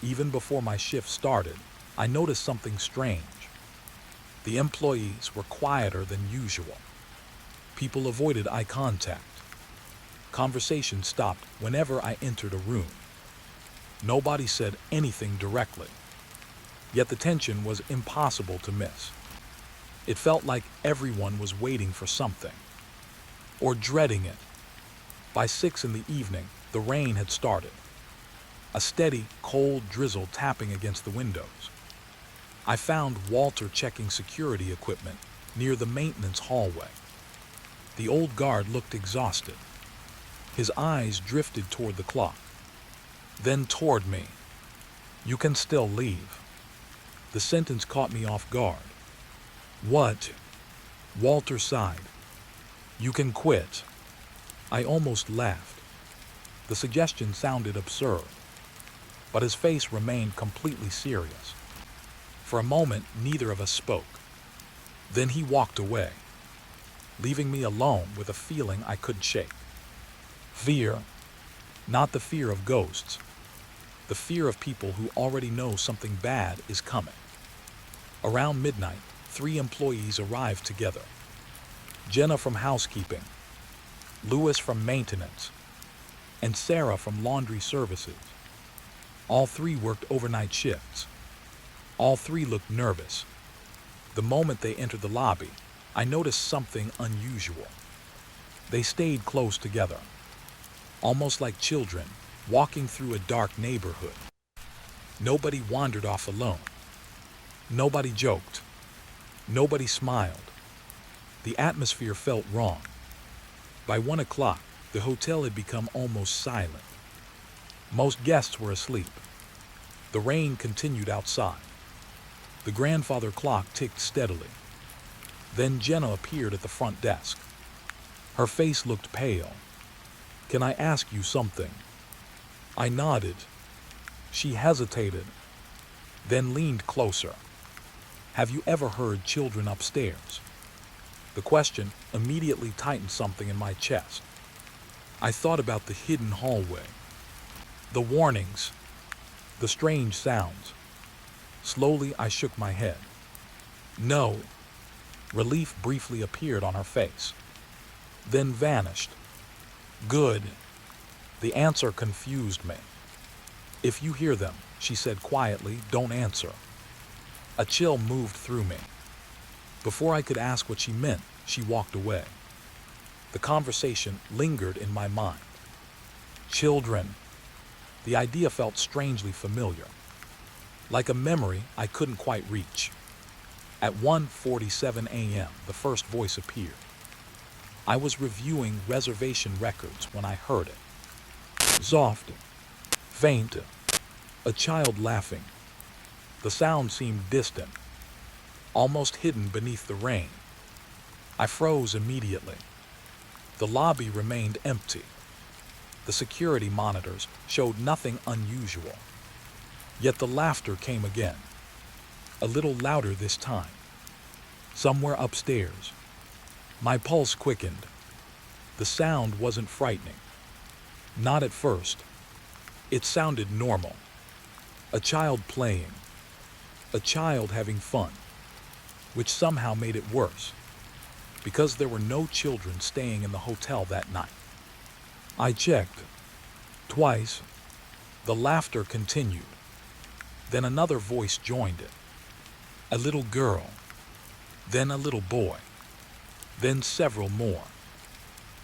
Even before my shift started, I noticed something strange. The employees were quieter than usual. People avoided eye contact. Conversation stopped whenever I entered a room. Nobody said anything directly, yet the tension was impossible to miss. It felt like everyone was waiting for something, or dreading it. By 6 in the evening, the rain had started. A steady, cold drizzle tapping against the windows. I found Walter checking security equipment near the maintenance hallway. The old guard looked exhausted. His eyes drifted toward the clock, then toward me. "You can still leave." The sentence caught me off guard. "What?" Walter sighed. "You can quit." I almost laughed. The suggestion sounded absurd, but his face remained completely serious. For a moment, neither of us spoke. Then he walked away, leaving me alone with a feeling I couldn't shake. Fear, not the fear of ghosts, the fear of people who already know something bad is coming. Around midnight, 3 employees arrived together. Jenna from housekeeping, Louis from maintenance, and Sarah from laundry services. All 3 worked overnight shifts. All 3 looked nervous. The moment they entered the lobby, I noticed something unusual. They stayed close together, almost like children walking through a dark neighborhood. Nobody wandered off alone. Nobody joked. Nobody smiled. The atmosphere felt wrong. By 1 o'clock, the hotel had become almost silent. Most guests were asleep. The rain continued outside. The grandfather clock ticked steadily. Then Jenna appeared at the front desk. Her face looked pale. "Can I ask you something?" I nodded. She hesitated, then leaned closer. "Have you ever heard children upstairs?" The question immediately tightened something in my chest. I thought about the hidden hallway, the warnings, the strange sounds. Slowly, I shook my head. "No." Relief briefly appeared on her face, then vanished. "Good." The answer confused me. "If you hear them," she said quietly, "don't answer." A chill moved through me. Before I could ask what she meant, she walked away. The conversation lingered in my mind. Children. The idea felt strangely familiar, like a memory I couldn't quite reach. At 1:47 a.m., the first voice appeared. I was reviewing reservation records when I heard it. Soft, faint, a child laughing. The sound seemed distant, almost hidden beneath the rain. I froze immediately. The lobby remained empty. The security monitors showed nothing unusual. Yet the laughter came again, a little louder this time, somewhere upstairs. My pulse quickened. The sound wasn't frightening. Not at first. It sounded normal. A child playing. A child having fun. Which somehow made it worse, because there were no children staying in the hotel that night. I checked. Twice. The laughter continued. Then another voice joined it. A little girl. Then a little boy. Then several more.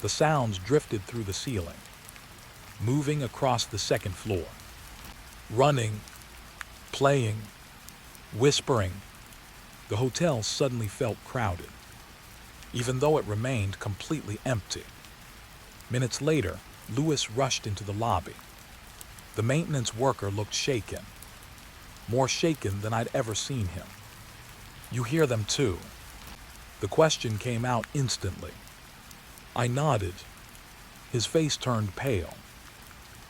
The sounds drifted through the ceiling, moving across the second floor. Running, playing, whispering. The hotel suddenly felt crowded, even though it remained completely empty. Minutes later, Lewis rushed into the lobby. The maintenance worker looked shaken, more shaken than I'd ever seen him. "You hear them too?" The question came out instantly. I nodded. His face turned pale.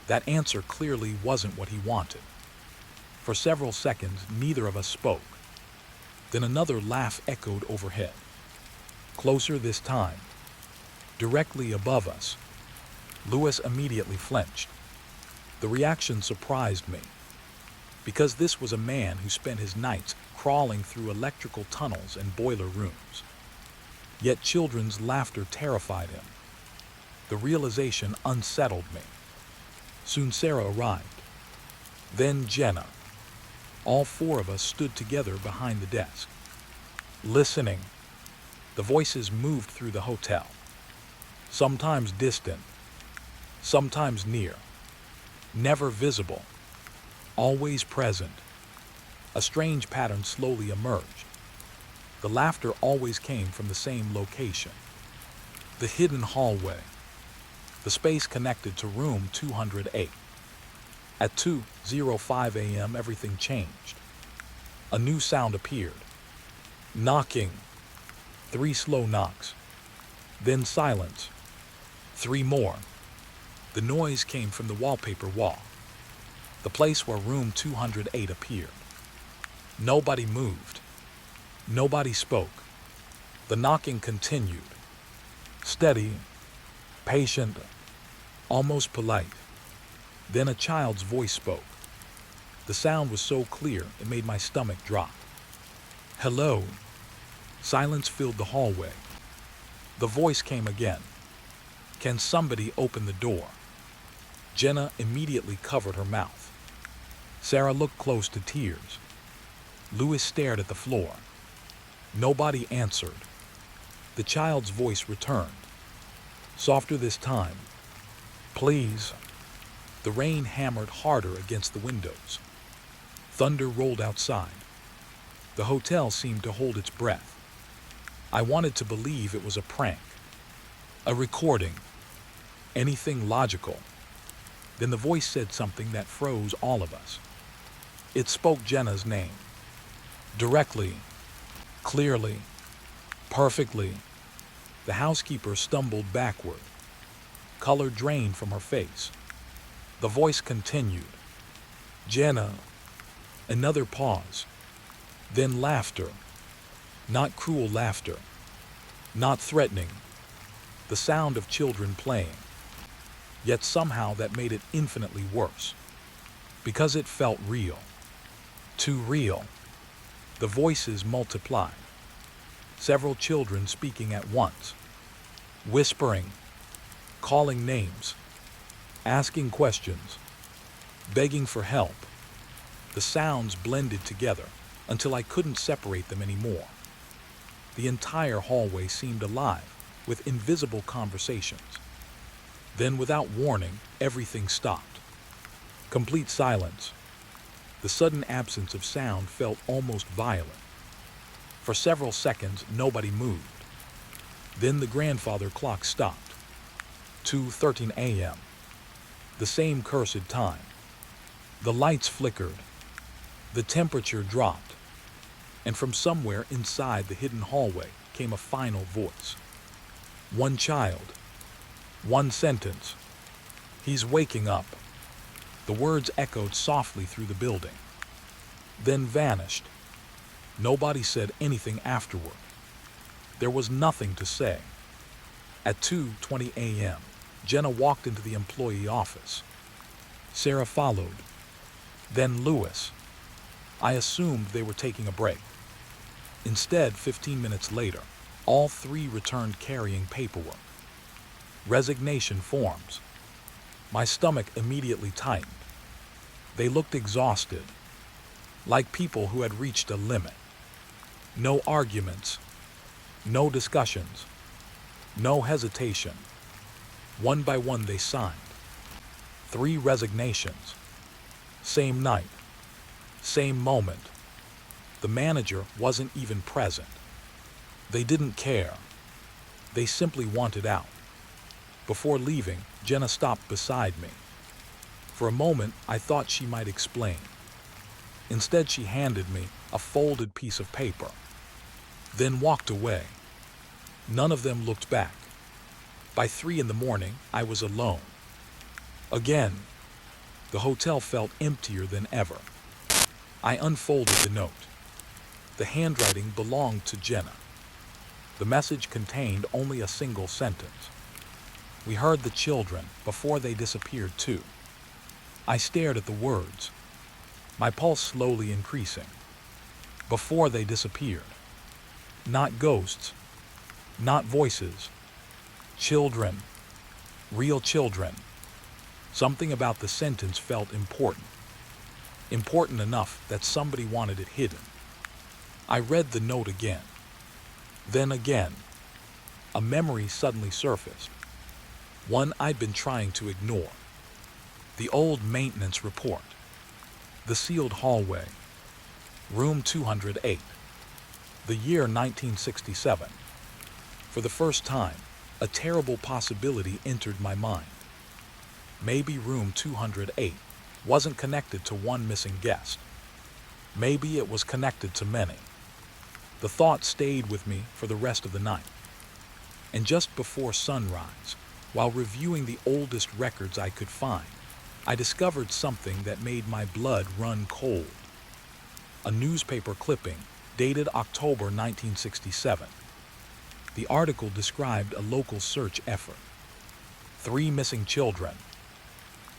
That answer clearly wasn't what he wanted. For several seconds, neither of us spoke. Then another laugh echoed overhead. Closer this time, directly above us. Lewis immediately flinched. The reaction surprised me, because this was a man who spent his nights crawling through electrical tunnels and boiler rooms. Yet children's laughter terrified him. The realization unsettled me. Soon Sarah arrived. Then Jenna. All four of us stood together behind the desk, listening. The voices moved through the hotel, sometimes distant, sometimes near, never visible, always present. A strange pattern slowly emerged. The laughter always came from the same location, the hidden hallway, the space connected to room 208. At 2:05 a.m., everything changed. A new sound appeared. Knocking. 3 slow knocks. Then silence. 3 more. The noise came from the wallpaper wall, the place where room 208 appeared. Nobody moved. Nobody spoke. The knocking continued. Steady, patient, almost polite. Then a child's voice spoke. The sound was so clear it made my stomach drop. "Hello." Silence filled the hallway. The voice came again. "Can somebody open the door?" Jenna immediately covered her mouth. Sarah looked close to tears. Lewis stared at the floor. Nobody answered. The child's voice returned, softer this time. "Please." The rain hammered harder against the windows. Thunder rolled outside. The hotel seemed to hold its breath. I wanted to believe it was a prank, a recording, anything logical. Then the voice said something that froze all of us. It spoke Jenna's name, directly, clearly, perfectly. The housekeeper stumbled backward. Color drained from her face. The voice continued. "Jenna." Another pause. Then laughter. Not cruel laughter. Not threatening. The sound of children playing. Yet somehow that made it infinitely worse, because it felt real. Too real. The voices multiplied. Several children speaking at once. Whispering. Calling names. Asking questions. Begging for help. The sounds blended together until I couldn't separate them anymore. The entire hallway seemed alive with invisible conversations. Then, without warning, everything stopped. Complete silence. The sudden absence of sound felt almost violent. For several seconds, nobody moved. Then the grandfather clock stopped. 2:13 a.m. The same cursed time. The lights flickered. The temperature dropped. And from somewhere inside the hidden hallway came a final voice. One child. One sentence. "He's waking up." The words echoed softly through the building, then vanished. Nobody said anything afterward. There was nothing to say. At 2:20 a.m., Jenna walked into the employee office. Sarah followed. Then Lewis. I assumed they were taking a break. Instead, 15 minutes later, all three returned carrying paperwork. Resignation forms. My stomach immediately tightened. They looked exhausted. like people who had reached a limit. No arguments, no discussions, no hesitation. One by one they signed. 3 resignations. Same night, same moment. The manager wasn't even present. They didn't care. They simply wanted out. Before leaving, Jenna stopped beside me. For a moment, I thought she might explain. Instead, she handed me a folded piece of paper, then walked away. None of them looked back. By 3 in the morning, I was alone. Again, the hotel felt emptier than ever. I unfolded the note. The handwriting belonged to Jenna. The message contained only a single sentence. We heard the children before they disappeared too. I stared at the words, my pulse slowly increasing. Before they disappeared. Not ghosts, not voices. Children, real children. Something about the sentence felt important. Important enough that somebody wanted it hidden. I read the note again. Then again. A memory suddenly surfaced. One I'd been trying to ignore. The old maintenance report. The sealed hallway. Room 208. The year 1967. For the first time, a terrible possibility entered my mind. Maybe room 208 wasn't connected to one missing guest. Maybe it was connected to many. The thought stayed with me for the rest of the night. And just before sunrise, while reviewing the oldest records I could find, I discovered something that made my blood run cold. A newspaper clipping dated October 1967. The article described a local search effort. 3 missing children.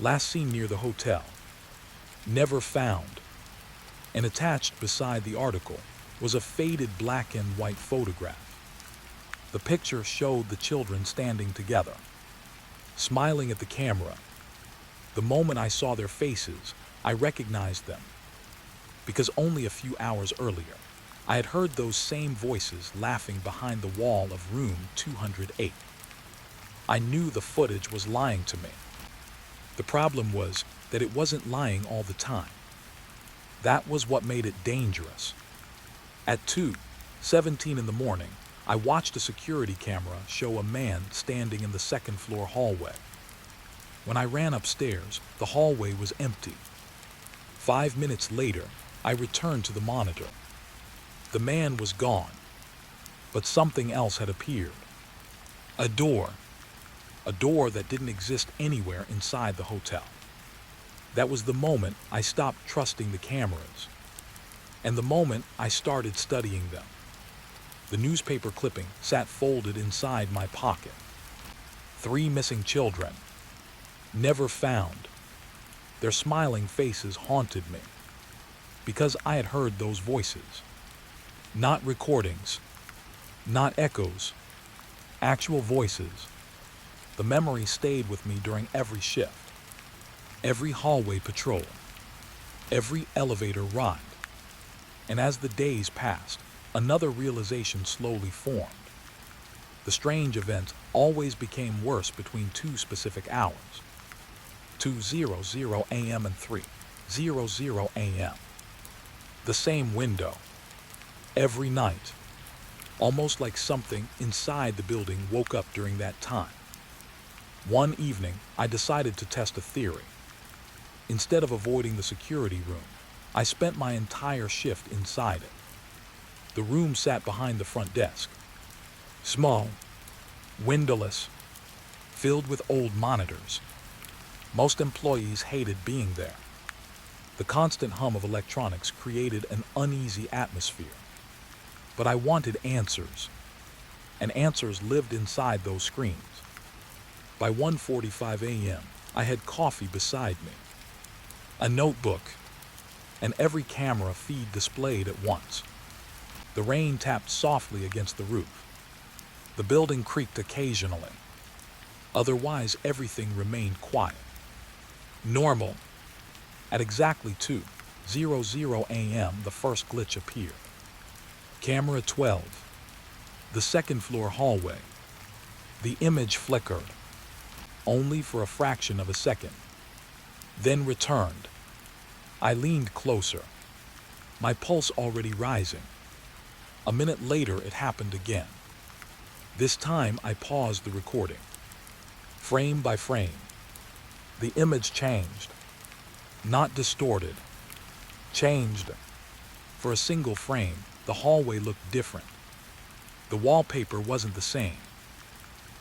Last seen near the hotel. Never found. And attached beside the article was a faded black and white photograph. The picture showed the children standing together, smiling at the camera. The moment I saw their faces, I recognized them. Because only a few hours earlier, I had heard those same voices laughing behind the wall of room 208. I knew the footage was lying to me. The problem was that it wasn't lying all the time. That was what made it dangerous. At 2:17 in the morning, I watched a security camera show a man standing in the second-floor hallway. When I ran upstairs, the hallway was empty. 5 minutes later, I returned to the monitor. The man was gone, but something else had appeared. A door that didn't exist anywhere inside the hotel. That was the moment I stopped trusting the cameras, and the moment I started studying them. The newspaper clipping sat folded inside my pocket. 3 missing children. Never found. Their smiling faces haunted me, because I had heard those voices. Not recordings, not echoes, actual voices. The memory stayed with me during every shift, every hallway patrol, every elevator ride. And as the days passed, another realization slowly formed. The strange events always became worse between 2 specific hours. 2:00 a.m. and 3:00 a.m. The same window. Every night. Almost like something inside the building woke up during that time. One evening, I decided to test a theory. Instead of avoiding the security room, I spent my entire shift inside it. The room sat behind the front desk. Small, windowless, filled with old monitors. Most employees hated being there. The constant hum of electronics created an uneasy atmosphere. But I wanted answers, and answers lived inside those screens. By 1:45 a.m., I had coffee beside me, a notebook, and every camera feed displayed at once. The rain tapped softly against the roof. The building creaked occasionally. Otherwise, everything remained quiet. Normal. At exactly 2 2:00 a.m. the first glitch appeared. Camera 12. The second floor hallway. The image flickered, only for a fraction of a second, then returned. I leaned closer, my pulse already rising. A minute later it happened again. This time I paused the recording. Frame by frame, the image changed. Not distorted, changed. For a single frame, the hallway looked different. The wallpaper wasn't the same.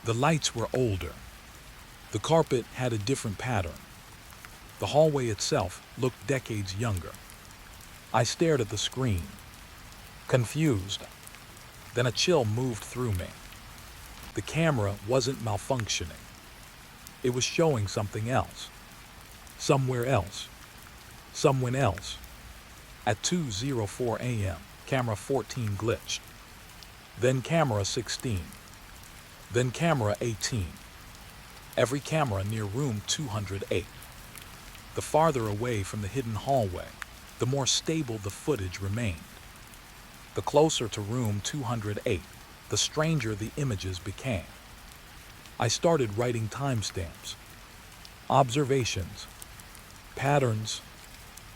The lights were older. The carpet had a different pattern. The hallway itself looked decades younger. I stared at the screen, confused. Then a chill moved through me. The camera wasn't malfunctioning. It was showing something else. Somewhere else. Someone else. At 2:04 a.m., camera 14 glitched. Then camera 16. Then camera 18. Every camera near room 208. The farther away from the hidden hallway, the more stable the footage remained. The closer to room 208, the stranger the images became. I started writing timestamps, observations, patterns,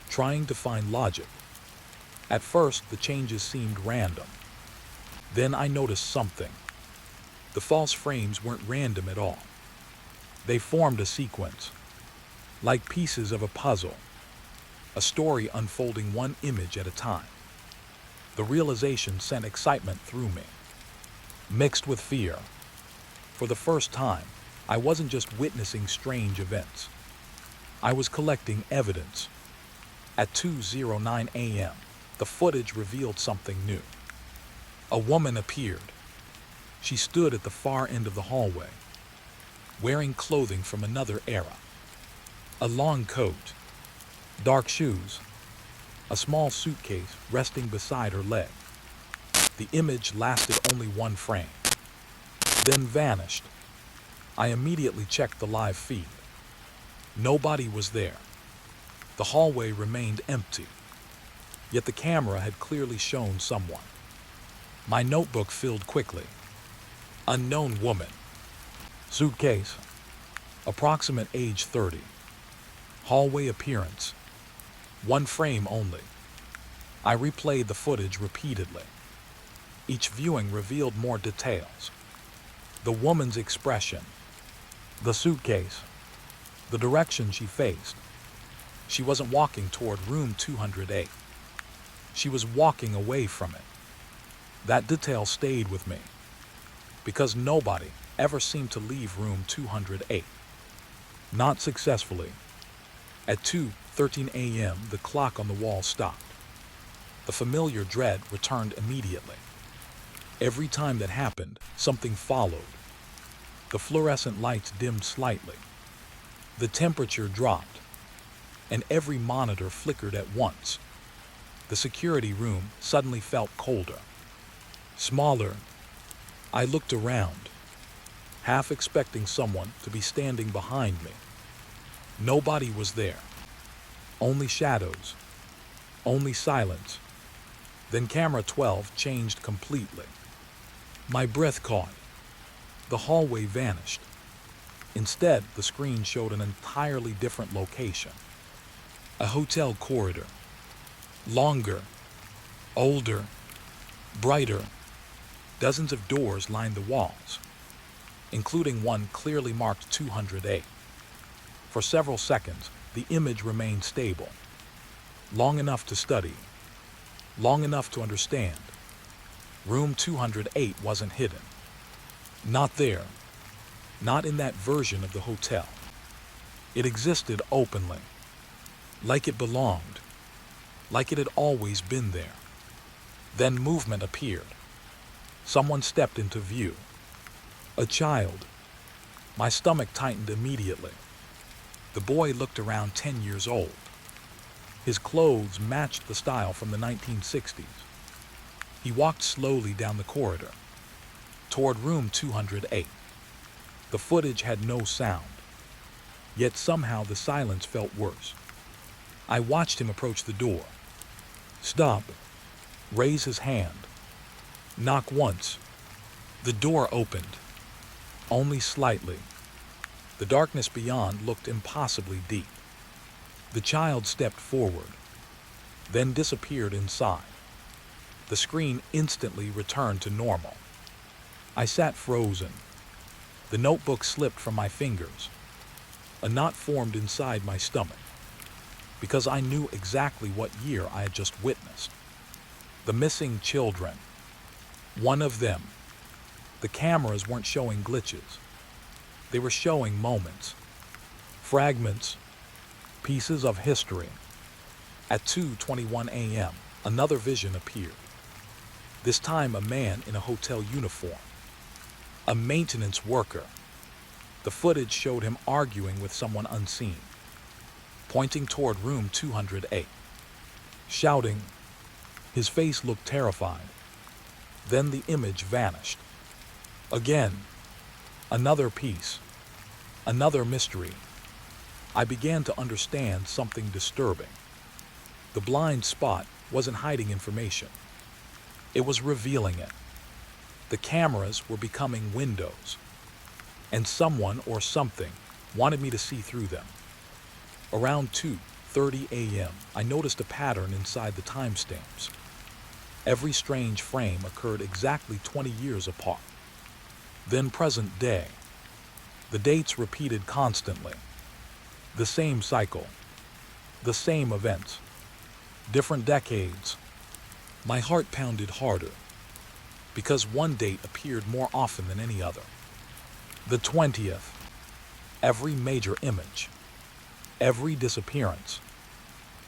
trying to find logic. At first, the changes seemed random. Then I noticed something. The false frames weren't random at all. They formed a sequence, like pieces of a puzzle, a story unfolding one image at a time. The realization sent excitement through me, mixed with fear. For the first time, I wasn't just witnessing strange events. I was collecting evidence. At 2:09 a.m., the footage revealed something new. A woman appeared. She stood at the far end of the hallway, wearing clothing from another era. A long coat, dark shoes, a small suitcase resting beside her leg. The image lasted only one frame, then vanished. I immediately checked the live feed. Nobody was there. The hallway remained empty, yet the camera had clearly shown someone. My notebook filled quickly. Unknown woman. Suitcase. Approximate age 30. Hallway appearance. One frame only. I replayed the footage repeatedly. Each viewing revealed more details. The woman's expression. The suitcase. The direction she faced. She wasn't walking toward room 208. She was walking away from it. That detail stayed with me, because nobody ever seemed to leave room 208. Not successfully. At 2:13 a.m., the clock on the wall stopped. The familiar dread returned immediately. Every time that happened, something followed. The fluorescent lights dimmed slightly. The temperature dropped, and every monitor flickered at once. The security room suddenly felt colder, smaller. I looked around, half expecting someone to be standing behind me. Nobody was there. Only shadows. Only silence. Then camera 12 changed completely. My breath caught. The hallway vanished. Instead, the screen showed an entirely different location. A hotel corridor. Longer. Older. Brighter. Dozens of doors lined the walls, including one clearly marked 208. For several seconds, the image remained stable. Long enough to study. Long enough to understand. Room 208 wasn't hidden. Not there. Not in that version of the hotel. It existed openly. Like it belonged. Like it had always been there. Then movement appeared. Someone stepped into view. A child. My stomach tightened immediately. The boy looked around 10 years old. His clothes matched the style from the 1960s. He walked slowly down the corridor, toward room 208. The footage had no sound, yet somehow the silence felt worse. I watched him approach the door. Stop. Raise his hand. Knock once. The door opened. Only slightly. The darkness beyond looked impossibly deep. The child stepped forward, then disappeared inside. The screen instantly returned to normal. I sat frozen. The notebook slipped from my fingers. A knot formed inside my stomach, because I knew exactly what year I had just witnessed. The missing children. One of them. The cameras weren't showing glitches. They were showing moments, fragments, pieces of history. At 2:21 a.m., another vision appeared. This time a man in a hotel uniform. A maintenance worker. The footage showed him arguing with someone unseen, pointing toward room 208, shouting. His face looked terrified. Then the image vanished. Again, another piece, another mystery. I began to understand something disturbing. The blind spot wasn't hiding information. It was revealing it. The cameras were becoming windows, and someone or something wanted me to see through them. Around 2:30 a.m., I noticed a pattern inside the timestamps. Every strange frame occurred exactly 20 years apart. Then present day. The dates repeated constantly. The same cycle. The same events. Different decades. My heart pounded harder, because one date appeared more often than any other. The 20th. Every major image. Every disappearance.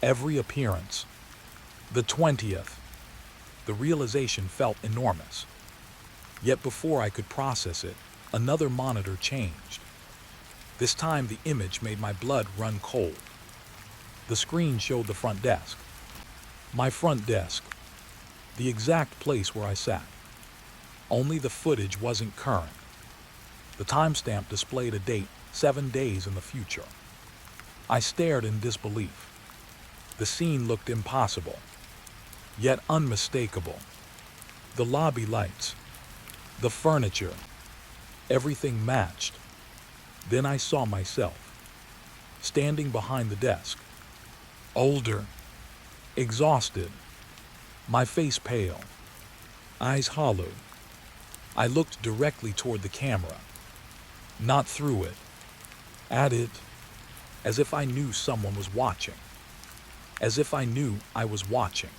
Every appearance. The 20th. The realization felt enormous. Yet before I could process it, another monitor changed. This time the image made my blood run cold. The screen showed the front desk. My front desk. The exact place where I sat. Only the footage wasn't current. The timestamp displayed a date 7 days in the future. I stared in disbelief. The scene looked impossible, yet unmistakable. The lobby lights, the furniture, everything matched. Then I saw myself, standing behind the desk, older, exhausted, my face pale, eyes hollow. I looked directly toward the camera, not through it, at it, as if I knew someone was watching, as if I knew I was watching.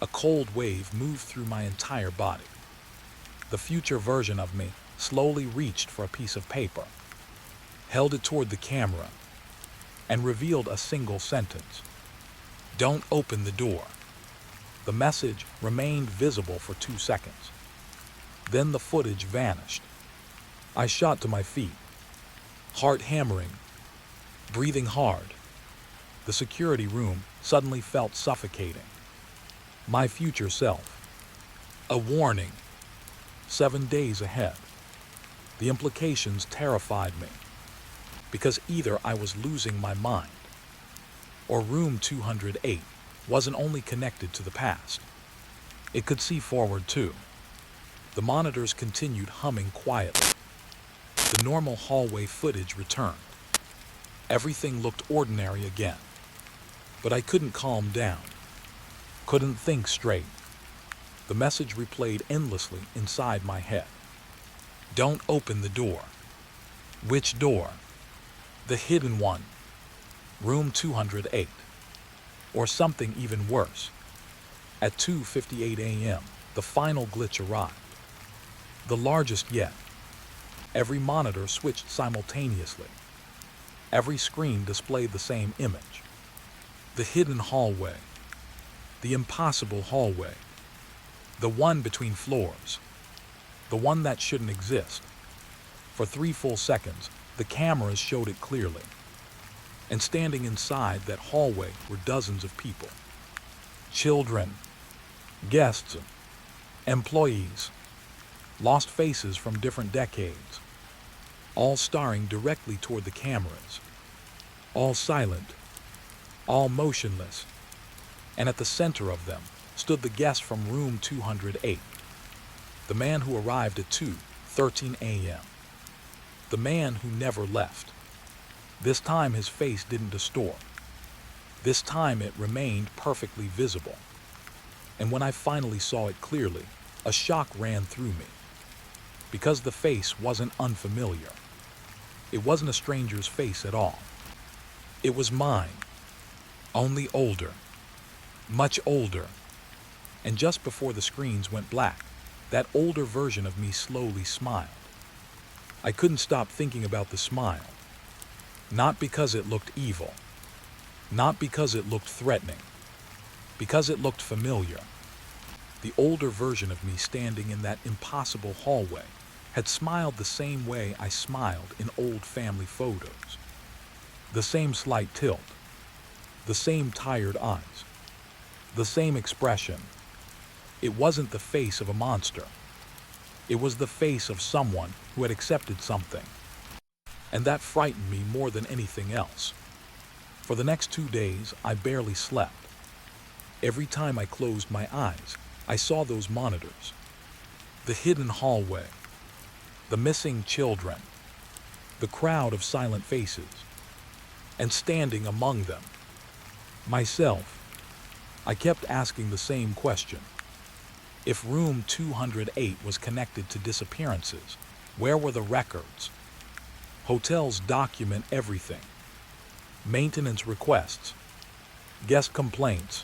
A cold wave moved through my entire body. The future version of me slowly reached for a piece of paper, held it toward the camera, and revealed a single sentence. Don't open the door. The message remained visible for 2 seconds. Then the footage vanished. I shot to my feet, heart hammering, breathing hard. The security room suddenly felt suffocating. My future self. A warning. 7 days ahead. The implications terrified me, because either I was losing my mind, or room 208 wasn't only connected to the past. It could see forward too. The monitors continued humming quietly. The normal hallway footage returned. Everything looked ordinary again. But I couldn't calm down. Couldn't think straight. The message replayed endlessly inside my head. Don't open the door. Which door? The hidden one. Room 208. Or something even worse. At 2:58 a.m., the final glitch arrived. The largest yet. Every monitor switched simultaneously. Every screen displayed the same image. The hidden hallway. The impossible hallway. The one between floors. The one that shouldn't exist. For 3 full seconds, the cameras showed it clearly. And standing inside that hallway were dozens of people. Children, guests, employees, lost faces from different decades, all staring directly toward the cameras, all silent, all motionless, and at the center of them stood the guest from room 208, the man who arrived at 2:13 a.m., the man who never left. This time his face didn't distort. This time it remained perfectly visible. And when I finally saw it clearly, a shock ran through me. Because the face wasn't unfamiliar. It wasn't a stranger's face at all. It was mine, only older, much older. And just before the screens went black, that older version of me slowly smiled. I couldn't stop thinking about the smile. Not because it looked evil. Not because it looked threatening. Because it looked familiar. The older version of me standing in that impossible hallway had smiled the same way I smiled in old family photos. The same slight tilt. The same tired eyes. The same expression. It wasn't the face of a monster. It was the face of someone who had accepted something. And that frightened me more than anything else. For the next 2 days, I barely slept. Every time I closed my eyes, I saw those monitors. The hidden hallway. The missing children. The crowd of silent faces. And standing among them, myself, I kept asking the same question. If room 208 was connected to disappearances, where were the records? Hotels document everything. Maintenance requests, guest complaints,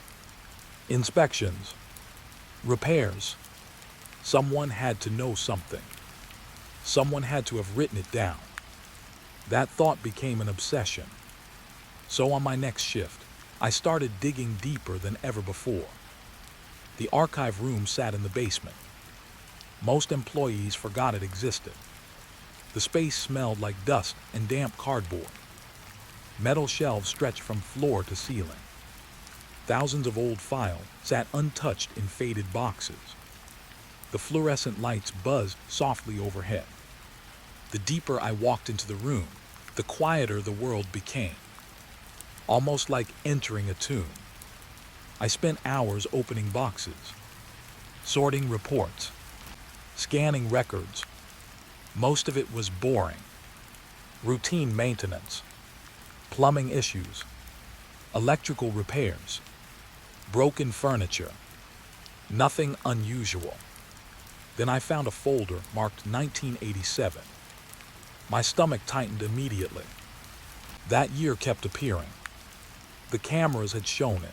inspections, repairs. Someone had to know something. Someone had to have written it down. That thought became an obsession. So on my next shift, I started digging deeper than ever before. The archive room sat in the basement. Most employees forgot it existed. The space smelled like dust and damp cardboard. Metal shelves stretched from floor to ceiling. Thousands of old files sat untouched in faded boxes. The fluorescent lights buzzed softly overhead. The deeper I walked into the room, the quieter the world became. Almost like entering a tomb. I spent hours opening boxes, sorting reports, scanning records. Most of it was boring. Routine maintenance, plumbing issues, electrical repairs, broken furniture. Nothing unusual. Then I found a folder marked 1987. My stomach tightened immediately. That year kept appearing. The cameras had shown it.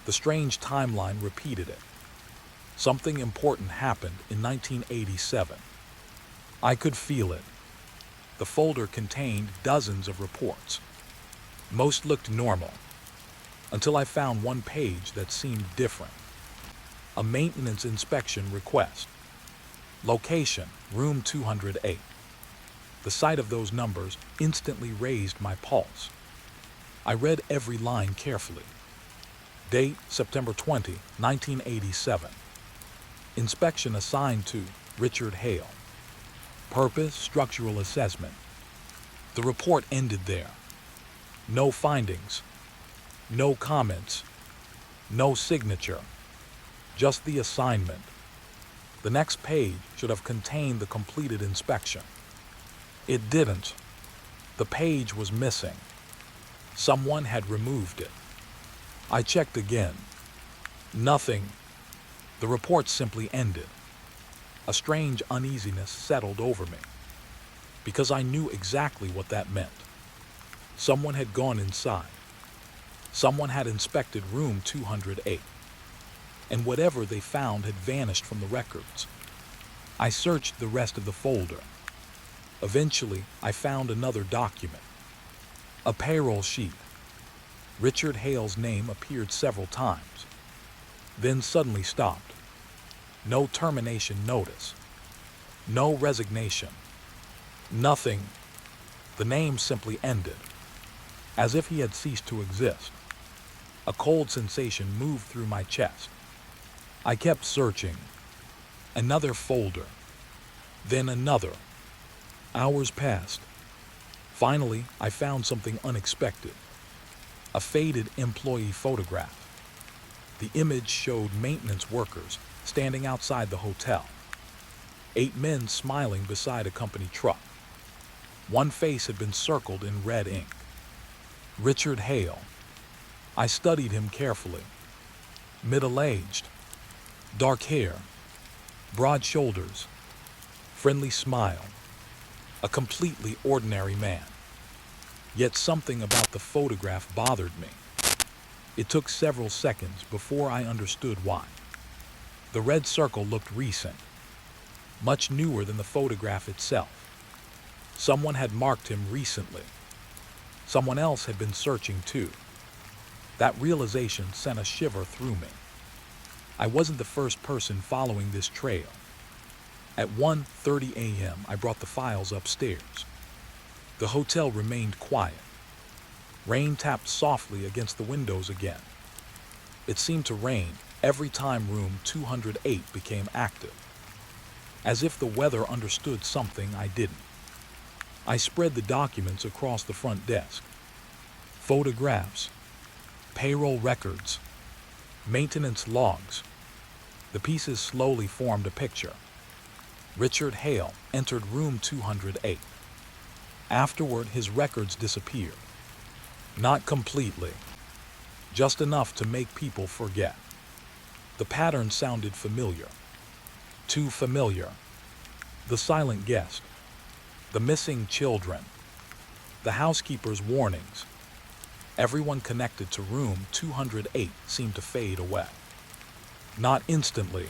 The strange timeline repeated it. Something important happened in 1987. I could feel it. The folder contained dozens of reports. Most looked normal, until I found one page that seemed different. A maintenance inspection request. Location, room 208. The sight of those numbers instantly raised my pulse. I read every line carefully. Date, September 20, 1987. Inspection assigned to Richard Hale. Purpose, structural assessment. The report ended there. No findings. No comments. No signature. Just the assignment. The next page should have contained the completed inspection. It didn't. The page was missing. Someone had removed it. I checked again. Nothing. The report simply ended. A strange uneasiness settled over me, because I knew exactly what that meant. Someone had gone inside. Someone had inspected room 208. And whatever they found had vanished from the records. I searched the rest of the folder. Eventually, I found another document. A payroll sheet. Richard Hale's name appeared several times, then suddenly stopped. No termination notice. No resignation. Nothing. The name simply ended, as if he had ceased to exist. A cold sensation moved through my chest. I kept searching. Another folder. Then another. Hours passed. Finally, I found something unexpected. A faded employee photograph. The image showed maintenance workers standing outside the hotel. 8 men smiling beside a company truck. One face had been circled in red ink. Richard Hale. I studied him carefully. Middle-aged, dark hair, broad shoulders, friendly smile. A completely ordinary man. Yet something about the photograph bothered me. It took several seconds before I understood why. The red circle looked recent, much newer than the photograph itself. Someone had marked him recently. Someone else had been searching too. That realization sent a shiver through me. I wasn't the first person following this trail. At 1:30 a.m., I brought the files upstairs. The hotel remained quiet. Rain tapped softly against the windows again. It seemed to rain every time room 208 became active, as if the weather understood something I didn't. I spread the documents across the front desk. Photographs, payroll records, maintenance logs. The pieces slowly formed a picture. Richard Hale entered room 208. Afterward, his records disappeared. Not completely, just enough to make people forget. The pattern sounded familiar. Too familiar. The silent guest, the missing children, the housekeeper's warnings. Everyone connected to room 208 seemed to fade away. Not instantly,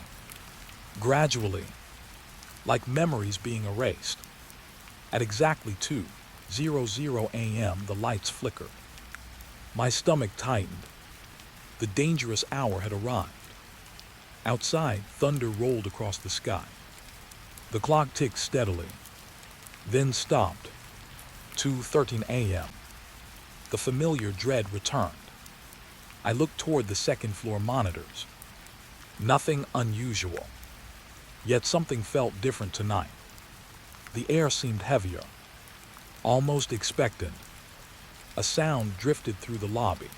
gradually, like memories being erased. At exactly 2:00 a.m., the lights flickered. My stomach tightened. The dangerous hour had arrived. Outside, thunder rolled across the sky. The clock ticked steadily, then stopped. 2:13 a.m. The familiar dread returned. I looked toward the second-floor monitors. Nothing unusual. Yet something felt different tonight. The air seemed heavier, almost expectant. A sound drifted through the lobby.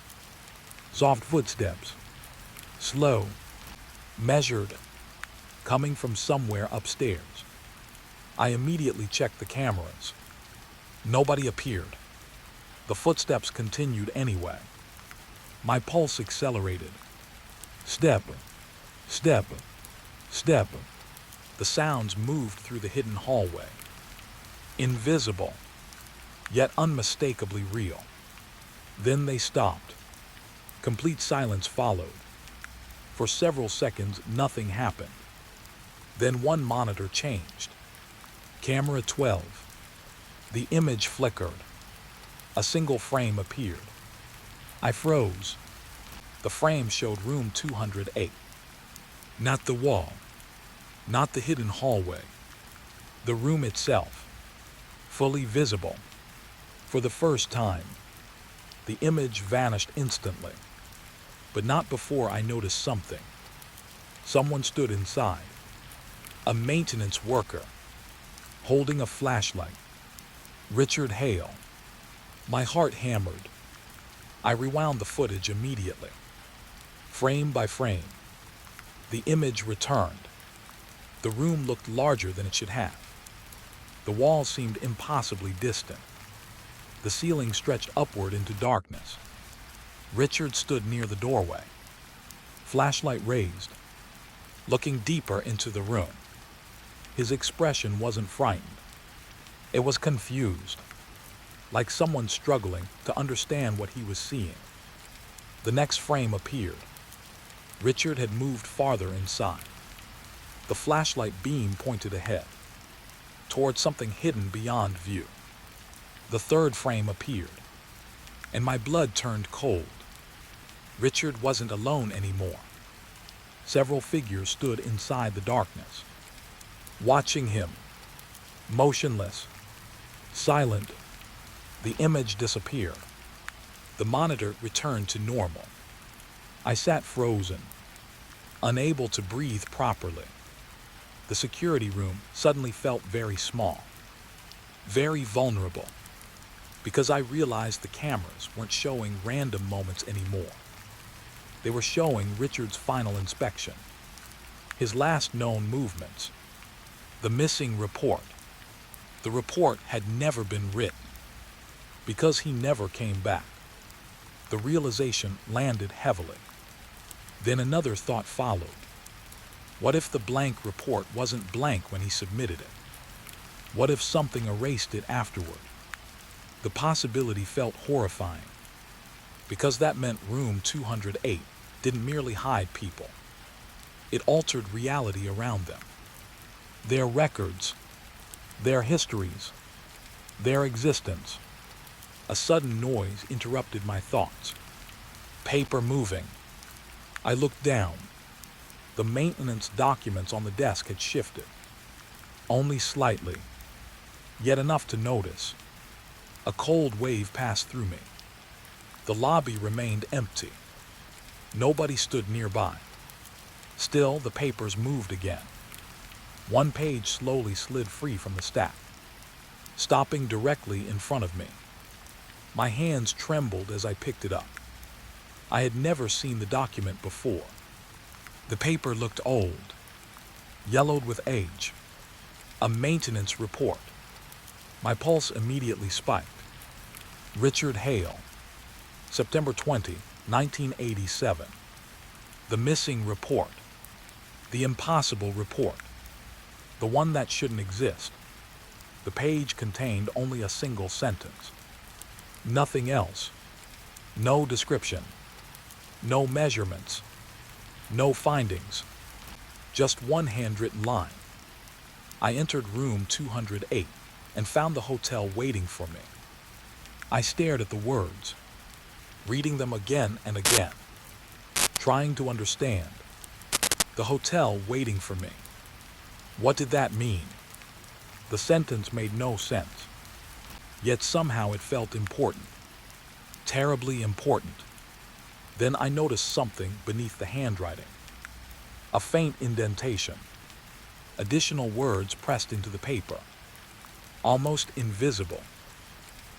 Soft footsteps. Slow, measured, coming from somewhere upstairs. I immediately checked the cameras. Nobody appeared. The footsteps continued anyway. My pulse accelerated. Step, step, step. The sounds moved through the hidden hallway. Invisible, yet unmistakably real. Then they stopped. Complete silence followed. For several seconds, nothing happened. Then one monitor changed. Camera 12. The image flickered. A single frame appeared. I froze. The frame showed room 208. Not the wall. Not the hidden hallway. The room itself. Fully visible. For the first time. The image vanished instantly. But not before I noticed something. Someone stood inside. A maintenance worker. Holding a flashlight. Richard Hale. My heart hammered. I rewound the footage immediately. Frame by frame. The image returned. The room looked larger than it should have. The walls seemed impossibly distant. The ceiling stretched upward into darkness. Richard stood near the doorway. Flashlight raised, looking deeper into the room. His expression wasn't frightened. It was confused, like someone struggling to understand what he was seeing. The next frame appeared. Richard had moved farther inside. The flashlight beam pointed ahead, toward something hidden beyond view. The third frame appeared, and my blood turned cold. Richard wasn't alone anymore. Several figures stood inside the darkness, watching him, motionless, silent. The image disappeared. The monitor returned to normal. I sat frozen, unable to breathe properly. The security room suddenly felt very small, very vulnerable. because I realized the cameras weren't showing random moments anymore. They were showing Richard's final inspection, his last known movements, the missing report. The report had never been written because he never came back. The realization landed heavily. Then another thought followed. What if the blank report wasn't blank when he submitted it? What if something erased it afterward? The possibility felt horrifying, because that meant room 208 didn't merely hide people. It altered reality around them. Their records, their histories, their existence. A sudden noise interrupted my thoughts. Paper moving. I looked down. The maintenance documents on the desk had shifted. Only slightly, yet enough to notice. A cold wave passed through me. The lobby remained empty. Nobody stood nearby. Still, the papers moved again. One page slowly slid free from the stack, stopping directly in front of me. My hands trembled as I picked it up. I had never seen the document before. The paper looked old, yellowed with age. A maintenance report. My pulse immediately spiked. Richard Hale, September 20, 1987. The missing report. The impossible report. The one that shouldn't exist. The page contained only a single sentence. Nothing else. No description. No measurements. No findings. Just one handwritten line. I entered room 208 and found the hotel waiting for me. I stared at the words, reading them again and again, trying to understand. The hotel waiting for me. What did that mean? The sentence made no sense. Yet somehow it felt important. Terribly important. Then I noticed something beneath the handwriting. A faint indentation. Additional words pressed into the paper. Almost invisible.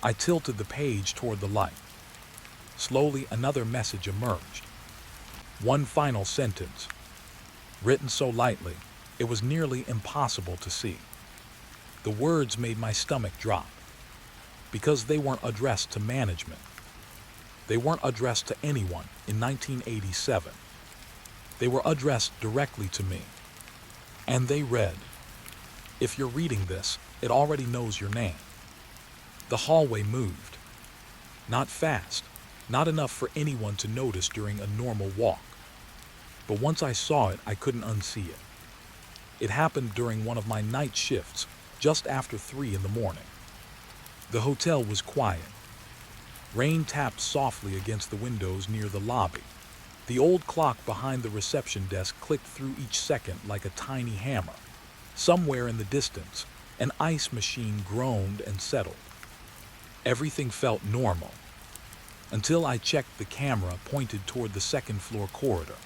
I tilted the page toward the light. Slowly another message emerged. One final sentence. Written so lightly, it was nearly impossible to see. The words made my stomach drop, because they weren't addressed to management. They weren't addressed to anyone in 1987. They were addressed directly to me. And they read, "If you're reading this, it already knows your name." The hallway moved. Not fast, not enough for anyone to notice during a normal walk. But once I saw it, I couldn't unsee it. It happened during one of my night shifts, just after 3 in the morning. The hotel was quiet. Rain tapped softly against the windows near the lobby. The old clock behind the reception desk clicked through each second like a tiny hammer. Somewhere in the distance, an ice machine groaned and settled. Everything felt normal, until I checked the camera pointed toward the second-floor corridor.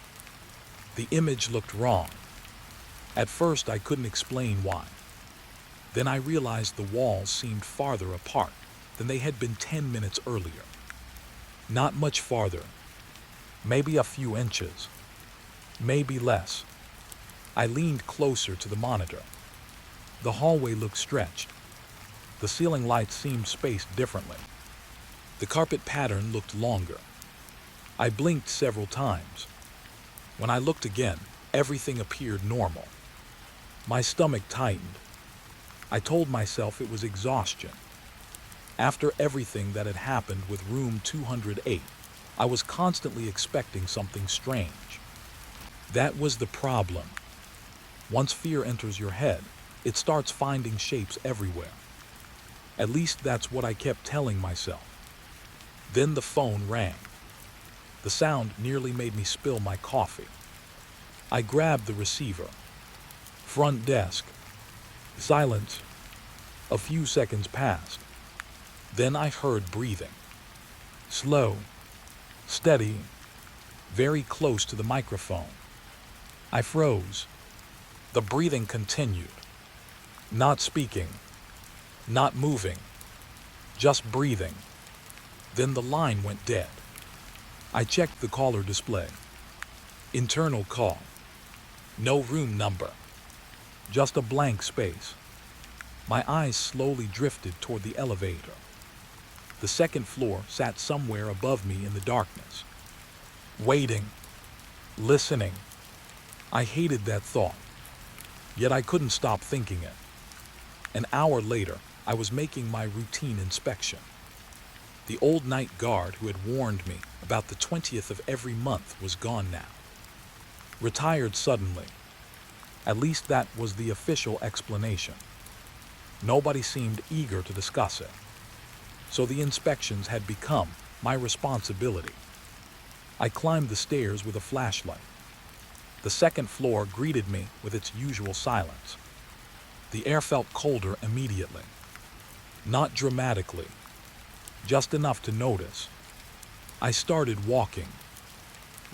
The image looked wrong. At first, I couldn't explain why. Then I realized the walls seemed farther apart than they had been 10 minutes earlier. Not much farther. Maybe a few inches. Maybe less. I leaned closer to the monitor. The hallway looked stretched. The ceiling lights seemed spaced differently. The carpet pattern looked longer. I blinked several times. When I looked again, everything appeared normal. My stomach tightened. I told myself it was exhaustion. After everything that had happened with room 208, I was constantly expecting something strange. That was the problem. Once fear enters your head, it starts finding shapes everywhere. At least that's what I kept telling myself. Then the phone rang. The sound nearly made me spill my coffee. I grabbed the receiver. Front desk. Silence. A few seconds passed. Then I heard breathing. Slow, steady, very close to the microphone. I froze. The breathing continued. Not speaking, not moving, just breathing. Then the line went dead. I checked the caller display. Internal call. No room number. Just a blank space. My eyes slowly drifted toward the elevator. The second floor sat somewhere above me in the darkness. Waiting. Listening. I hated that thought. Yet I couldn't stop thinking it. An hour later, I was making my routine inspection. The old night guard who had warned me about the 20th of every month was gone now. Retired suddenly. At least that was the official explanation. Nobody seemed eager to discuss it. So the inspections had become my responsibility. I climbed the stairs with a flashlight. The second floor greeted me with its usual silence. The air felt colder immediately. Not dramatically, just enough to notice. I started walking.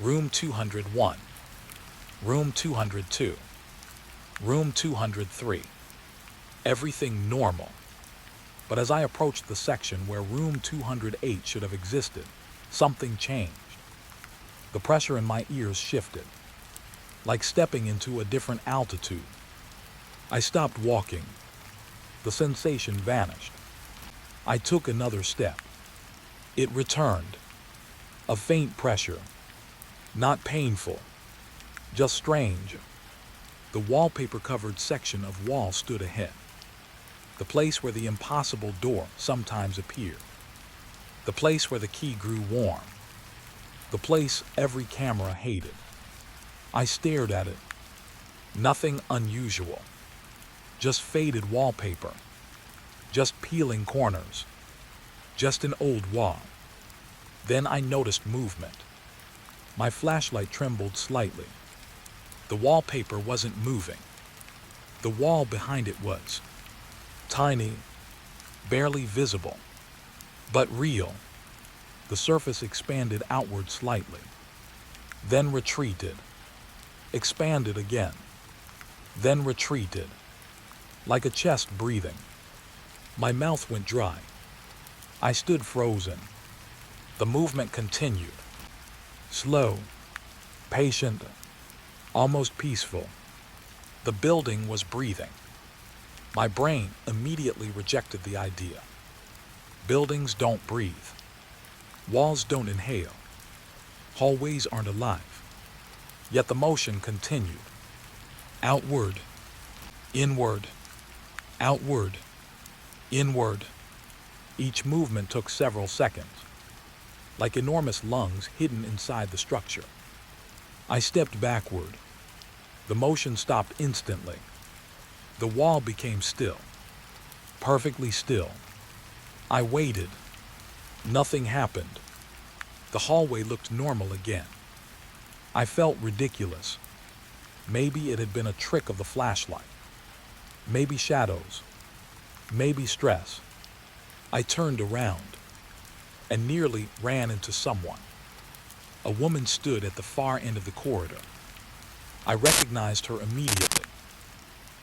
Room 201. Room 202. Room 203. Everything normal. But as I approached the section where room 208 should have existed, something changed. The pressure in my ears shifted, like stepping into a different altitude. I stopped walking. The sensation vanished. I took another step. It returned. A faint pressure. Not painful, just strange. The wallpaper-covered section of wall stood ahead. The place where the impossible door sometimes appeared. The place where the key grew warm. The place every camera hated. I stared at it. Nothing unusual. Just faded wallpaper. Just peeling corners. Just an old wall. Then I noticed movement. My flashlight trembled slightly. The wallpaper wasn't moving. The wall behind it was. Tiny, barely visible, but real. The surface expanded outward slightly, then retreated, expanded again, then retreated, like a chest breathing. My mouth went dry. I stood frozen. The movement continued, slow, patient, almost peaceful. The building was breathing. My brain immediately rejected the idea. Buildings don't breathe. Walls don't inhale. Hallways aren't alive. Yet the motion continued. Outward, inward, outward, inward. Each movement took several seconds, like enormous lungs hidden inside the structure. I stepped backward. The motion stopped instantly. The wall became still, perfectly still. I waited. Nothing happened. The hallway looked normal again. I felt ridiculous. Maybe it had been a trick of the flashlight. Maybe shadows. Maybe stress. I turned around and nearly ran into someone. A woman stood at the far end of the corridor. I recognized her immediately.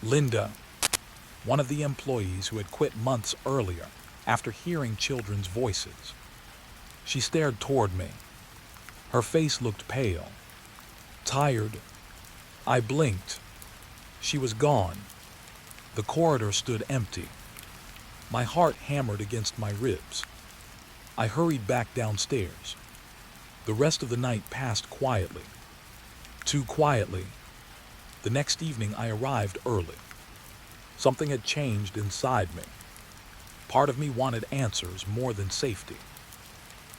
Linda, one of the employees who had quit months earlier after hearing children's voices. She stared toward me. Her face looked pale, tired. I blinked. She was gone. The corridor stood empty. My heart hammered against my ribs. I hurried back downstairs. The rest of the night passed quietly. Too quietly. The next evening I arrived early. Something had changed inside me. Part of me wanted answers more than safety.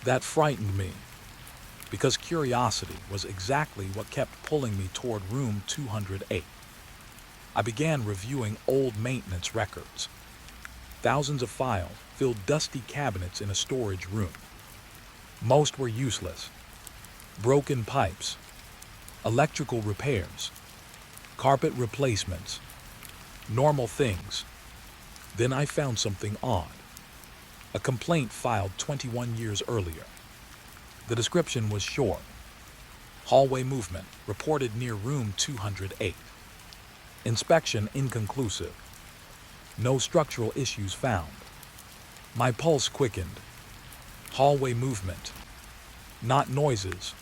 That frightened me, because curiosity was exactly what kept pulling me toward room 208. I began reviewing old maintenance records. Thousands of files filled dusty cabinets in a storage room. Most were useless. Broken pipes, electrical repairs, carpet replacements, normal things. Then I found something odd. A complaint filed 21 years earlier. The description was short. Hallway movement reported near room 208. Inspection inconclusive. No structural issues found. My pulse quickened. Hallway movement. Not noises.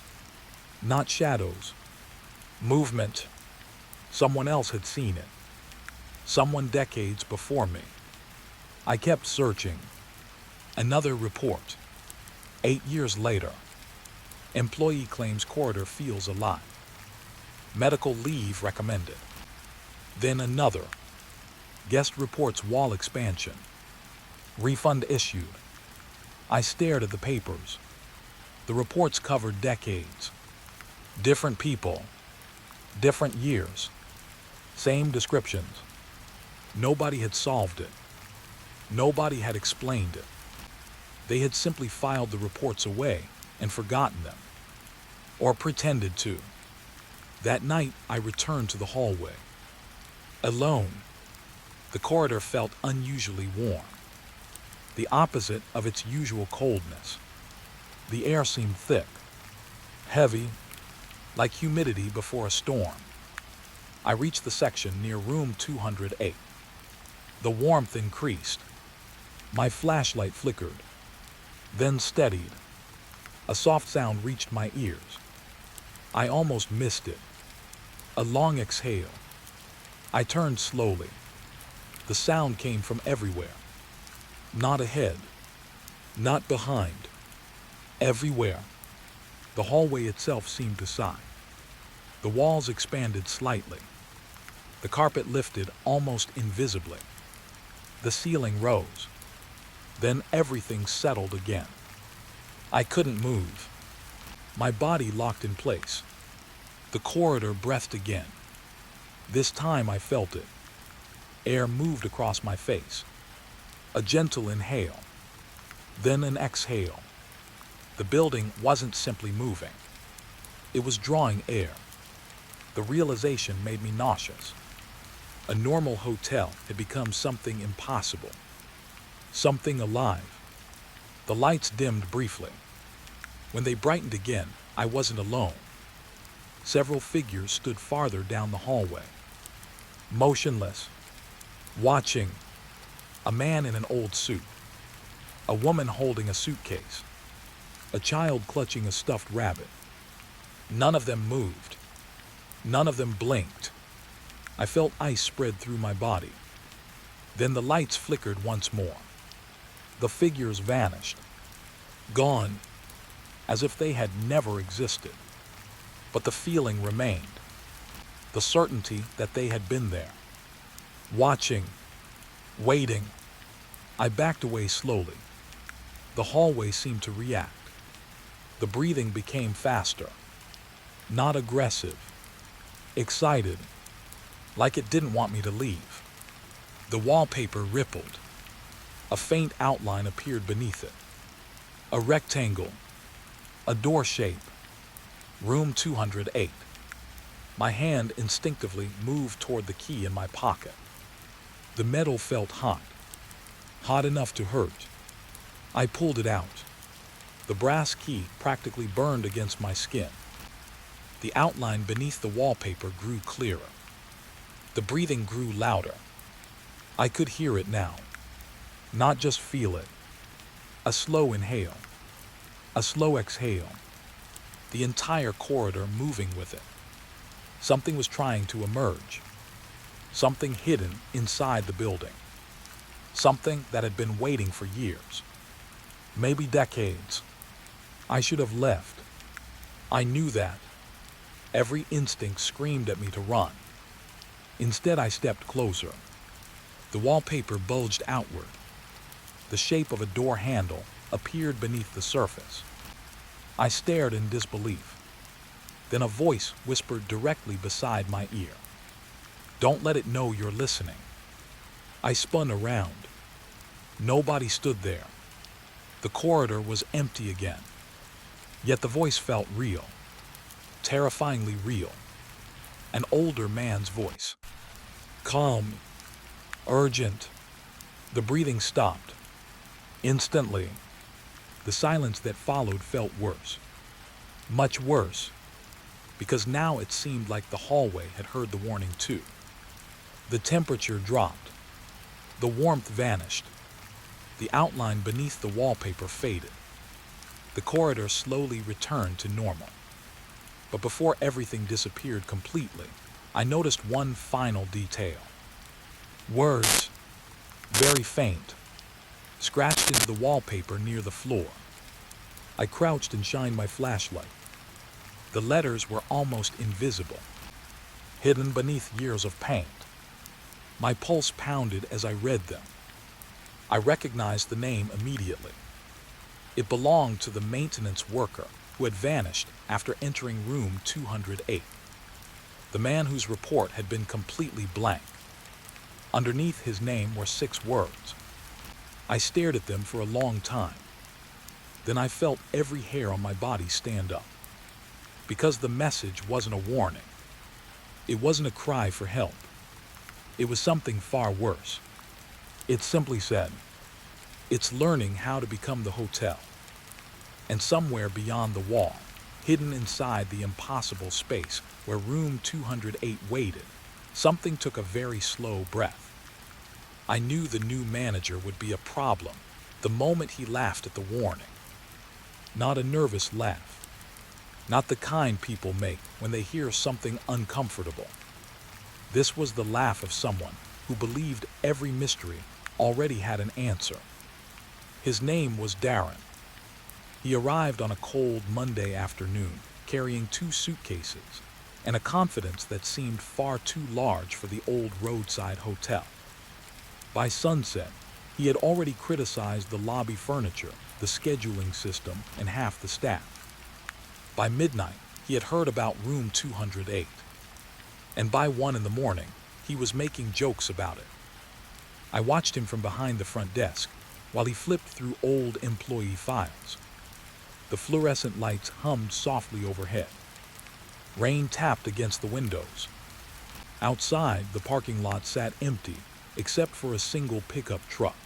Not shadows. Movement. Someone else had seen it. Someone decades before me. I kept searching. Another report. 8 years later. Employee claims corridor feels alive. Medical leave recommended. Then another. Guest reports wall expansion. Refund issued. I stared at the papers. The reports covered decades. Different people. Different years. Same descriptions. Nobody had solved it. Nobody had explained it. They had simply filed the reports away and forgotten them. Or pretended to. That night, I returned to the hallway. Alone. The corridor felt unusually warm. The opposite of its usual coldness. The air seemed thick, heavy, like humidity before a storm. I reached the section near room 208. The warmth increased. My flashlight flickered, then steadied. A soft sound reached my ears. I almost missed it. A long exhale. I turned slowly. The sound came from everywhere. Not ahead. Not behind. Everywhere. The hallway itself seemed to sigh. The walls expanded slightly. The carpet lifted almost invisibly. The ceiling rose. Then everything settled again. I couldn't move. My body locked in place. The corridor breathed again. This time I felt it. Air moved across my face. A gentle inhale. Then an exhale. The building wasn't simply moving. It was drawing air. The realization made me nauseous. A normal hotel had become something impossible. Something alive. The lights dimmed briefly. When they brightened again, I wasn't alone. Several figures stood farther down the hallway. Motionless. Watching. A man in an old suit. A woman holding a suitcase. A child clutching a stuffed rabbit. None of them moved. None of them blinked. I felt ice spread through my body. Then the lights flickered once more. The figures vanished. Gone. As if they had never existed. But the feeling remained. The certainty that they had been there. Watching. Waiting. I backed away slowly. The hallway seemed to react. The breathing became faster. Not aggressive. Excited. Like it didn't want me to leave. The wallpaper rippled. A faint outline appeared beneath it. A rectangle. A door shape. Room 208. My hand instinctively moved toward the key in my pocket. The metal felt hot. Hot enough to hurt. I pulled it out. The brass key practically burned against my skin. The outline beneath the wallpaper grew clearer. The breathing grew louder. I could hear it now. Not just feel it. A slow inhale. A slow exhale. The entire corridor moving with it. Something was trying to emerge. Something hidden inside the building. Something that had been waiting for years. Maybe decades. I should have left. I knew that. Every instinct screamed at me to run. Instead, I stepped closer. The wallpaper bulged outward. The shape of a door handle appeared beneath the surface. I stared in disbelief. Then a voice whispered directly beside my ear. "Don't let it know you're listening." I spun around. Nobody stood there. The corridor was empty again. Yet the voice felt real. Terrifyingly real. An older man's voice. Calm. Urgent. The breathing stopped. Instantly. The silence that followed felt worse. Much worse. Because now it seemed like the hallway had heard the warning too. The temperature dropped. The warmth vanished. The outline beneath the wallpaper faded. The corridor slowly returned to normal. But before everything disappeared completely, I noticed one final detail. Words, very faint, scratched into the wallpaper near the floor. I crouched and shined my flashlight. The letters were almost invisible, hidden beneath years of paint. My pulse pounded as I read them. I recognized the name immediately. It belonged to the maintenance worker who had vanished after entering room 208. The man whose report had been completely blank. Underneath his name were 6 words. I stared at them for a long time. Then I felt every hair on my body stand up. Because the message wasn't a warning. It wasn't a cry for help. It was something far worse. It simply said, "It's learning how to become the hotel." And somewhere beyond the wall, hidden inside the impossible space where room 208 waited, something took a very slow breath. I knew the new manager would be a problem the moment he laughed at the warning. Not a nervous laugh. Not the kind people make when they hear something uncomfortable. This was the laugh of someone who believed every mystery already had an answer. His name was Darren. He arrived on a cold Monday afternoon, carrying 2 suitcases and a confidence that seemed far too large for the old roadside hotel. By sunset, he had already criticized the lobby furniture, the scheduling system, and half the staff. By midnight, he had heard about room 208. And by 1 in the morning, he was making jokes about it. I watched him from behind the front desk while he flipped through old employee files. The fluorescent lights hummed softly overhead. Rain tapped against the windows. Outside, the parking lot sat empty, except for a single pickup truck.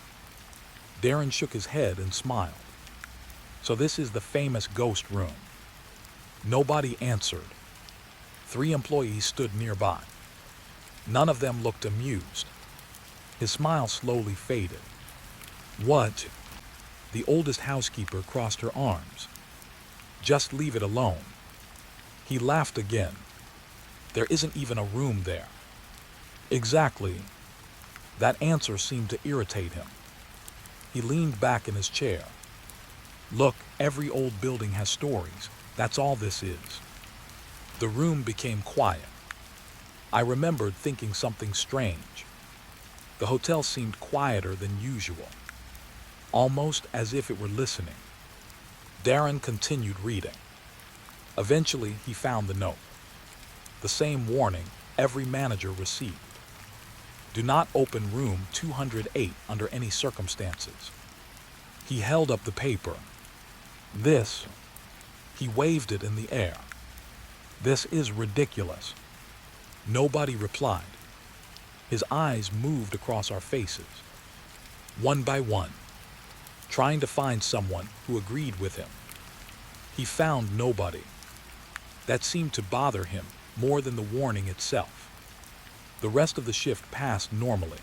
Darren shook his head and smiled. So this is the famous ghost room. Nobody answered. 3 employees stood nearby. None of them looked amused. His smile slowly faded. What? The oldest housekeeper crossed her arms. Just leave it alone. He laughed again. There isn't even a room there. Exactly. That answer seemed to irritate him. He leaned back in his chair. Look, every old building has stories. That's all this is. The room became quiet. I remembered thinking something strange. The hotel seemed quieter than usual, almost as if it were listening. Darren continued reading. Eventually, he found the note. The same warning every manager received. Do not open room 208 under any circumstances. He held up the paper. This. He waved it in the air. This is ridiculous. Nobody replied. His eyes moved across our faces, one by one, trying to find someone who agreed with him. He found nobody. That seemed to bother him more than the warning itself. The rest of the shift passed normally,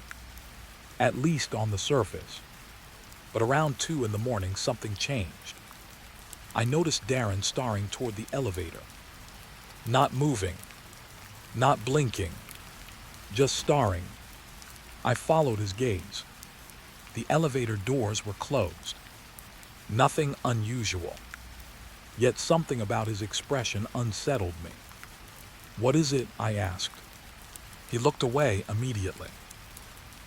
at least on the surface. But around 2 in the morning, something changed. I noticed Darren staring toward the elevator. Not moving, not blinking, just staring. I followed his gaze. The elevator doors were closed. Nothing unusual. Yet something about his expression unsettled me. What is it? I asked. He looked away immediately.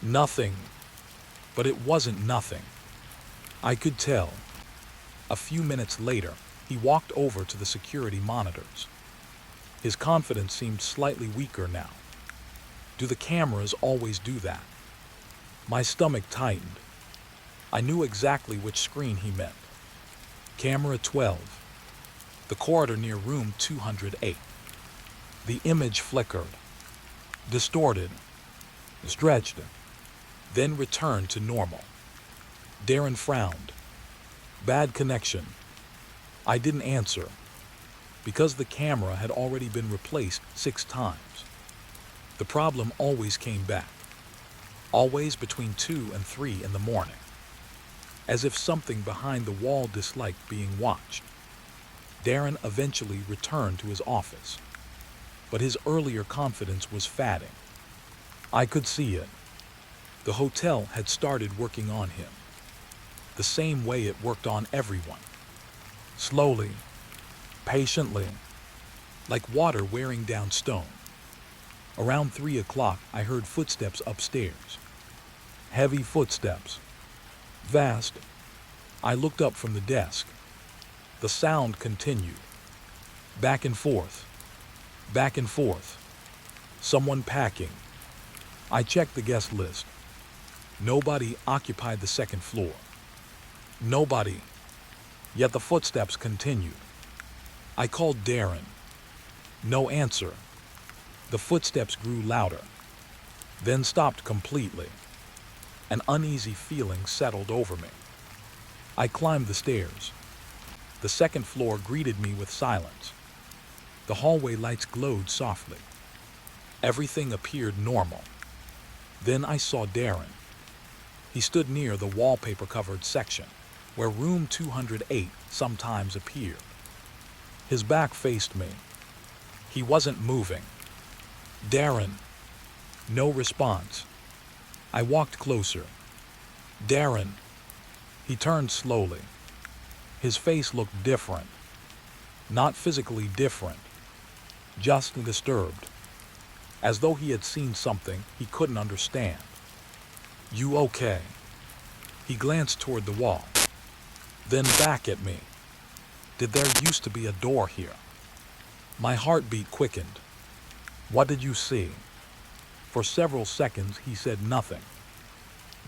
Nothing. But it wasn't nothing. I could tell. A few minutes later, he walked over to the security monitors. His confidence seemed slightly weaker now. Do the cameras always do that? My stomach tightened. I knew exactly which screen he meant. Camera 12. The corridor near room 208. The image flickered, distorted, stretched, then returned to normal. Darren frowned. Bad connection. I didn't answer, because the camera had already been replaced 6 times. The problem always came back, always between 2 and 3 in the morning. as if something behind the wall disliked being watched. Darren eventually returned to his office, but his earlier confidence was fading. I could see it. The hotel had started working on him, the same way it worked on everyone. Slowly, patiently, like water wearing down stone. Around 3 o'clock, I heard footsteps upstairs. Heavy footsteps. Vast. I looked up from the desk. The sound continued. Back and forth. Back and forth. Someone packing. I checked the guest list. Nobody occupied the second floor. Nobody. Yet the footsteps continued. I called Darren. No answer. The footsteps grew louder, then stopped completely. An uneasy feeling settled over me. I climbed the stairs. The second floor greeted me with silence. The hallway lights glowed softly. Everything appeared normal. Then I saw Darren. He stood near the wallpaper-covered section, where room 208 sometimes appeared. His back faced me. He wasn't moving. Darren. No response. I walked closer. Darren. He turned slowly. His face looked different. Not physically different, just disturbed, as though he had seen something he couldn't understand. You okay? He glanced toward the wall, then back at me. Did there used to be a door here? My heartbeat quickened. What did you see? For several seconds he said nothing.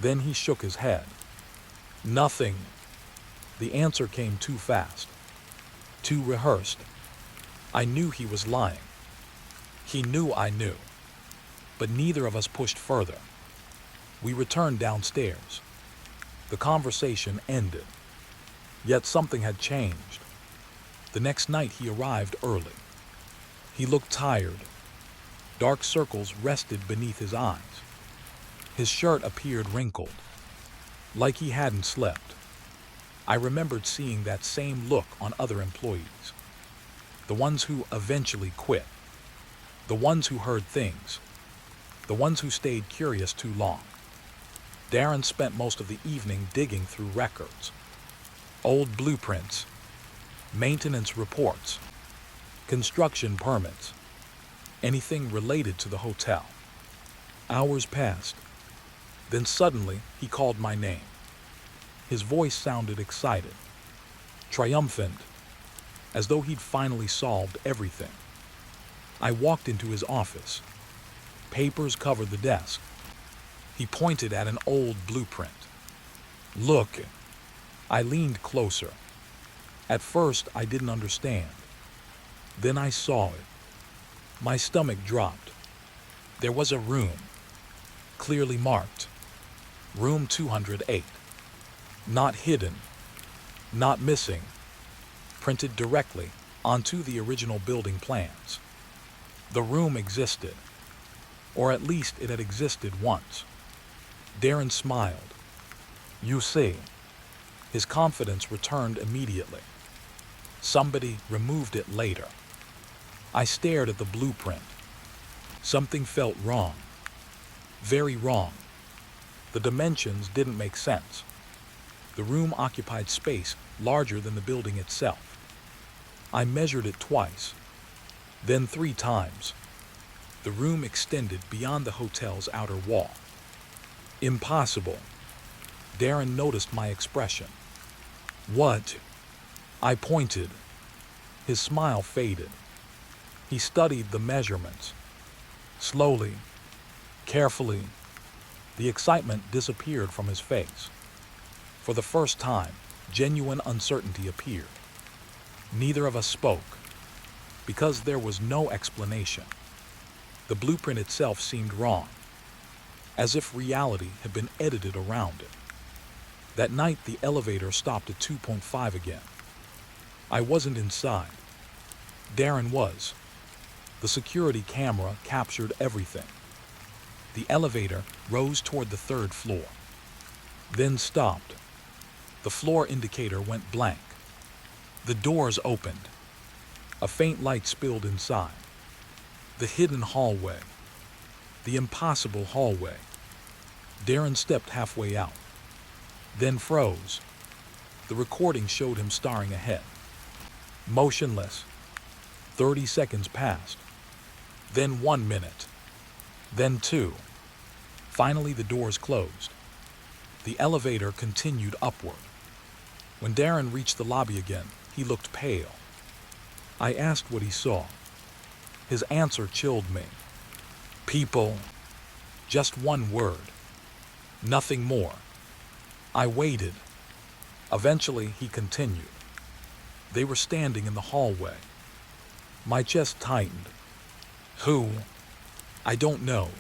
Then he shook his head. Nothing. The answer came too fast, too rehearsed. I knew he was lying. He knew I knew. But neither of us pushed further. We returned downstairs. The conversation ended. Yet something had changed. The next night he arrived early. He looked tired. Dark circles rested beneath his eyes. His shirt appeared wrinkled, like he hadn't slept. I remembered seeing that same look on other employees. The ones who eventually quit. The ones who heard things. The ones who stayed curious too long. Darren spent most of the evening digging through records. Old blueprints. Maintenance reports. Construction permits. Anything related to the hotel. Hours passed. Then suddenly he called my name. His voice sounded excited, triumphant, as though he'd finally solved everything. I walked into his office. Papers covered the desk. He pointed at an old blueprint. Look. I leaned closer. At first I didn't understand. Then I saw it. My stomach dropped. There was a room, clearly marked. Room 208. Not hidden, not missing. Printed directly onto the original building plans. The room existed, or at least it had existed once. Darren smiled. You see. His confidence returned immediately. Somebody removed it later. I stared at the blueprint. Something felt wrong. Very wrong. The dimensions didn't make sense. The room occupied space larger than the building itself. I measured it twice, then 3 times. The room extended beyond the hotel's outer wall. Impossible. Darren noticed my expression. What? I pointed. His smile faded. He studied the measurements. Slowly, carefully, the excitement disappeared from his face. For the first time, genuine uncertainty appeared. Neither of us spoke, because there was no explanation. The blueprint itself seemed wrong, as if reality had been edited around it. That night, the elevator stopped at 2.5 again. I wasn't inside. Darren was. The security camera captured everything. The elevator rose toward the 3rd floor, then stopped. The floor indicator went blank. The doors opened. A faint light spilled inside. The hidden hallway. The impossible hallway. Darren stepped halfway out, then froze. The recording showed him staring ahead, motionless. 30 seconds passed, then 1 minute, then 2. Finally, the doors closed. The elevator continued upward. When Darren reached the lobby again, he looked pale. I asked what he saw. His answer chilled me. People. Just one word. Nothing more. I waited. Eventually, he continued. They were standing in the hallway. My chest tightened. Who? I don't know.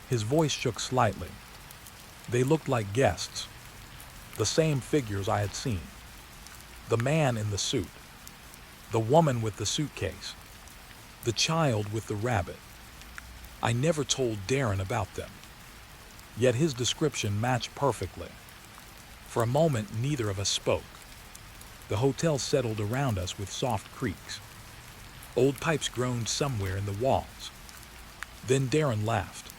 His voice shook slightly. They looked like guests. The same figures I had seen. The man in the suit. The woman with the suitcase. The child with the rabbit. I never told Darren about them. Yet his description matched perfectly. For a moment, neither of us spoke. The hotel settled around us with soft creaks. Old pipes groaned somewhere in the walls. Then Darren laughed.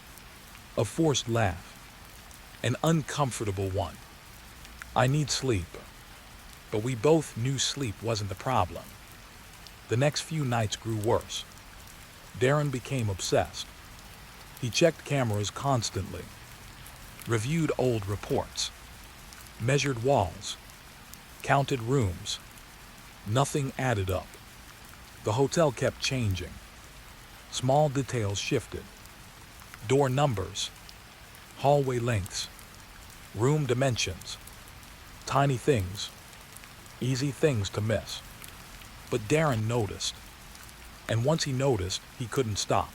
A forced laugh. An uncomfortable one. I need sleep. But we both knew sleep wasn't the problem. The next few nights grew worse. Darren became obsessed. He checked cameras constantly, reviewed old reports, measured walls, counted rooms. Nothing added up. The hotel kept changing. Small details shifted. Door numbers, hallway lengths, room dimensions. Tiny things, easy things to miss. But Darren noticed. And once he noticed, he couldn't stop.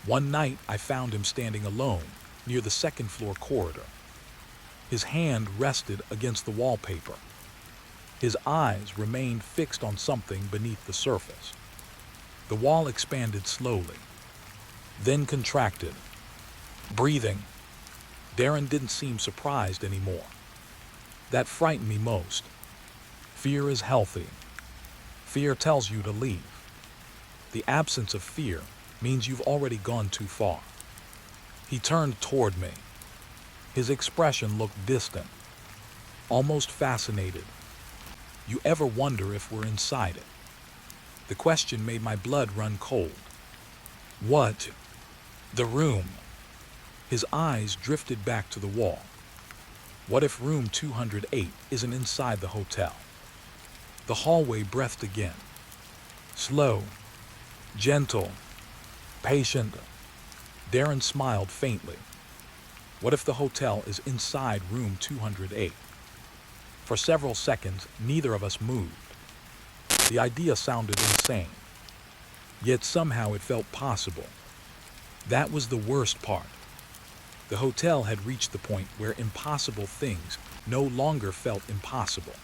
One night, I found him standing alone near the second-floor corridor. His hand rested against the wallpaper. His eyes remained fixed on something beneath the surface. The wall expanded slowly, then contracted. Breathing. Darren didn't seem surprised anymore. That frightened me most. Fear is healthy. Fear tells you to leave. The absence of fear means you've already gone too far. He turned toward me. His expression looked distant, almost fascinated. You ever wonder if we're inside it? The question made my blood run cold. What? The room. His eyes drifted back to the wall. What if room 208 isn't inside the hotel? The hallway breathed again. Slow, gentle, patient. Darren smiled faintly. What if the hotel is inside room 208? For several seconds, neither of us moved. The idea sounded insane. Yet somehow it felt possible. That was the worst part. The hotel had reached the point where impossible things no longer felt impossible.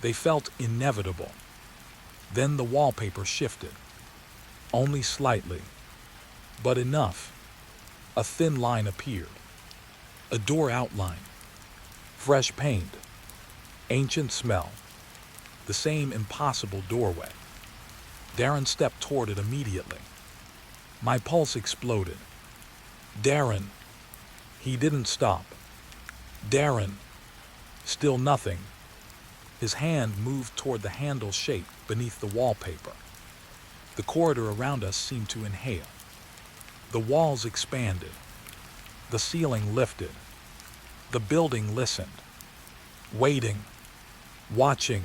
They felt inevitable. Then the wallpaper shifted. Only slightly, but enough. A thin line appeared. A door outline. Fresh paint. Ancient smell. The same impossible doorway. Darren stepped toward it immediately. My pulse exploded. Darren. He didn't stop. Darren. Still nothing. His hand moved toward the handle shape beneath the wallpaper. The corridor around us seemed to inhale. The walls expanded. The ceiling lifted. The building listened, waiting, watching.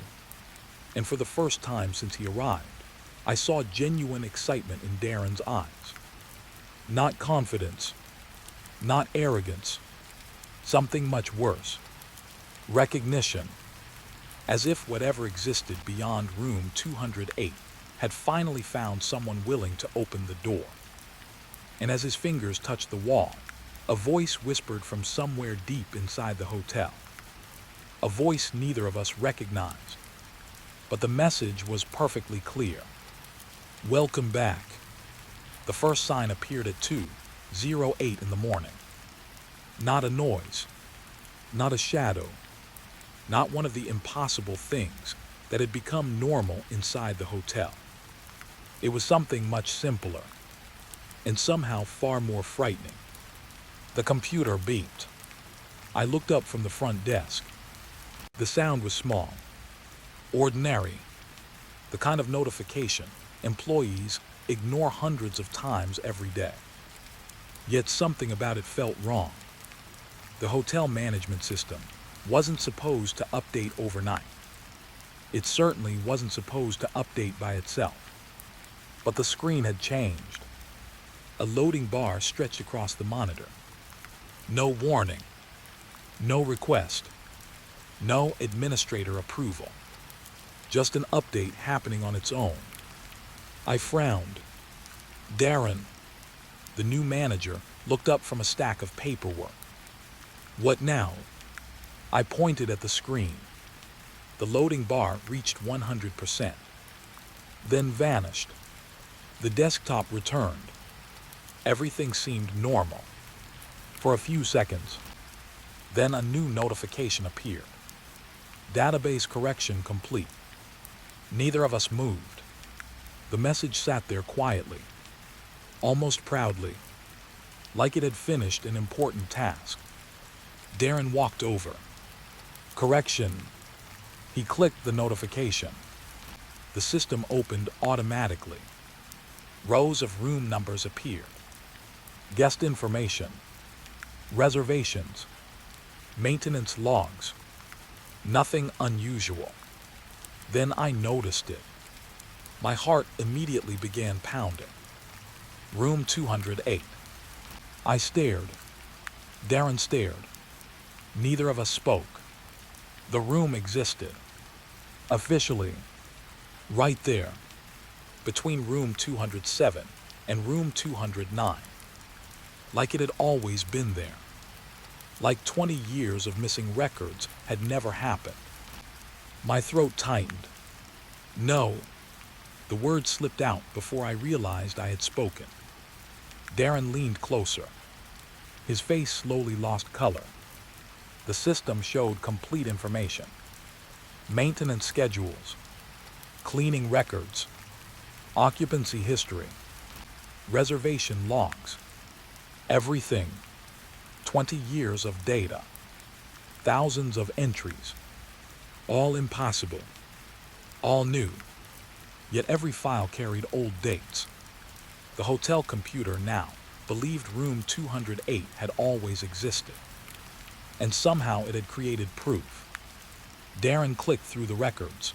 And for the first time since he arrived, I saw genuine excitement in Darren's eyes. Not confidence, not arrogance, something much worse. Recognition, as if whatever existed beyond room 208 had finally found someone willing to open the door. And as his fingers touched the wall, a voice whispered from somewhere deep inside the hotel. A voice neither of us recognized, but the message was perfectly clear. Welcome back. The first sign appeared at 2:08 in the morning. Not a noise, not a shadow, not one of the impossible things that had become normal inside the hotel. It was something much simpler, and somehow far more frightening. The computer beeped. I looked up from the front desk. The sound was small, ordinary, the kind of notification employees ignore hundreds of times every day. Yet something about it felt wrong. The hotel management system wasn't supposed to update overnight. It certainly wasn't supposed to update by itself. But the screen had changed. A loading bar stretched across the monitor. No warning. No request. No administrator approval. Just an update happening on its own. I frowned. Darren, the new manager, looked up from a stack of paperwork. What now? I pointed at the screen. The loading bar reached 100%, then vanished. The desktop returned. Everything seemed normal. For a few seconds. Then a new notification appeared. Database correction complete. Neither of us moved. The message sat there quietly, almost proudly, like it had finished an important task. Darren walked over. Correction. He clicked the notification. The system opened automatically. Rows of room numbers appeared. Guest information. Reservations. Maintenance logs. Nothing unusual. Then I noticed it. My heart immediately began pounding. Room 208. I stared. Darren stared. Neither of us spoke. The room existed. Officially. Right there. Between room 207 and room 209. Like it had always been there. Like 20 years of missing records had never happened. My throat tightened. No. The word slipped out before I realized I had spoken. Darren leaned closer. His face slowly lost color. The system showed complete information. Maintenance schedules. Cleaning records. Occupancy history. Reservation logs. Everything. 20 years of data. Thousands of entries. All impossible. All new. Yet every file carried old dates. The hotel computer now believed room 208 had always existed. And somehow it had created proof. Darren clicked through the records.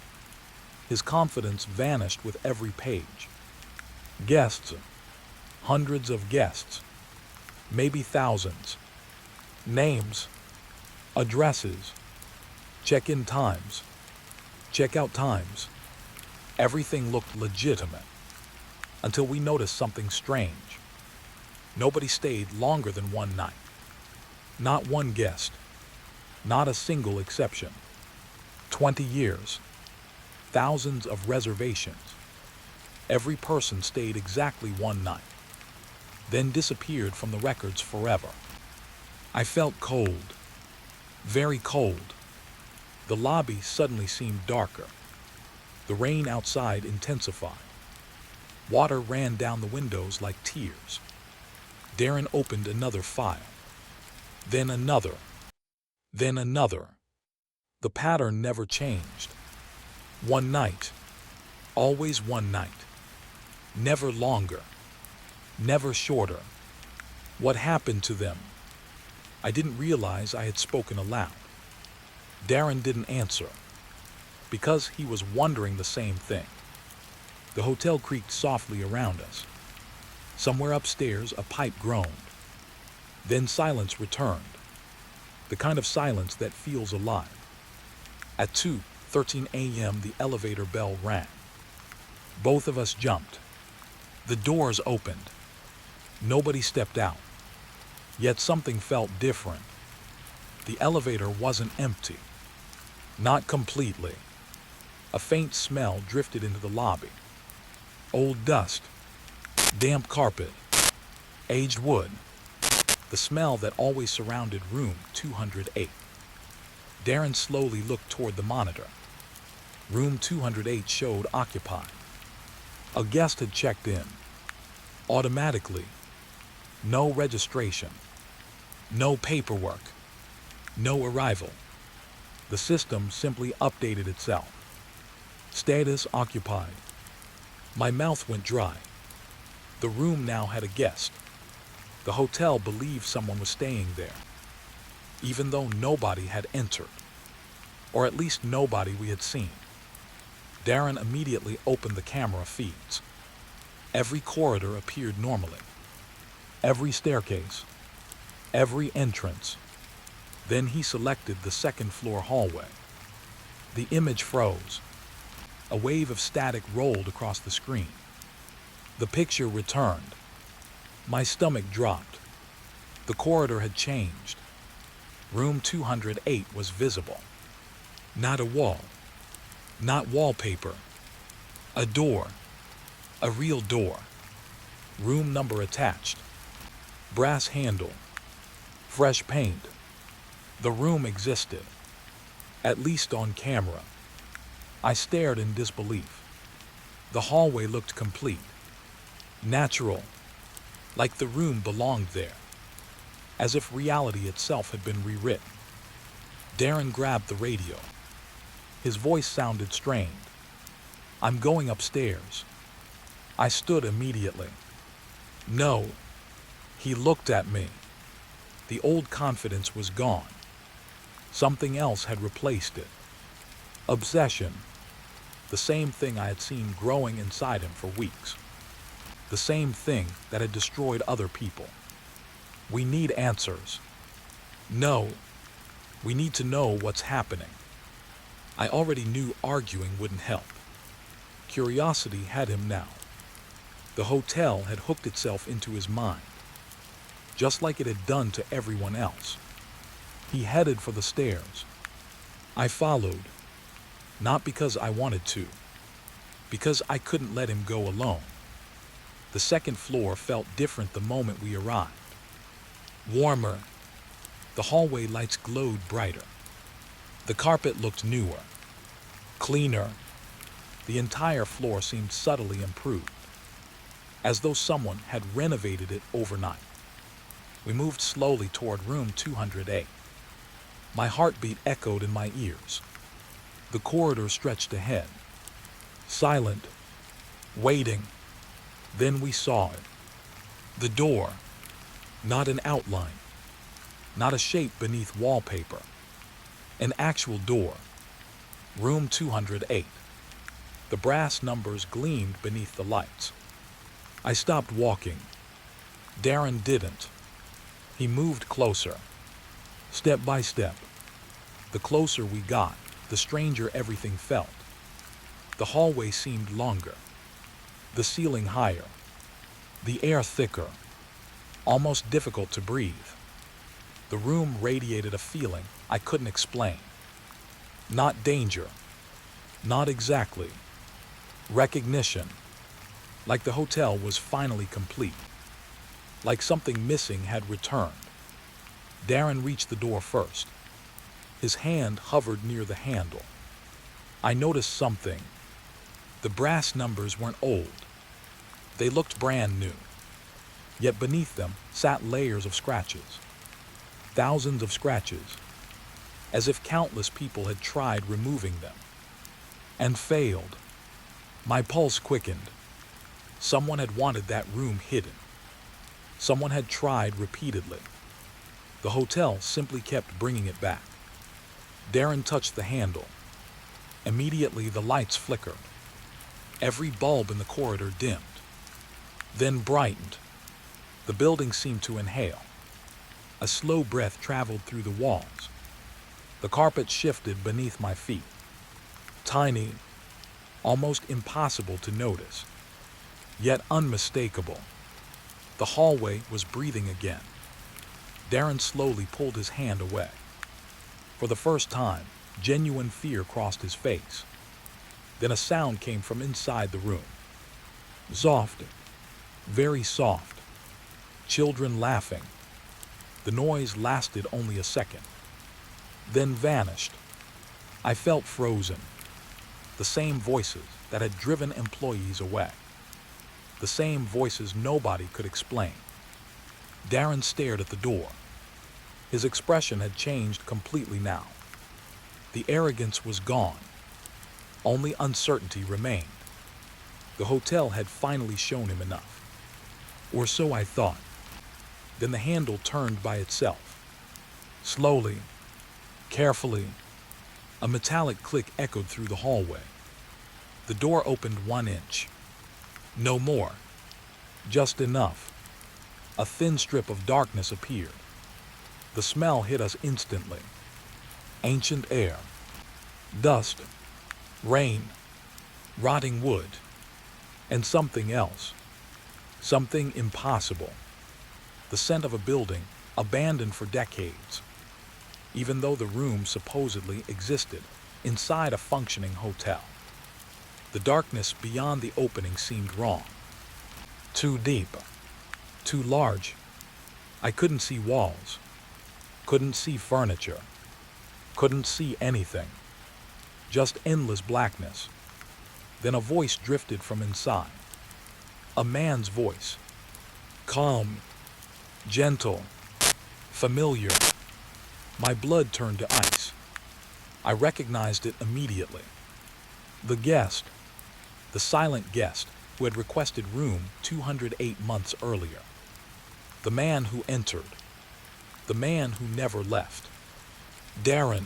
His confidence vanished with every page. Guests. Hundreds of guests. Maybe thousands. Names. Addresses. Check-in times. Check-out times. Everything looked legitimate. Until we noticed something strange. Nobody stayed longer than one night. Not one guest. Not a single exception. 20 years. Thousands of reservations. Every person stayed exactly one night. Then disappeared from the records forever. I felt cold. Very cold. The lobby suddenly seemed darker. The rain outside intensified. Water ran down the windows like tears. Darren opened another file. Then another. Then another. The pattern never changed. One night. Always one night. Never longer. Never shorter. What happened to them? I didn't realize I had spoken aloud. Darren didn't answer. Because he was wondering the same thing. The hotel creaked softly around us. Somewhere upstairs, a pipe groaned. Then silence returned. The kind of silence that feels alive. At 2:13 a.m., the elevator bell rang. Both of us jumped. The doors opened. Nobody stepped out. Yet something felt different. The elevator wasn't empty. Not completely. A faint smell drifted into the lobby. Old dust. Damp carpet. Aged wood. The smell that always surrounded room 208. Darren slowly looked toward the monitor. Room 208 showed occupied. A guest had checked in. Automatically. No registration. No paperwork. No arrival. The system simply updated itself. Status occupied. My mouth went dry. The room now had a guest. The hotel believed someone was staying there, even though nobody had entered, or at least nobody we had seen. Darren immediately opened the camera feeds. Every corridor appeared normally. Every staircase. Every entrance. Then he selected the second floor hallway. The image froze. A wave of static rolled across the screen. The picture returned. My stomach dropped. The corridor had changed. Room 208 was visible. Not a wall. Not wallpaper. A door. A real door. Room number attached. Brass handle. Fresh paint. The room existed. At least on camera. I stared in disbelief. The hallway looked complete. Natural. Like the room belonged there. As if reality itself had been rewritten. Darren grabbed the radio. His voice sounded strained. I'm going upstairs. I stood immediately. No. He looked at me. The old confidence was gone. Something else had replaced it. Obsession. The same thing I had seen growing inside him for weeks. The same thing that had destroyed other people. We need answers. No. We need to know what's happening. I already knew arguing wouldn't help. Curiosity had him now. The hotel had hooked itself into his mind, just like it had done to everyone else. He headed for the stairs. I followed, not because I wanted to, because I couldn't let him go alone. The second floor felt different the moment we arrived. Warmer. The hallway lights glowed brighter. The carpet looked newer, cleaner. The entire floor seemed subtly improved, as though someone had renovated it overnight. We moved slowly toward room 208. My heartbeat echoed in my ears. The corridor stretched ahead, silent, waiting. Then we saw it. The door. Not an outline. Not a shape beneath wallpaper. An actual door. Room 208. The brass numbers gleamed beneath the lights. I stopped walking. Darren didn't. He moved closer. Step by step. The closer we got, the stranger everything felt. The hallway seemed longer. The ceiling higher. The air thicker. Almost difficult to breathe. The room radiated a feeling I couldn't explain. Not danger. Not exactly. Recognition. Like the hotel was finally complete. Like something missing had returned. Darren reached the door first. His hand hovered near the handle. I noticed something. The brass numbers weren't old. They looked brand new. Yet beneath them sat layers of scratches. Thousands of scratches. As if countless people had tried removing them. And failed. My pulse quickened. Someone had wanted that room hidden. Someone had tried repeatedly. The hotel simply kept bringing it back. Darren touched the handle. Immediately the lights flickered. Every bulb in the corridor dimmed. Then brightened. The building seemed to inhale. A slow breath traveled through the walls. The carpet shifted beneath my feet. Tiny, almost impossible to notice, yet unmistakable. The hallway was breathing again. Darren slowly pulled his hand away. For the first time, genuine fear crossed his face. Then a sound came from inside the room. Soft, very soft. Children laughing. The noise lasted only a second. then vanished. I felt frozen. The same voices that had driven employees away. The same voices nobody could explain. Darren stared at the door. His expression had changed completely now. The arrogance was gone. Only uncertainty remained. The hotel had finally shown him enough. Or so I thought. Then the handle turned by itself. Slowly, carefully, a metallic click echoed through the hallway. The door opened 1 inch. No more. Just enough. A thin strip of darkness appeared. The smell hit us instantly. Ancient air. Dust. Rain. Rotting wood. And something else. Something impossible. The scent of a building abandoned for decades. Even though the room supposedly existed inside a functioning hotel. The darkness beyond the opening seemed wrong. Too deep. Too large. I couldn't see walls. Couldn't see furniture. Couldn't see anything. Just endless blackness. Then a voice drifted from inside. A man's voice. Calm. Gentle. Familiar. My blood turned to ice. I recognized it immediately. The guest. The silent guest who had requested room 208 months earlier. The man who entered. The man who never left. Darren.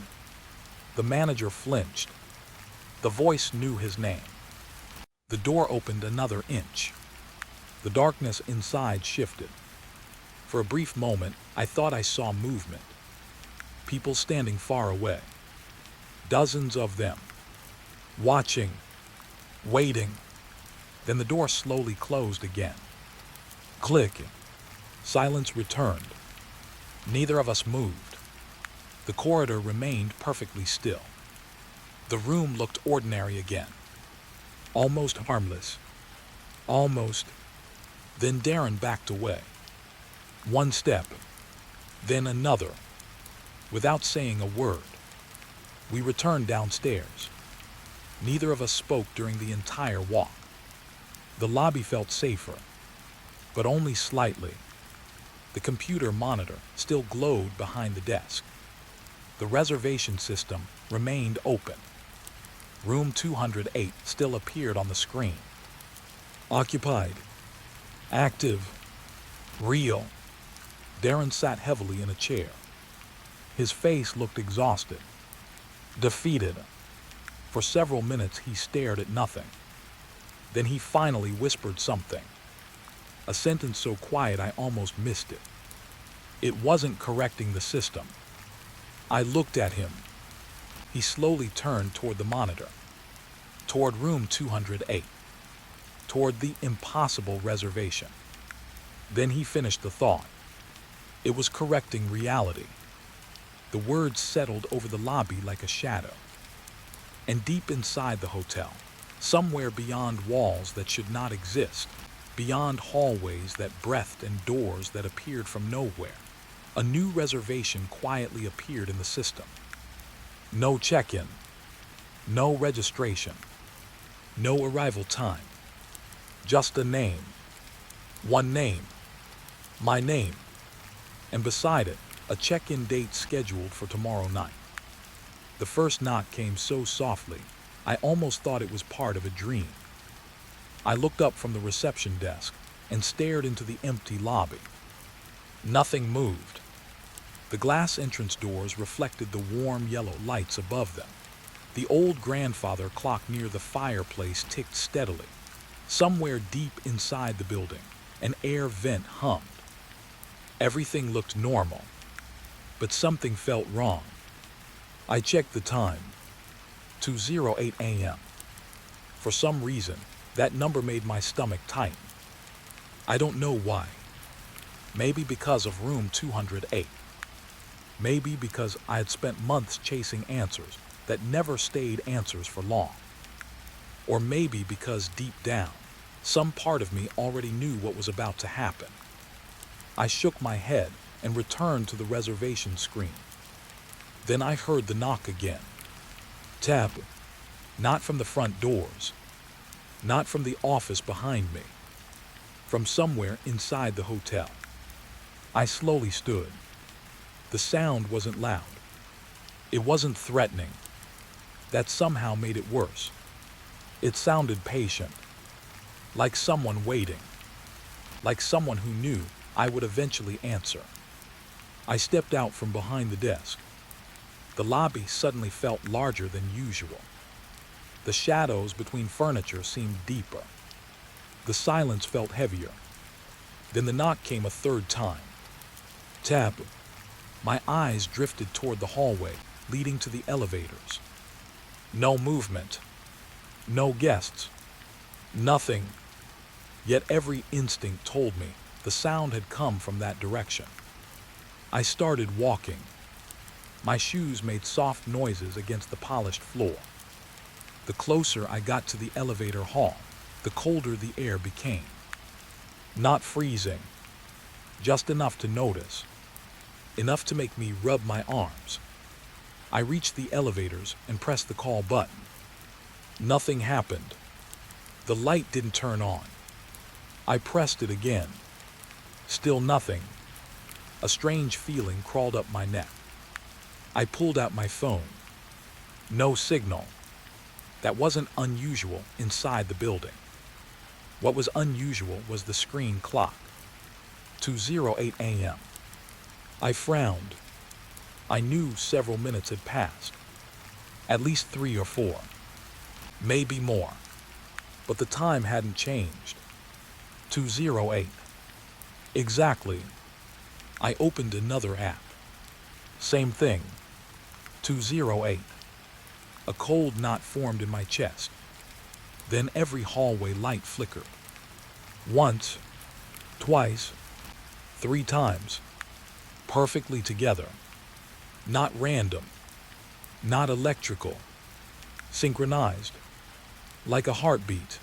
The manager flinched. The voice knew his name. The door opened another inch. The darkness inside shifted. For a brief moment, I thought I saw movement. People standing far away. Dozens of them. Watching. Waiting. Then the door slowly closed again. Click. Silence returned. Neither of us moved. The corridor remained perfectly still. The room looked ordinary again. Almost harmless. Almost. Then Darren backed away. 1 step. Then another. Without saying a word. We returned downstairs. Neither of us spoke during the entire walk. The lobby felt safer, but only slightly. The computer monitor still glowed behind the desk. The reservation system remained open. Room 208 still appeared on the screen. Occupied. Active. Real. Darren sat heavily in a chair. His face looked exhausted. Defeated. For several minutes he stared at nothing. Then he finally whispered something. A sentence so quiet I almost missed it. It wasn't correcting the system. I looked at him. He slowly turned toward the monitor. Toward room 208. Toward the impossible reservation. Then he finished the thought. It was correcting reality. The words settled over the lobby like a shadow. And deep inside the hotel, somewhere beyond walls that should not exist, beyond hallways that breathed and doors that appeared from nowhere, a new reservation quietly appeared in the system. No check-in, no registration, no arrival time, just a name. One name, my name, and beside it, a check-in date scheduled for tomorrow night. The first knock came so softly, I almost thought it was part of a dream. I looked up from the reception desk and stared into the empty lobby. Nothing moved. The glass entrance doors reflected the warm yellow lights above them. The old grandfather clock near the fireplace ticked steadily. Somewhere deep inside the building, an air vent hummed. Everything looked normal, but something felt wrong. I checked the time. 2:08 a.m. For some reason, that number made my stomach tighten. I don't know why. Maybe because of room 208. Maybe because I had spent months chasing answers that never stayed answers for long. Or maybe because deep down, some part of me already knew what was about to happen. I shook my head and returned to the reservation screen. Then I heard the knock again. Tap. Not from the front doors. Not from the office behind me. From somewhere inside the hotel. I slowly stood. The sound wasn't loud. It wasn't threatening. That somehow made it worse. It sounded patient. Like someone waiting. Like someone who knew I would eventually answer. I stepped out from behind the desk. The lobby suddenly felt larger than usual. The shadows between furniture seemed deeper. The silence felt heavier. Then the knock came a third time. Tap. My eyes drifted toward the hallway leading to the elevators. No movement. No guests. Nothing. Yet every instinct told me the sound had come from that direction. I started walking. My shoes made soft noises against the polished floor. The closer I got to the elevator hall, the colder the air became. Not freezing, just enough to notice, enough to make me rub my arms. I reached the elevators and pressed the call button. Nothing happened. The light didn't turn on. I pressed it again. Still nothing. A strange feeling crawled up my neck. I pulled out my phone. No signal. That wasn't unusual inside the building. What was unusual was the screen clock. 2:08 a.m. I frowned. I knew several minutes had passed. At least 3 or 4. Maybe more. But the time hadn't changed. 2:08. Exactly. I opened another app. Same thing. 2:08. A cold knot formed in my chest. Then every hallway light flickered. Once, twice, 3 times. Perfectly together. Not random. Not electrical. Synchronized. Like a heartbeat.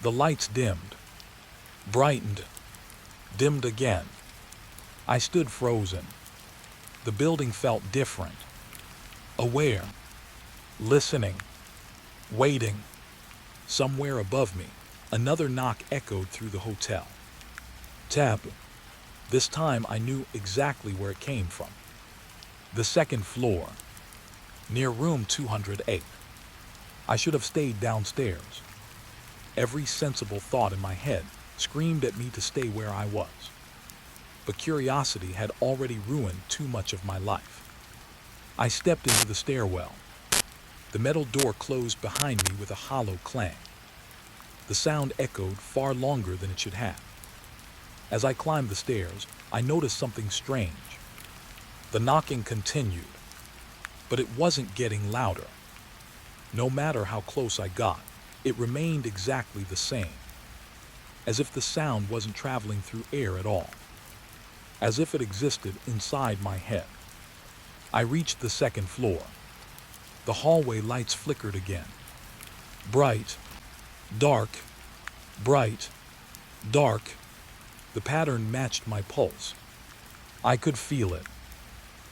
The lights dimmed. Brightened. Dimmed again. I stood frozen. The building felt different. Aware. Listening. Waiting. Somewhere above me, another knock echoed through the hotel. Tap. This time I knew exactly where it came from. The second floor. Near room 208. I should have stayed downstairs. Every sensible thought in my head screamed at me to stay where I was. But curiosity had already ruined too much of my life. I stepped into the stairwell. The metal door closed behind me with a hollow clang. The sound echoed far longer than it should have. As I climbed the stairs, I noticed something strange. The knocking continued, but it wasn't getting louder. No matter how close I got, it remained exactly the same. As if the sound wasn't traveling through air at all. As if it existed inside my head. I reached the second floor. The hallway lights flickered again. Bright, dark, bright, dark. The pattern matched my pulse. I could feel it.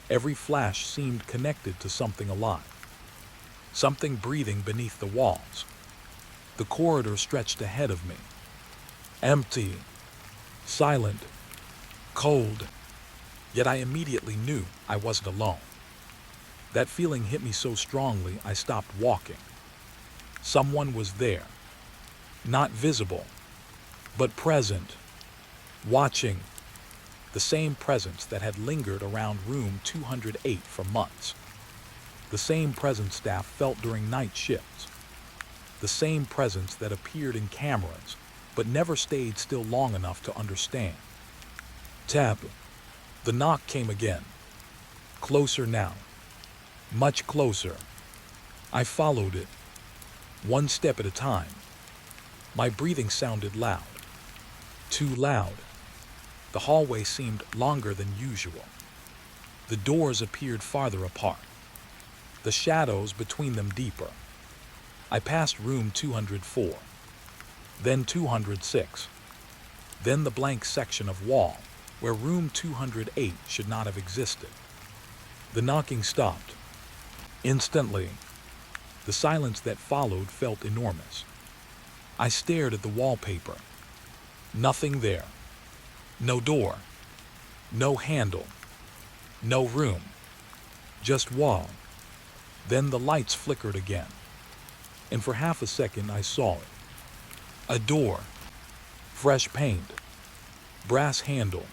Every flash seemed connected to something alive. Something breathing beneath the walls. The corridor stretched ahead of me. Empty, silent, cold. Yet I immediately knew I wasn't alone. That feeling hit me so strongly I stopped walking. Someone was there. Not visible, but present. Watching. The same presence that had lingered around room 208 for months. The same presence staff felt during night shifts. The same presence that appeared in cameras, but never stayed still long enough to understand. Tap. The knock came again. Closer now. Much closer. I followed it. One step at a time. My breathing sounded loud. Too loud. The hallway seemed longer than usual. The doors appeared farther apart. The shadows between them deeper. I passed room 204. Then 206. Then the blank section of wall where room 208 should not have existed. The knocking stopped. Instantly, the silence that followed felt enormous. I stared at the wallpaper. Nothing there. No door. No handle. No room. Just wall. Then the lights flickered again. And for half a second I saw it. A door. Fresh paint. Brass handle.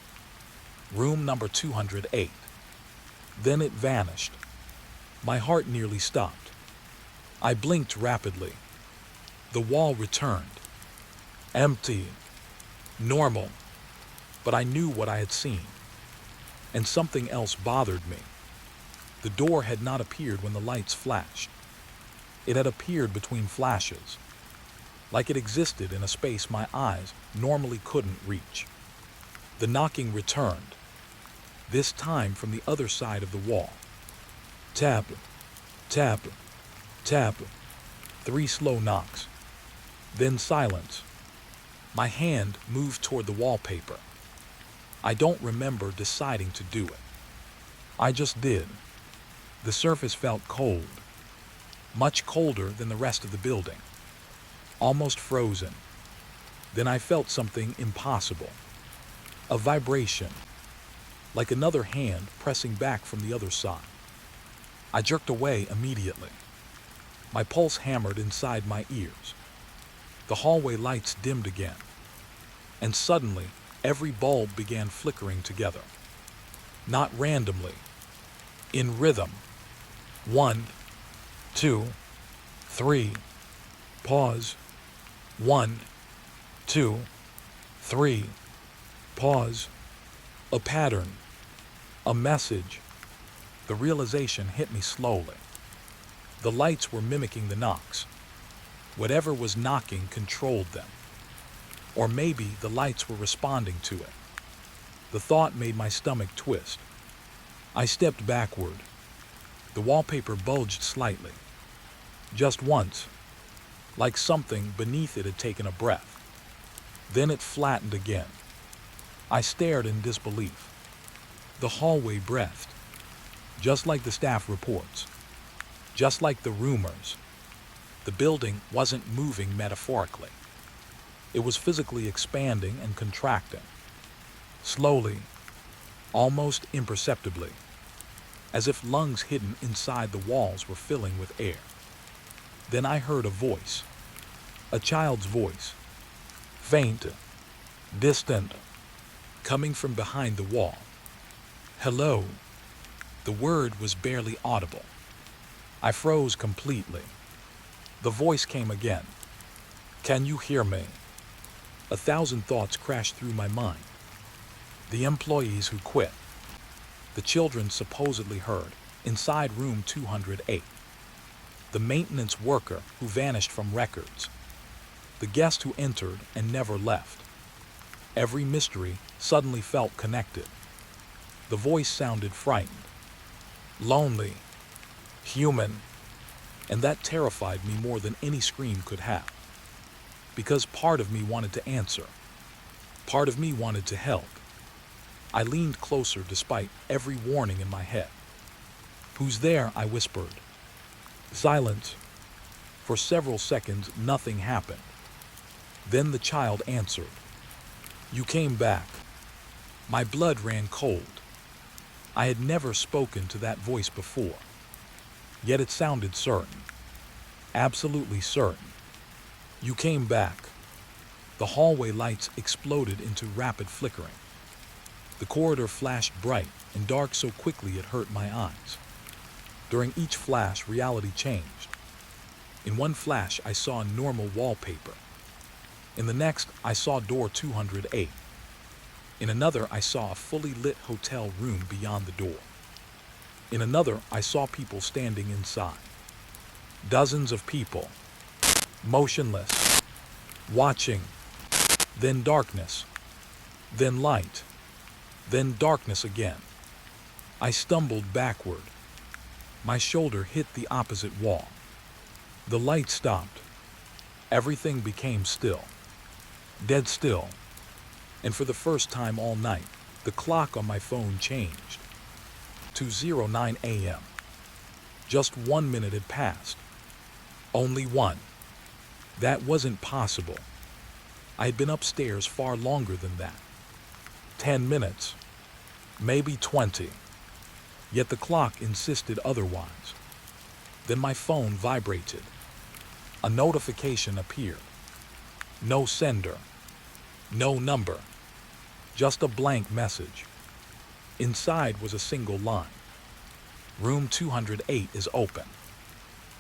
Room number 208. Then it vanished. My heart nearly stopped. I blinked rapidly. The wall returned. Empty. Normal. But I knew what I had seen. And something else bothered me. The door had not appeared when the lights flashed. It had appeared between flashes, like it existed in a space my eyes normally couldn't reach. The knocking returned, this time from the other side of the wall. Tap, tap, tap. 3 slow knocks. Then silence. My hand moved toward the wallpaper. I don't remember deciding to do it. I just did. The surface felt cold, much colder than the rest of the building, almost frozen. Then I felt something impossible, a vibration, like another hand pressing back from the other side. I jerked away immediately. My pulse hammered inside my ears. The hallway lights dimmed again, and suddenly every bulb began flickering together, not randomly, in rhythm. 1, 2, 3, pause. 1, 2, 3, pause. A pattern, a message. The realization hit me slowly. The lights were mimicking the knocks. Whatever was knocking controlled them. Or maybe the lights were responding to it. The thought made my stomach twist. I stepped backward. The wallpaper bulged slightly. Just once, like something beneath it had taken a breath. Then it flattened again. I stared in disbelief. The hallway breathed, just like the staff reports, just like the rumors. The building wasn't moving metaphorically. It was physically expanding and contracting, slowly, almost imperceptibly, as if lungs hidden inside the walls were filling with air. Then I heard a voice, a child's voice, faint, distant, coming from behind the wall. Hello. The word was barely audible. I froze completely. The voice came again. Can you hear me? 1,000 thoughts crashed through my mind. The employees who quit. The children supposedly heard, inside room 208. The maintenance worker who vanished from records. The guest who entered and never left. Every mystery suddenly felt connected. The voice sounded frightened, lonely, human, and that terrified me more than any scream could have. Because part of me wanted to answer. Part of me wanted to help. I leaned closer despite every warning in my head. Who's there? I whispered. Silence. For several seconds, nothing happened. Then the child answered. You came back. My blood ran cold. I had never spoken to that voice before. Yet it sounded certain. Absolutely certain. You came back. The hallway lights exploded into rapid flickering. The corridor flashed bright and dark so quickly it hurt my eyes. During each flash, reality changed. In one flash, I saw normal wallpaper. In the next, I saw door 208. In another, I saw a fully lit hotel room beyond the door. In another, I saw people standing inside. Dozens of people, motionless, watching. Then darkness, then light, then darkness again. I stumbled backward. My shoulder hit the opposite wall. The light stopped. Everything became still, dead still. And for the first time all night, the clock on my phone changed. 2:09 a.m. Just 1 minute had passed. Only one. That wasn't possible. I had been upstairs far longer than that. 10 minutes. Maybe 20. Yet the clock insisted otherwise. Then my phone vibrated. A notification appeared. No sender. No number. Just a blank message. Inside was a single line. Room 208 is open.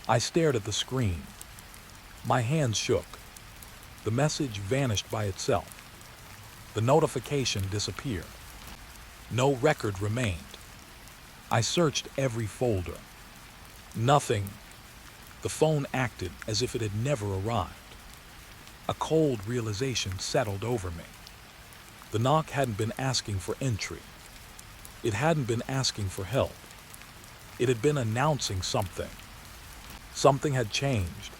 I stared at the screen. My hands shook. The message vanished by itself. The notification disappeared. No record remained. I searched every folder. Nothing. The phone acted as if it had never arrived. A cold realization settled over me. The knock hadn't been asking for entry. It hadn't been asking for help. It had been announcing something. Something had changed.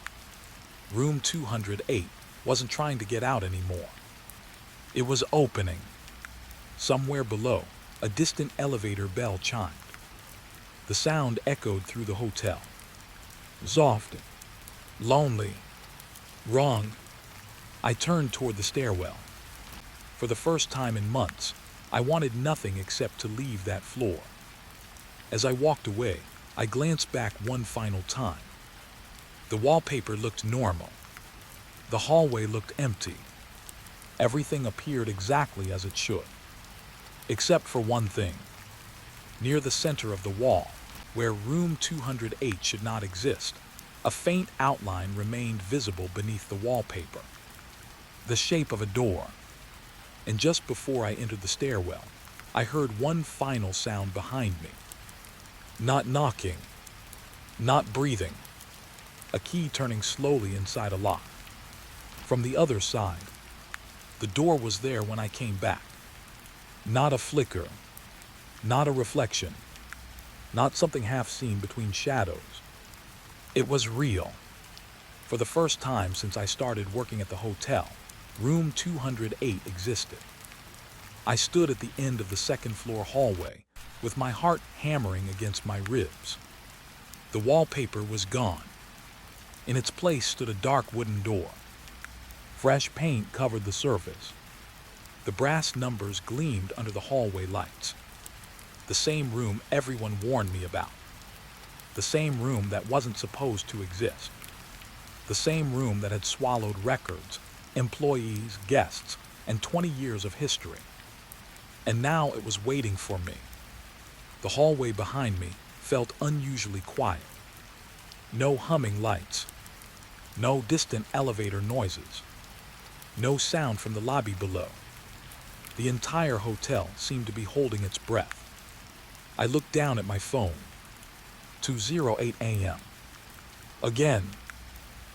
Room 208 wasn't trying to get out anymore. It was opening. Somewhere below, a distant elevator bell chimed. The sound echoed through the hotel. Soft. Lonely. Wrong. I turned toward the stairwell. For the first time in months, I wanted nothing except to leave that floor. As I walked away, I glanced back one final time. The wallpaper looked normal. The hallway looked empty. Everything appeared exactly as it should. Except for one thing. Near the center of the wall, where room 208 should not exist, a faint outline remained visible beneath the wallpaper. The shape of a door. And just before I entered the stairwell, I heard one final sound behind me. Not knocking. Not breathing. A key turning slowly inside a lock. From the other side, the door was there when I came back. Not a flicker. Not a reflection. Not something half seen between shadows. It was real. For the first time since I started working at the hotel, room 208 existed. I stood at the end of the second floor hallway, with my heart hammering against my ribs. The wallpaper was gone. In its place stood a dark wooden door. Fresh paint covered the surface. The brass numbers gleamed under the hallway lights. The same room everyone warned me about. The same room that wasn't supposed to exist. The same room that had swallowed records, employees, guests, and 20 years of history. And now it was waiting for me. The hallway behind me felt unusually quiet. No humming lights. No distant elevator noises. No sound from the lobby below. The entire hotel seemed to be holding its breath. I looked down at my phone. 2:08 a.m. Again,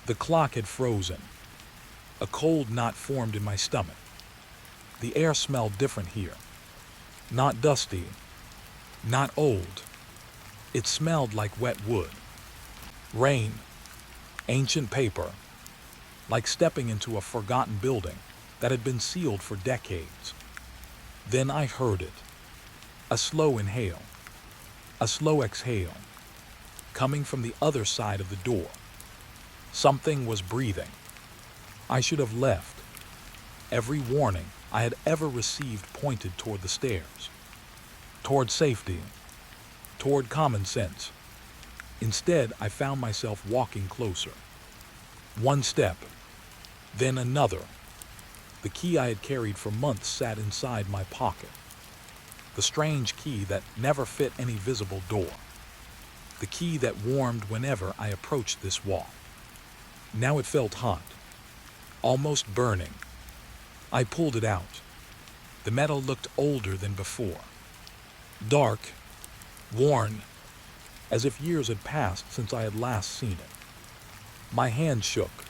the clock had frozen. A cold knot formed in my stomach. The air smelled different here. Not dusty. Not old. It smelled like wet wood. Rain. Ancient paper. Like stepping into a forgotten building that had been sealed for decades. Then I heard it. A slow inhale. A slow exhale. Coming from the other side of the door. Something was breathing. I should have left. Every warning I had ever received pointed toward the stairs. Toward safety. Toward common sense. Instead, I found myself walking closer. One step. Then another. The key I had carried for months sat inside my pocket. The strange key that never fit any visible door. The key that warmed whenever I approached this wall. Now it felt hot. Almost burning. I pulled it out. The metal looked older than before. Dark. Worn. As if years had passed since I had last seen it. My hand shook.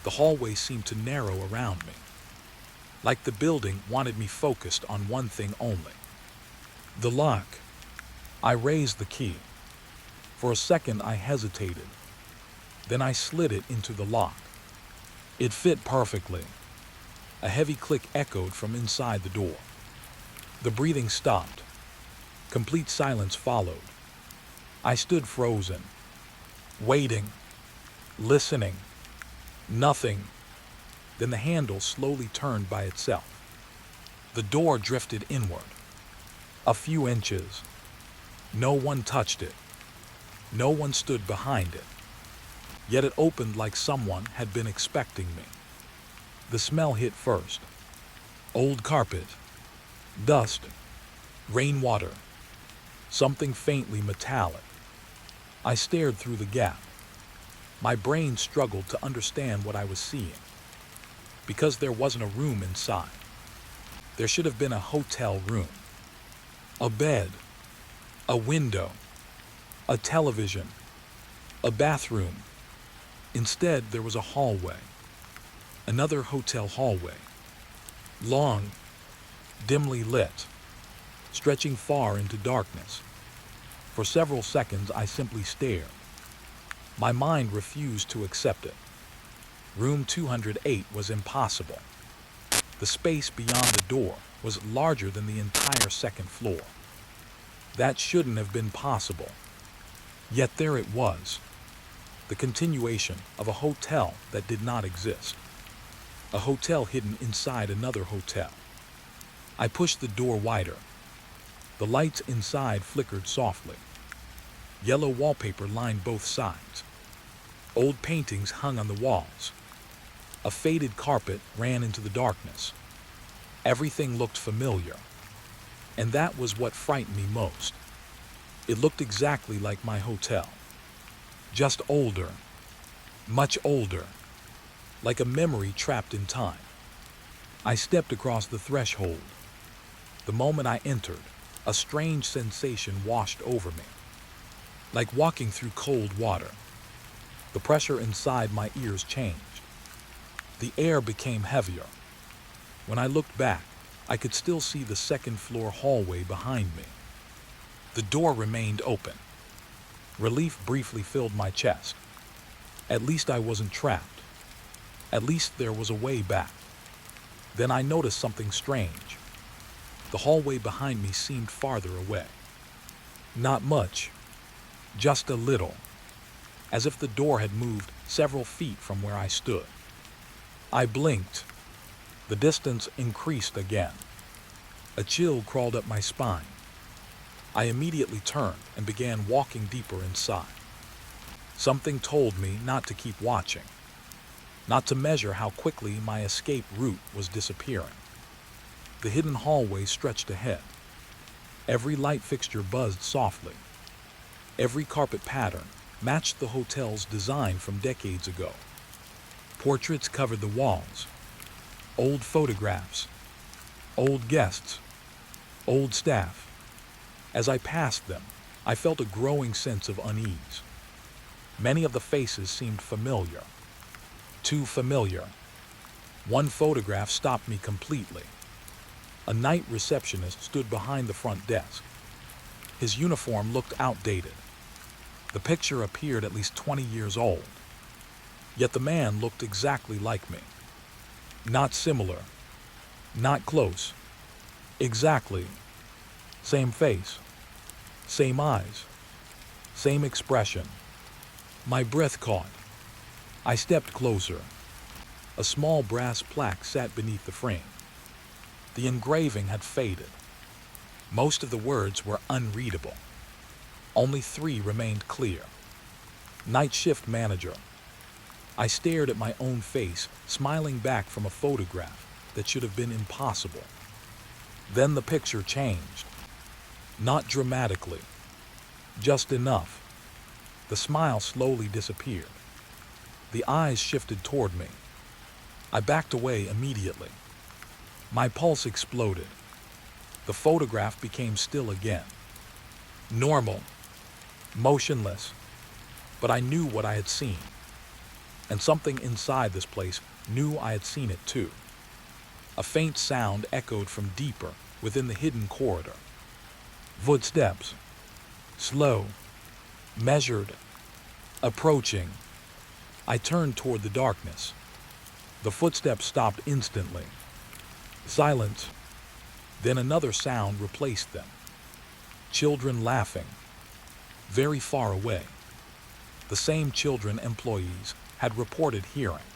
The hallway seemed to narrow around me. Like the building wanted me focused on one thing only. The lock. I raised the key. For a second I hesitated. Then I slid it into the lock. It fit perfectly. A heavy click echoed from inside the door. The breathing stopped. Complete silence followed. I stood frozen, waiting, listening. Nothing. Then the handle slowly turned by itself. The door drifted inward. A few inches. No one touched it. No one stood behind it. Yet it opened like someone had been expecting me. The smell hit first. Old carpet, dust, rainwater, something faintly metallic. I stared through the gap. My brain struggled to understand what I was seeing. Because there wasn't a room inside. There should have been a hotel room. A bed, a window, a television, a bathroom. Instead, there was a hallway. Another hotel hallway. Long, dimly lit, stretching far into darkness. For several seconds, I simply stared. My mind refused to accept it. Room 208 was impossible. The space beyond the door was larger than the entire second floor. That shouldn't have been possible. Yet there it was. The continuation of a hotel that did not exist. A hotel hidden inside another hotel. I pushed the door wider. The lights inside flickered softly. Yellow wallpaper lined both sides. Old paintings hung on the walls. A faded carpet ran into the darkness. Everything looked familiar. And that was what frightened me most. It looked exactly like my hotel. Just older. Much older. Like a memory trapped in time. I stepped across the threshold. The moment I entered, a strange sensation washed over me. Like walking through cold water. The pressure inside my ears changed. The air became heavier. When I looked back, I could still see the second floor hallway behind me. The door remained open. Relief briefly filled my chest. At least I wasn't trapped. At least there was a way back. Then I noticed something strange. The hallway behind me seemed farther away. Not much. Just a little. As if the door had moved several feet from where I stood. I blinked. The distance increased again. A chill crawled up my spine. I immediately turned and began walking deeper inside. Something told me not to keep watching. Not to measure how quickly my escape route was disappearing. The hidden hallway stretched ahead. Every light fixture buzzed softly. Every carpet pattern matched the hotel's design from decades ago. Portraits covered the walls. Old photographs. Old guests. Old staff. As I passed them, I felt a growing sense of unease. Many of the faces seemed familiar. Too familiar. One photograph stopped me completely. A night receptionist stood behind the front desk. His uniform looked outdated. The picture appeared at least 20 years old. Yet the man looked exactly like me. Not similar. Not close. Exactly. Same face. Same eyes. Same expression. My breath caught. I stepped closer. A small brass plaque sat beneath the frame. The engraving had faded. Most of the words were unreadable. Only 3 remained clear. Night shift manager. I stared at my own face, smiling back from a photograph that should have been impossible. Then the picture changed. Not dramatically. Just enough. The smile slowly disappeared. The eyes shifted toward me. I backed away immediately. My pulse exploded. The photograph became still again. Normal. Motionless. But I knew what I had seen. And something inside this place knew I had seen it too. A faint sound echoed from deeper within the hidden corridor. Footsteps. Slow. Measured. Approaching. I turned toward the darkness. The footsteps stopped instantly. Silence. Then another sound replaced them. Children laughing, very far away. The same children employees had reported hearing.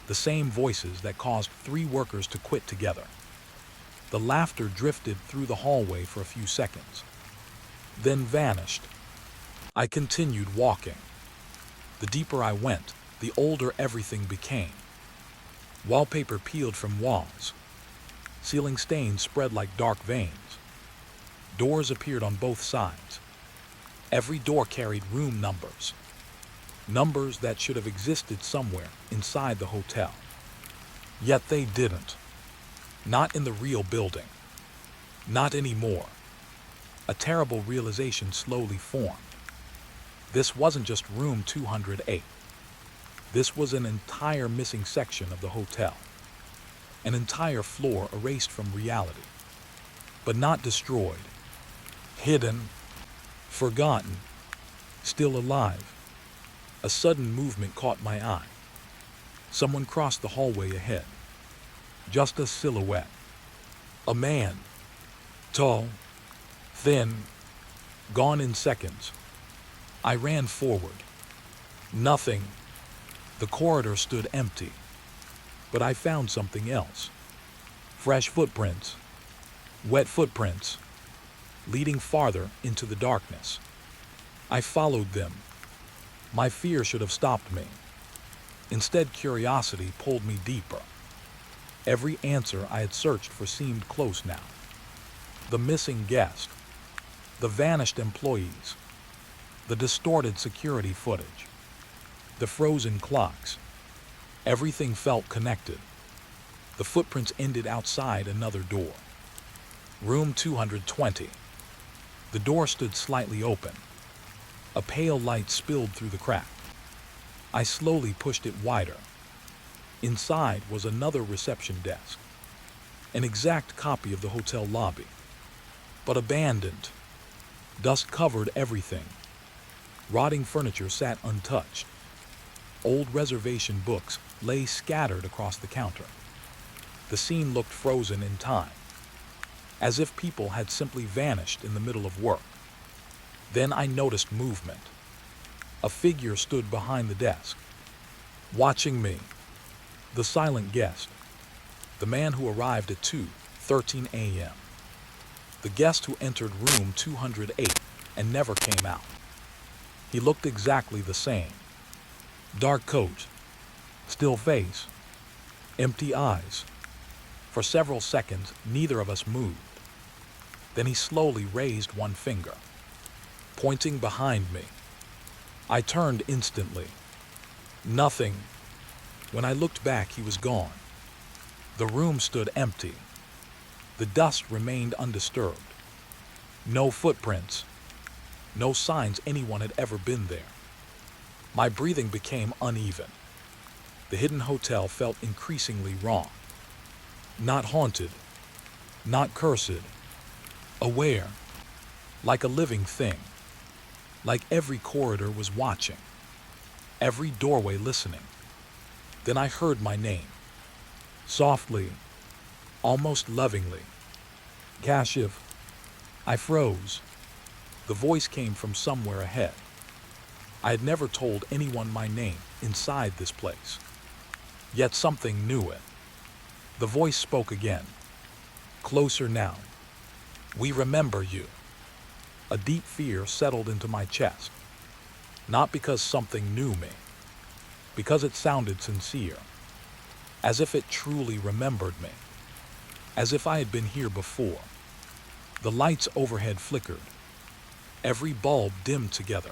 The same voices that caused 3 workers to quit together. The laughter drifted through the hallway for a few seconds, then vanished. I continued walking. The deeper I went, the older everything became. Wallpaper peeled from walls. Ceiling stains spread like dark veins. Doors appeared on both sides. Every door carried room numbers. Numbers that should have existed somewhere inside the hotel. Yet they didn't. Not in the real building. Not anymore. A terrible realization slowly formed. This wasn't just room 208. This was an entire missing section of the hotel. An entire floor erased from reality. But not destroyed. Hidden. Forgotten. Still alive. A sudden movement caught my eye. Someone crossed the hallway ahead. Just a silhouette. A man. Tall. Thin. Gone in seconds. I ran forward. Nothing. The corridor stood empty. But I found something else. Fresh footprints. Wet footprints. Leading farther into the darkness. I followed them. My fear should have stopped me. Instead, curiosity pulled me deeper. Every answer I had searched for seemed close now. The missing guest. The vanished employees. The distorted security footage. The frozen clocks. Everything felt connected. The footprints ended outside another door. Room 220. The door stood slightly open. A pale light spilled through the crack. I slowly pushed it wider. Inside was another reception desk. An exact copy of the hotel lobby. But abandoned. Dust covered everything. Rotting furniture sat untouched. Old reservation books lay scattered across the counter. The scene looked frozen in time, as if people had simply vanished in the middle of work. Then I noticed movement. A figure stood behind the desk, watching me. The silent guest. The man who arrived at 2:13 a.m. The guest who entered room 208 and never came out. He looked exactly the same. Dark coat, still face, empty eyes. For several seconds, neither of us moved. Then he slowly raised one finger, pointing behind me. I turned instantly. Nothing. When I looked back, he was gone. The room stood empty. The dust remained undisturbed. No footprints. No signs anyone had ever been there. My breathing became uneven. The hidden hotel felt increasingly wrong. Not haunted. Not cursed. Aware. Like a living thing. Like every corridor was watching. Every doorway listening. Then I heard my name. Softly. Almost lovingly. Kashif. I froze. The voice came from somewhere ahead. I had never told anyone my name inside this place. Yet something knew it. The voice spoke again. Closer now. We remember you. A deep fear settled into my chest. Not because something knew me. Because it sounded sincere. As if it truly remembered me. As if I had been here before. The lights overhead flickered. Every bulb dimmed together.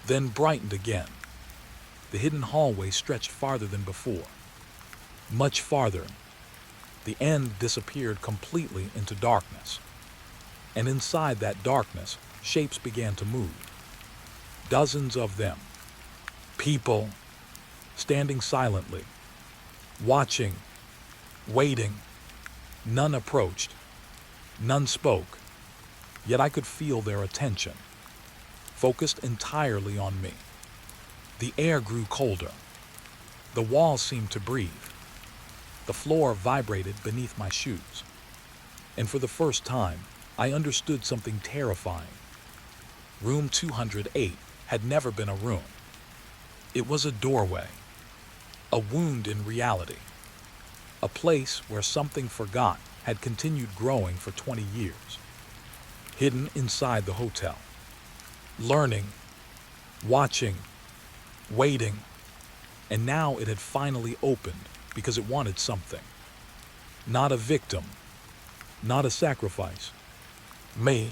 Then brightened again. The hidden hallway stretched farther than before. Much farther. The end disappeared completely into darkness. And inside that darkness, shapes began to move. Dozens of them. People. Standing silently. Watching. Waiting. None approached. None spoke. Yet I could feel their attention. Focused entirely on me. The air grew colder. The walls seemed to breathe. The floor vibrated beneath my shoes. And for the first time, I understood something terrifying. Room 208 had never been a room. It was a doorway, a wound in reality, a place where something forgot had continued growing for 20 years, hidden inside the hotel, learning, watching, waiting, and now it had finally opened because it wanted something. Not a victim, not a sacrifice. Me.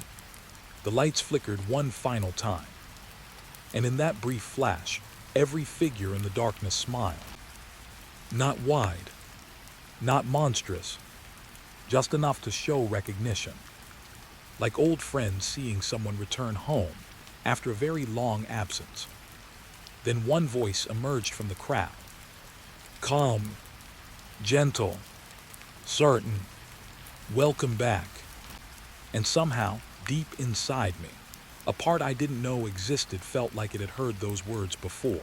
The lights flickered one final time, and in that brief flash, every figure in the darkness smiled. Not wide, not monstrous, just enough to show recognition. Like old friends seeing someone return home after a very long absence. Then one voice emerged from the crowd. Calm, gentle, certain, welcome back. And somehow, deep inside me, a part I didn't know existed felt like it had heard those words before.